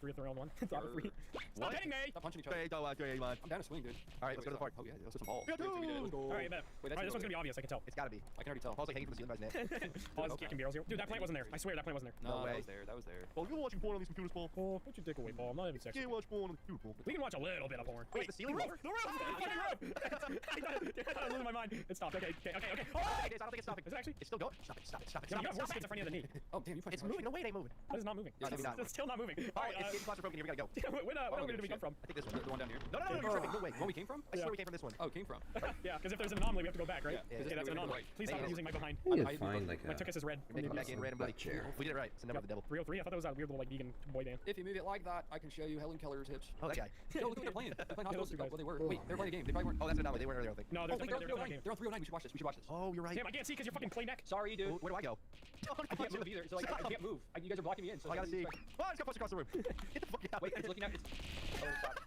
3 on 1. Stop it, 3. Stop What? hitting me! Stop punching each other. Hey, don't watch me, man. I'm down to swing, dude. All right, let's go to the park. Oh, yeah, let's hit some balls. Yeah, Wait, we did it. Let's go. Alright, bet. Wait, Alright, this one's gonna be obvious, I can tell. It's gotta be. I can already tell. Paul's like hanging from the ceiling by his neck. Paul is Okay. kicking barrels here. Dude, that plant wasn't there. I swear that plant wasn't there. No, No way. that was there. That was there. Paul, you're watching porn on these computers, Paul. Oh, put your dick away, Paul. I'm not even sexy. You can't watch porn on the computer, Paul. We can watch a little bit of porn. Wait, the ceiling lower? The roof! The fucking roof! I'm losing my mind. It stopped. Okay. Oh! It is. I don't think it's stopping. Is it actually? It's still going. Stop it. Stop it. Stop it. Yeah, Stop you it. have worse Stop it. schizophrenia than me. Oh, damn, you punched It's moving. No, wait, it ain't moving. That is not moving. Yeah, maybe not. It's still not moving. All right, it's getting claustrophobic here. We gotta go. When elevator did we come from? I think this The one. one down here. No, you're tripping. No way. Where we came from? I swear we came from this one. Oh, it came from. Yeah, because if there's an anomaly, we have to go back, right? Yeah, Okay, that's an anomaly. Please stop Hey, using my behind. You I- need to find like My a tuchus is red. We're making back in random like chair. We did it right. It's the number of the devil. 303. I thought that was that weird little like vegan boy band. If you move it like that, I can show you Helen Keller's hips. Oh, that guy. Yo, look what they're playing. They're playing Yeah, those two hospitals. guys. Well, they were. Wait, they're playing a game. They probably weren't. Oh, that's an anomaly. They weren't earlier, I don't think. No, Oh, there's wait, they're on definitely 309. They're on 309. We should watch this. We should watch this. Oh, you're right. Damn, I can't see because you're fucking plain neck. Sorry, dude. Where do I go? I can't move either. So like, I can't move. You guys are blocking me in. So I gotta see. expect- Oh, it's got push across the room. Get the fuck out. Wait, it's looking at. It's. Oh, stop.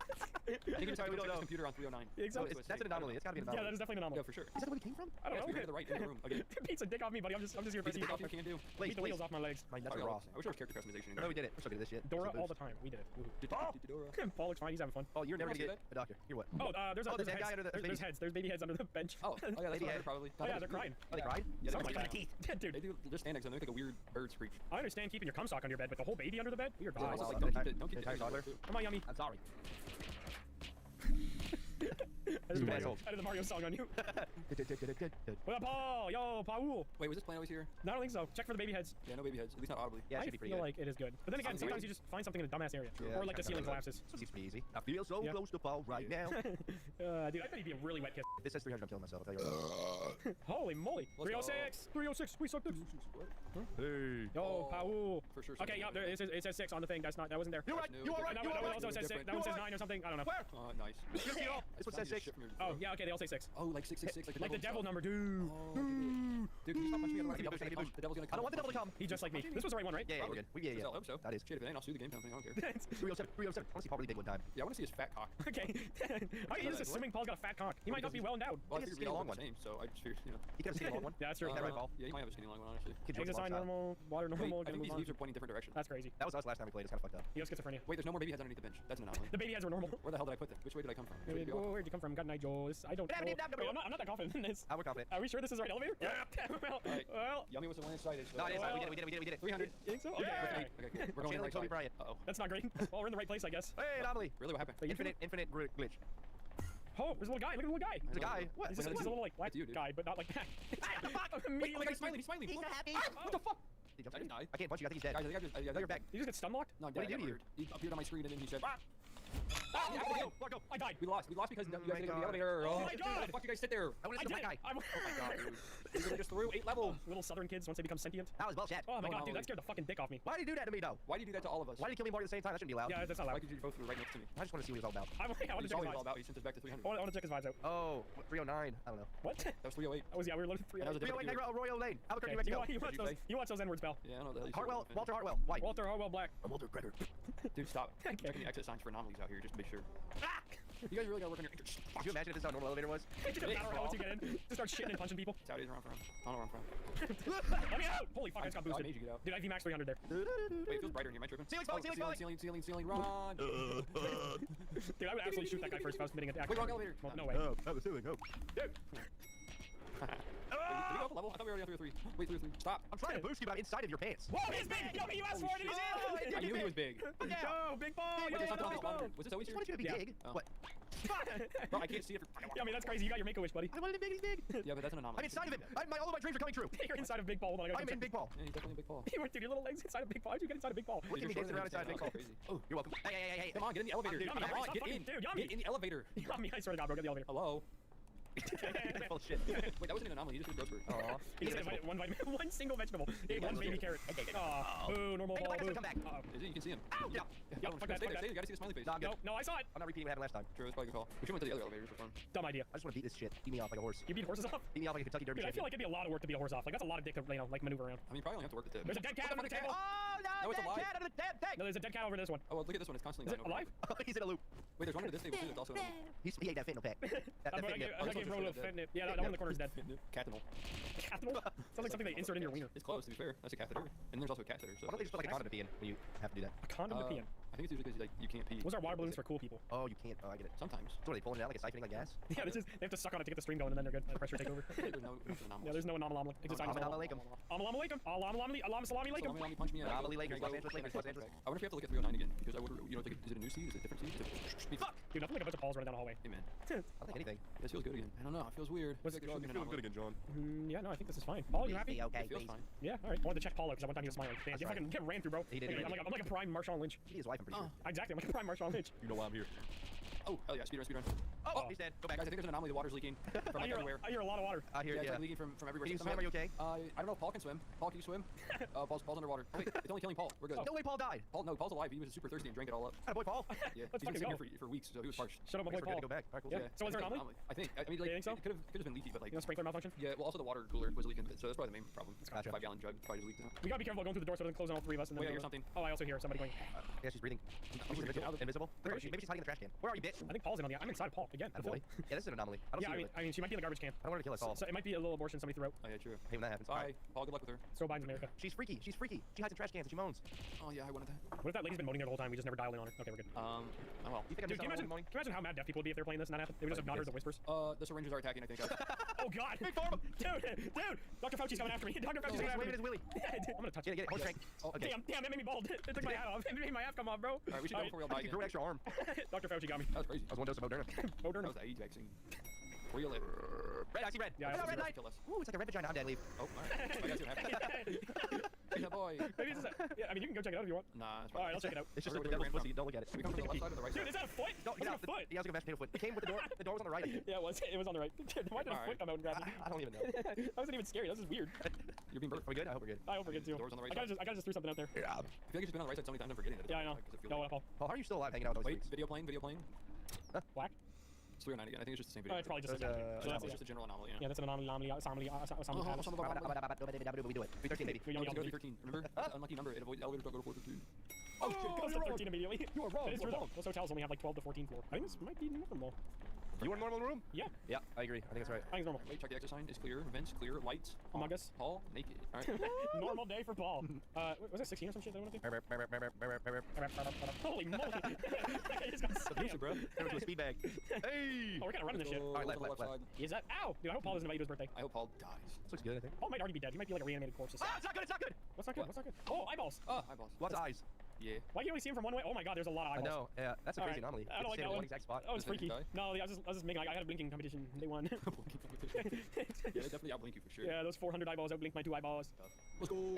I think it's Sorry, we don't know. computer on 309. Exactly. That's an anomaly. It's gotta be an Yeah, anomaly. that is definitely an anomaly. Yeah, for sure. Is that where we came from? I don't Yeah, know. it's to the right in the room. Okay. Beats a dick off me, buddy. I'm just here for Piece of the dick off you can do. Please, Beat the wheels off my legs. My nuts I are raw. wish there was character customization in No, there. we did it. We're so good at this shit. Dora So all boobs. the time. We did it. Woohoo. Dora. Paul looks fine. He's having fun. Oh, you're never You gonna wanna get a doctor. You're what? Oh, there's Oh, there's that heads. guy under the- There's heads. There's baby heads under the bench. Oh, yeah, that's Lady what I head. heard probably. Oh yeah, they're crying. Oh, they cried? Yeah, Sounds they like do. that. They Dude, do. They're standing, so they make like a weird bird screech. I understand keeping your cum sock under your bed, but the whole baby under the bed? Weird Yeah, vibes. it's wow. like, don't keep Entire it toddler? Come on, yummy. I'm sorry. I did the asshole. Mario song on you. What up, Paul? Yo, Paul. Wait, was this plan always here? No, I don't think so. Check for the baby heads. Yeah, no baby heads. At least not audibly. Yeah, it I should be pretty feel good. like it is good. But then again, Sounds sometimes weird. you just find something in a dumbass area. Yeah, Or like the kinda ceiling like collapses. Seems pretty easy. I feel so Yeah. close to Paul right now. Dude, I bet he'd be a really wet kiss. If this says 300, I'm killing myself. I'll tell you right. Holy moly. Let's go. 306. 306. We suck dicks. Hey. Yo, Oh, Paul. for sure Okay, yeah, something. it says 6 on the thing. That wasn't there. You're right. No, You are right. That You one are right. also says 6. That one says 9 or something. I don't know. Where? Nice. This one says 6. Oh, yeah, okay, they all say 6. Oh, like 666, like Like the devil number, dude. Dude, can you stop punching me? Maybe push, maybe push. The devil's gonna come. I don't want the devil to come. He just like me. This was the right one, right? Yeah, we're good. Yeah, I hope so. That is. Shit, if it ain't, I'll sue the game company. I don't care. 307. 307. I want to see Paul really big one time. Yeah, I want to see his fat cock. Okay. How are you just assuming Paul's got a fat cock? He might not be well endowed. Well, I He has a figured we skinny all long look the one. same, so I just figured, you know. He could have seen a long one. Yeah, that's true. Is that right, Paul? Yeah, he might have a skinny long one, honestly. Kid Exit jokes sign long shot. normal, water Wait, normal. I think these gonna leaves move are pointing different directions. on. That's crazy. That was us last time we played. It's kind of fucked up. He has schizophrenia. Wait, there's no more baby heads underneath the bench. That's an anomaly. The baby heads are normal. Where the hell did I put them? Which way did I come from? Which way did we go? Where'd you come from? Good night, Joel. I don't know. Wait, I'm not that confident in this. We're confident. Are we sure this is the right elevator? Yeah. Alright. Well, Yummy was the one inside it. No, it is. Well- We did it. 300. you think so? Okay. Okay, okay. We're going in Channeling right Kobe side. Bryant. Uh-oh. That's not great. Well, we're in the right place, I guess. Hey, anomaly. Really, what happened? Wait, Infinite glitch. Oh, there's a little guy. Look at the little guy. There's a guy. What? He's just a little like black That's you, dude. guy, but not like that. Wait, Immediately. he's smiling. He's smiling. He's not happy. What the fuck? Did he jump I didn't in? die. I can't punch you. I think he's dead. Guys, I think I just. No, you're back. You just get stun locked? No, What did he do to you? He appeared on my screen and then he said. Ah, Ah, Clark, go. I died. We lost. We lost because you guys didn't go to the God. elevator. Oh my God. The fuck you guys sit there? I want to see the black guy. Oh my god, dude. We literally just through 8 levels. Little southern kids once they become sentient. That was bullshit. Oh my God, Anomaly. dude, that scared the fucking dick off me. Why did you do that to me, though? Why do you do that to all of us? Why did you kill me more at the same time? That shouldn't be allowed. Yeah, that's not Why loud. could you both right next to me? I just want to see what he was all about. I want to You check saw his what it was all vibes. about. He sent us back to 300. I want to check his vibes out. Oh, 309. I don't know. What? That was 308. Oh, yeah, we were literally 3 And that was a 308 different Negro Arroyo Lane, Albuquerque, Okay. New Mexico. You What'd you watch those N-words, pal. Yeah, I know that. Hartwell, Walter Hartwell, white. Walter Harwell Black. I'm Walter Gregor. Dude, stop. Okay. Checking the exit signs for anomalies out here just to make sure. Ah! You guys really gotta work on your. Could you imagine if this is how a normal elevator was? It doesn't matter how once you get in. Just start shitting and punching people. Saudis are on from. I don't know where I'm from. Let me out! Holy fuck, I just got I boosted. made you get out. Dude, I VMAX 300 there. Wait, it feels brighter in here. Am I tripping? Ceiling's falling, ceiling's falling. Ceiling, run! Dude, I would absolutely shoot that guy first if I was committing an act. Wait, wrong elevator. Well, no way. Oh, the ceiling, oh. Dude! Did we go up a level? I thought we were already on 303. Wait, 303. Stop. I'm trying to boost you, but I'm inside of your pants. Whoa, he's big! Yo, you asked for it and he's in! I knew he was big. Yo, big ball! Wait, Yo, there's something on big this ball! monitor. Was this always I here? just wanted you to be Yeah. big. Oh. What? Bro, I can't see it for. Yeah, I mean, that's crazy. You got your Make-A-Wish, buddy. I wanted him big, he's big. Yeah, but that's an anomaly. I'm inside of him. All of my dreams are coming true. You're inside of Big Ball. Hold on, I gotta I'm check. in Big Ball. Yeah, he's definitely a big ball. Dude, your little legs inside of Big Ball. How'd you get inside of Big Ball? Look at me dancing around inside Big Ball. Crazy. Oh, you're welcome. Hey. Come on, get in the elevator. Dude, Come Yummy, on, stop get fucking- in. dude, Yummy. Get in the elevator. You got me, I swear to God, bro. Get the elevator. Hello. You're full of shit. Wait, that wasn't an anomaly. He just did a growth spurt. Aw. He just ate one vitamin, one single vegetable. He ate one baby carrot. Aw, boo, normal Hey, ball, like I boo. said, come back. Is it? You can see him. Yeah. Yo, fuck that, Stay fuck there, that. You gotta see the smiley face. Nah, I'm good. No, I saw it. I'm not repeating what happened last time. True, that's probably a good call. We should went to the other elevators for fun. Dumb idea. I just want to beat this shit. Beat me off like a horse. You beat horses off? Beat me off like a Kentucky Derby Dude, I feel champion. like it'd be a lot of work to beat a horse off. Like, that's a lot of dick to, like, maneuver around. I mean, you probably only have to work the tip. There's a dead cat What under the fuck is table. Oh, no, No, it's that alive. cat under the damn thing. No, there's a dead cat over this one. Oh, well, look at this one. It's constantly Is it dying over alive? He's in a loop. here. Wait, there's one under this table too. That's also an anomaly. He ate that fentanyl pack. That I fentanyl. gave Oh, this Rolo one's just fentanyl. Yeah, that one in the corner is dead. Catheter. Catheter? Sounds like something they insert in your wiener. It's close, to be fair. That's a catheter. And there's also a catheter. So Why don't they just put like a condom to pee in when you have to do that? A condom to pee in. I think it's usually because like you can't pee. Those are water balloons for cool people. Oh, you can't. Oh, I get it. Sometimes. So are they pulling it out like a siphoning like gas? Yeah, this is, they have to suck on it to get the stream going and then they're good. The pressure take over. There's no anomaly. Yeah, there's no anomaly. It's just Assalamu alaikum. Assalamu alaikum. Alam salami alaikum. Salami, punch me out. Anomaly Here Lakers, you Los go. Angeles Lakers, Los Angeles. I wonder if we have to look at 309 again because I would, you know, think is it a new seed? Is it a different seed? Speed. Fuck! Dude, nothing like a bunch of balls running down the hallway. Hey man, I don't think anything. this feels good again. I don't know. It feels weird. What's It's it- like a drug and anomaly. John. Yeah, no, I think this is fine. Paul, you happy? Okay, It feels please. fine. Yeah, alright. I wanted to check Paulo because one time he was smiling. Damn, you right. fucking get ran through, bro. He did, he I'm did. like a prime Marshawn Lynch. He his wife, I'm pretty sure. Exactly, I'm like a prime Marshawn Lynch. You know why I'm here. Oh, hell yeah, speedrun, speedrun. Oh, he's dead. Go back. Guys, I think there's an anomaly. The water's leaking from like everywhere. I hear a lot of water. I hear Yeah, it, it's yeah. like leaking from everywhere. Can you Somehow- swim? Are you okay? I don't know if Paul can swim. Paul, can you swim? Paul's underwater. Wait, it's only killing Paul. We're good. No way Paul died. Paul, no, Paul's alive. He was super thirsty and drank it all up. Boy, Paul. Yeah, Let's he's been fucking sitting here for weeks, so he was parched. Shut up, my boy We're good Paul. to go back. All right, cool. Yeah. So is there an anomaly? I think. I mean, like, You think so? it could have been leaky, but like, You know, sprinkler malfunction? yeah. Well, also the water cooler was leaking, so that's probably the main problem. Gotcha. 5-gallon jug probably just leaked out. We gotta be careful going through the door so it doesn't close on all three of us. And then Wait, I hear something. Oh, I also hear somebody going. Yeah, she's breathing. She's invisible. Where is she? Maybe she's hiding in the trash can. Where are you, bitch? I think Paul's in on the. I'm inside of Paul again. Boy. Yeah, this is an anomaly. I don't Yeah, see I mean, her. she might be in the garbage can. I don't want to kill us all. So it might be a little abortion somebody threw out. Oh yeah, true. I hate when that happens. Bye, Paul. Good luck with her. So Biden's America. She's freaky. She's freaky. She hides in trash cans and she moans. Oh yeah, I wanted that. What if that lady's been moaning there the whole time? We just never dialed in on her. Okay, we're good. Oh well. You think I'm Dude, just can you imagine how mad deaf people would be if they're playing this and that happened? They would just have not heard the whispers. The syringes are attacking. I think. Oh God! Dude! Dr. Fauci's coming after me. Dr. Fauci's coming after me. Waving his willy. I'm gonna touch Get it. it, get it. Hold strength. Okay. Damn, that made me bald. It took my hat off. It made my half come off, bro. All right, we should go before we all die You again. grew an extra arm. Dr. Fauci got me. That was crazy. That was one dose of Moderna. That Moderna. was the AIDS vaccine. Where you live? Red, I see red. Yeah, I Oh, see red red. light. Kill us. Ooh, it's like a red vagina. I'm dead. Leave. Oh, all right. I got you. Yeah, boy. Maybe it's just yeah, I mean, you can go check it out if you want. Nah, that's Alright, I'll check it out. It's just Where like the we devil's ran pussy. Don't look at it. We come from the left side or the right Dude, side? is that a foot? No, What's get a out. foot? Yeah, I was like a mashed potato foot. It came with the door. The door was on the right. Yeah, it was. It was on the right. Why did a Alright. foot come out and grab me? I don't even know. That wasn't even scary. That was just weird. You're being Are burnt. we good? I hope we're good. I hope we're good too. Doors on the right I gotta just threw something out there. Yeah. I feel like you've just been on the right side so many times I'm forgetting it. Yeah, I know. Like, 'cause I feel Yo, like- what up, Paul? Paul, how are you still alive hanging out with those Wait, freaks? video playing, video playing. Black? It's 309 again. I think it's just the same Oh, video. it's probably just a There's, so It's that's just a general anomaly. yeah, that's an anomaly. Assembly Oh, palace. We do it. 313, baby. We Let's yummy, go yummy. 313. Remember? That's an unlucky number. It avoids elevators. Don't go to 413. Oh shit! Goes to 13 immediately. You are wrong. That is You true are though. wrong. Those hotels only have like 12 to 14 floor. I think this might be normal. You want a normal room? Yeah, Yeah, I agree. I think that's right. I think it's normal. Wait, check the exit sign. It's clear. Vents clear. Lights. Among Us. Paul naked. All right. Normal day for Paul. Was that 16 or some shit that I went to? Holy moly! I just got slammed. bro. Turn into a speed bag. Hey! Oh, we're kind of running this shit. All right, left, Left left, left. side. Is that? Ow! Dude, I hope Paul doesn't invite you to his birthday. I hope Paul dies. This looks good, I think. Paul might already be dead. He might be like a reanimated corpse. Ah, it's not good, it's not good! What's not good? What's not good? Oh, eyeballs! Oh, eyeballs. Lots of eyes. Yeah. Why can you only see him from one way? Oh my god, there's a lot of I eyeballs. know. Yeah, that's a All crazy right. anomaly. I don't like Stay in that one one. exact spot. That was Does it freaky. die? No, I was just making. I had a blinking competition. They won. Blinking competition. Yeah, they definitely outblink you for sure. Yeah, those 400 eyeballs outblinked my 2 eyeballs. Let's go.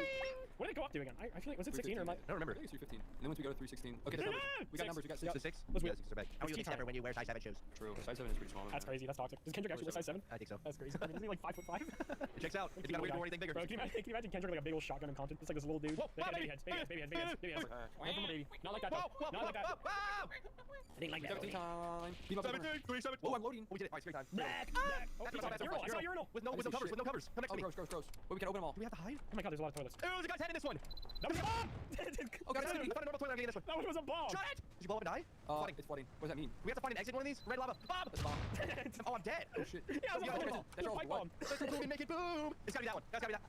What did it go up to again? I feel like, was it 16 or am I? I don't remember. I think it's 315. And then once we go to 316. Okay, there's numbers. We got Six. numbers. We got Six to 6. six? Let's Yeah, wait. 6 are bad. How are you It's gonna stepper tea when you wear size 7 shoes? True. Size 7 is pretty small. That's crazy. That's toxic. Does Kendrick actually wear size 7? I think so. That's crazy. I mean, isn't he like 5'5"? It checks out. If you got a way to do anything bigger. Bro, can you imagine Kendrick like a big old shotgun in Compton? It's like this little dude. Whoa, They got baby. baby heads, baby heads, baby heads, baby heads, baby heads. Run from a baby. Not like that though. Whoa, whoa, Not like that. whoa, whoa! I didn't like that. 17 time. Beat up the corner. 27. Oh, I'm loading. Oh, we did it. All right, scary time. Black. Oh, That's pizza. what Urinal. I saw a urinal. With no covers. With no covers. Come next Oh, to me. gross. Wait, we can open them all. Do we have to hide? Oh my god, there's a lot of toilets. Oh, there's a guy's head in this one. That was a bomb! Oh, God, I found a normal toilet. I'm getting this one. That one was a bomb! Shut it! Did you blow up and die? Flooding. It's flooding. What does that mean? We have to find an exit in one of these. Red lava. Bomb! That's a bomb. Oh, I'm dead. Oh, shit. Yeah, it was a Yeah, bomb. that's It was a all pipe what? bomb. Let's boom and make it boom. It's gotta be that one. That's gotta be that.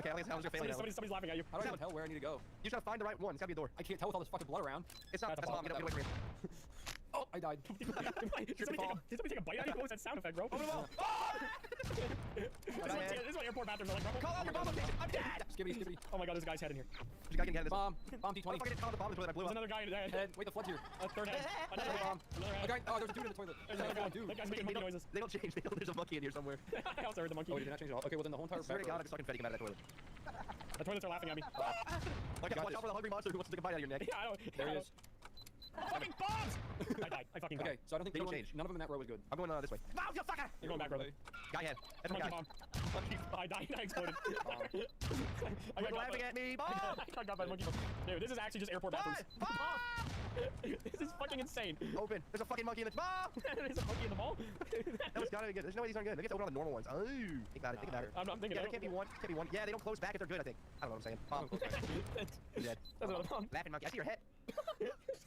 Okay, I was gonna fail that one. Somebody's laughing at you. How do I tell where I need to go? You just gotta find the right one. It's gotta be a door. I can't tell with all this fucking blood around. It's not. That's That's a a bomb. bomb. Get away from here. Oh, I died. Did somebody take a bite out of you? What was that sound effect, bro? Open the wall. This is what airport bathrooms are like, bro. Call out your bomb location. I'm dead. Skibbity. Oh my god, there's a guy's head in here. There's a guy getting head in this. Bomb Oh, D20. fucking call the bomb in the toilet. I blew There's up. another guy in the head. Head. Wait, the flood's here. A third head. Another Another head. bomb. Another head. Okay. Oh, there's a dude in the toilet. There's another guy. Dude. That guy's making monkey noises. They don't change. There's a monkey in here somewhere. I also heard the monkey. Oh, he did not change it all. Okay, well then the whole entire I swear to back God, row. I just saw confetti come out of that toilet. The toilets are laughing at me. Like, watch out for the hungry monster who wants to take a bite out of your neck. Yeah, I know. There he is. Fucking bombs! I died. I fucking died. Okay, so I don't think They don't anyone- change. none of them in that row was good. I'm going this way. Bomb, you fucker! You're going back, brother. Guy head. That's my Monkey guy. bomb. I died. I exploded. I You're got laughing got at me. Bomb! I got by the monkey bomb. Dude, this is actually just airport bathrooms. Bomb! This is fucking insane. Open. There's a fucking monkey in the bomb! There's a monkey in the ball. That was gotta be good. There's no way these aren't good. They get to open all the normal ones. Oh, think about it. Think about it. I'm thinking. Yeah, there can't be one. Can't be one. Yeah, they don't close back if they're good. I think. I don't know what I'm saying. Bomb. You're dead. That's what I'm Laughing monkey. I see your head.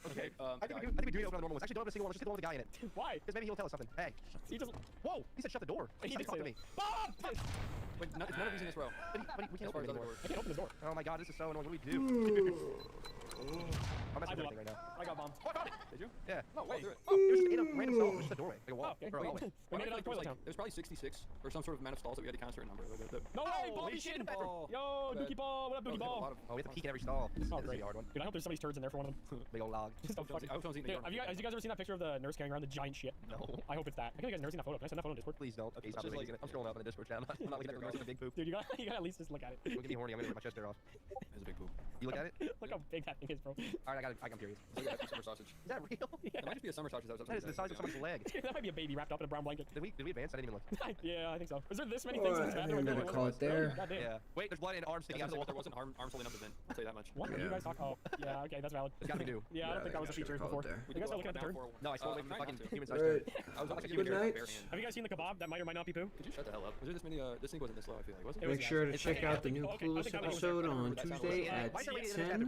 Okay, I think we do need to open all the normal ones. Actually, don't open a single one. Let's just get the one with the guy in it. Why? Because maybe he'll tell us something. Hey. He just. Whoa! He said shut the door. He He did talked say to me. Bomb! Wait, none of these in this row. But we can't As far open as it other anymore. doors. I can't open this door. Oh my god, this is so annoying. What do we do? I'm messing with blew everything right now. I got bombed. Oh, I found it! Did you? Yeah. No, wait. It was just in a random stall. It was just a doorway. Like a wall. Oh, okay. Or a Wait. hallway. We made it out of there was toilet town. there's probably 66 or some sort of amount of stalls that we had to count a certain number. No Hey, way! Bobby Holy shit shit! in the bathroom. Yo, Bad. Dookie Ball! What up, Dookie Ball? Oh, we have to peek in every stall. This is Oh, gonna great. be a hard one. Dude, I hope there's somebody's turds in there for one of them. Big old log. Just a fucking. I was eating Dude, have you guys ever seen that picture of the nurse carrying around the giant shit? No. I hope it's that. I think you guys never seen that photo. Can I send that photo on Discord? Please don't. Okay, stop just it. like- I'm scrolling up on the Discord channel. I'm not looking at the big poop. Dude, you gotta at least just look at it. Don't get me horny. I'm gonna rip my chest hair off. It's a big poop. You look at it? Look how big that thing is, bro. Alright, I'm curious. It's like a summer sausage. Is that real? It might just be a summer sausage. That is the size of somebody's leg. That might be a baby wrapped up in a brown blanket. Did we advance? I didn't even look. Yeah, I think so. Is there this many things in this Alright, bathroom? I'm gonna call it there. God damn. Yeah. Wait, there's blood and arms sticking out of the wall. There wasn't arms holding up the bin. I'll tell you that much. What? Are you Yeah. guys talking? Oh, yeah, okay, that's valid. It's gotta be new. Yeah, I don't think that was a should've feature called before. there. You guys are looking at the turd? No, I swore I'm the trying fucking not to. human size Alright. turd. I was about to Good night. Have you guys seen the kebab that might or might not be poo? Could you shut the hell up? Was there this many? This thing wasn't this low. I feel like wasn't It it? was, Make yeah. sure to It's check like- out the new okay, I Clueless think I know what episode you're- on that sounds Tuesday like- at Why is there a lady in the 10.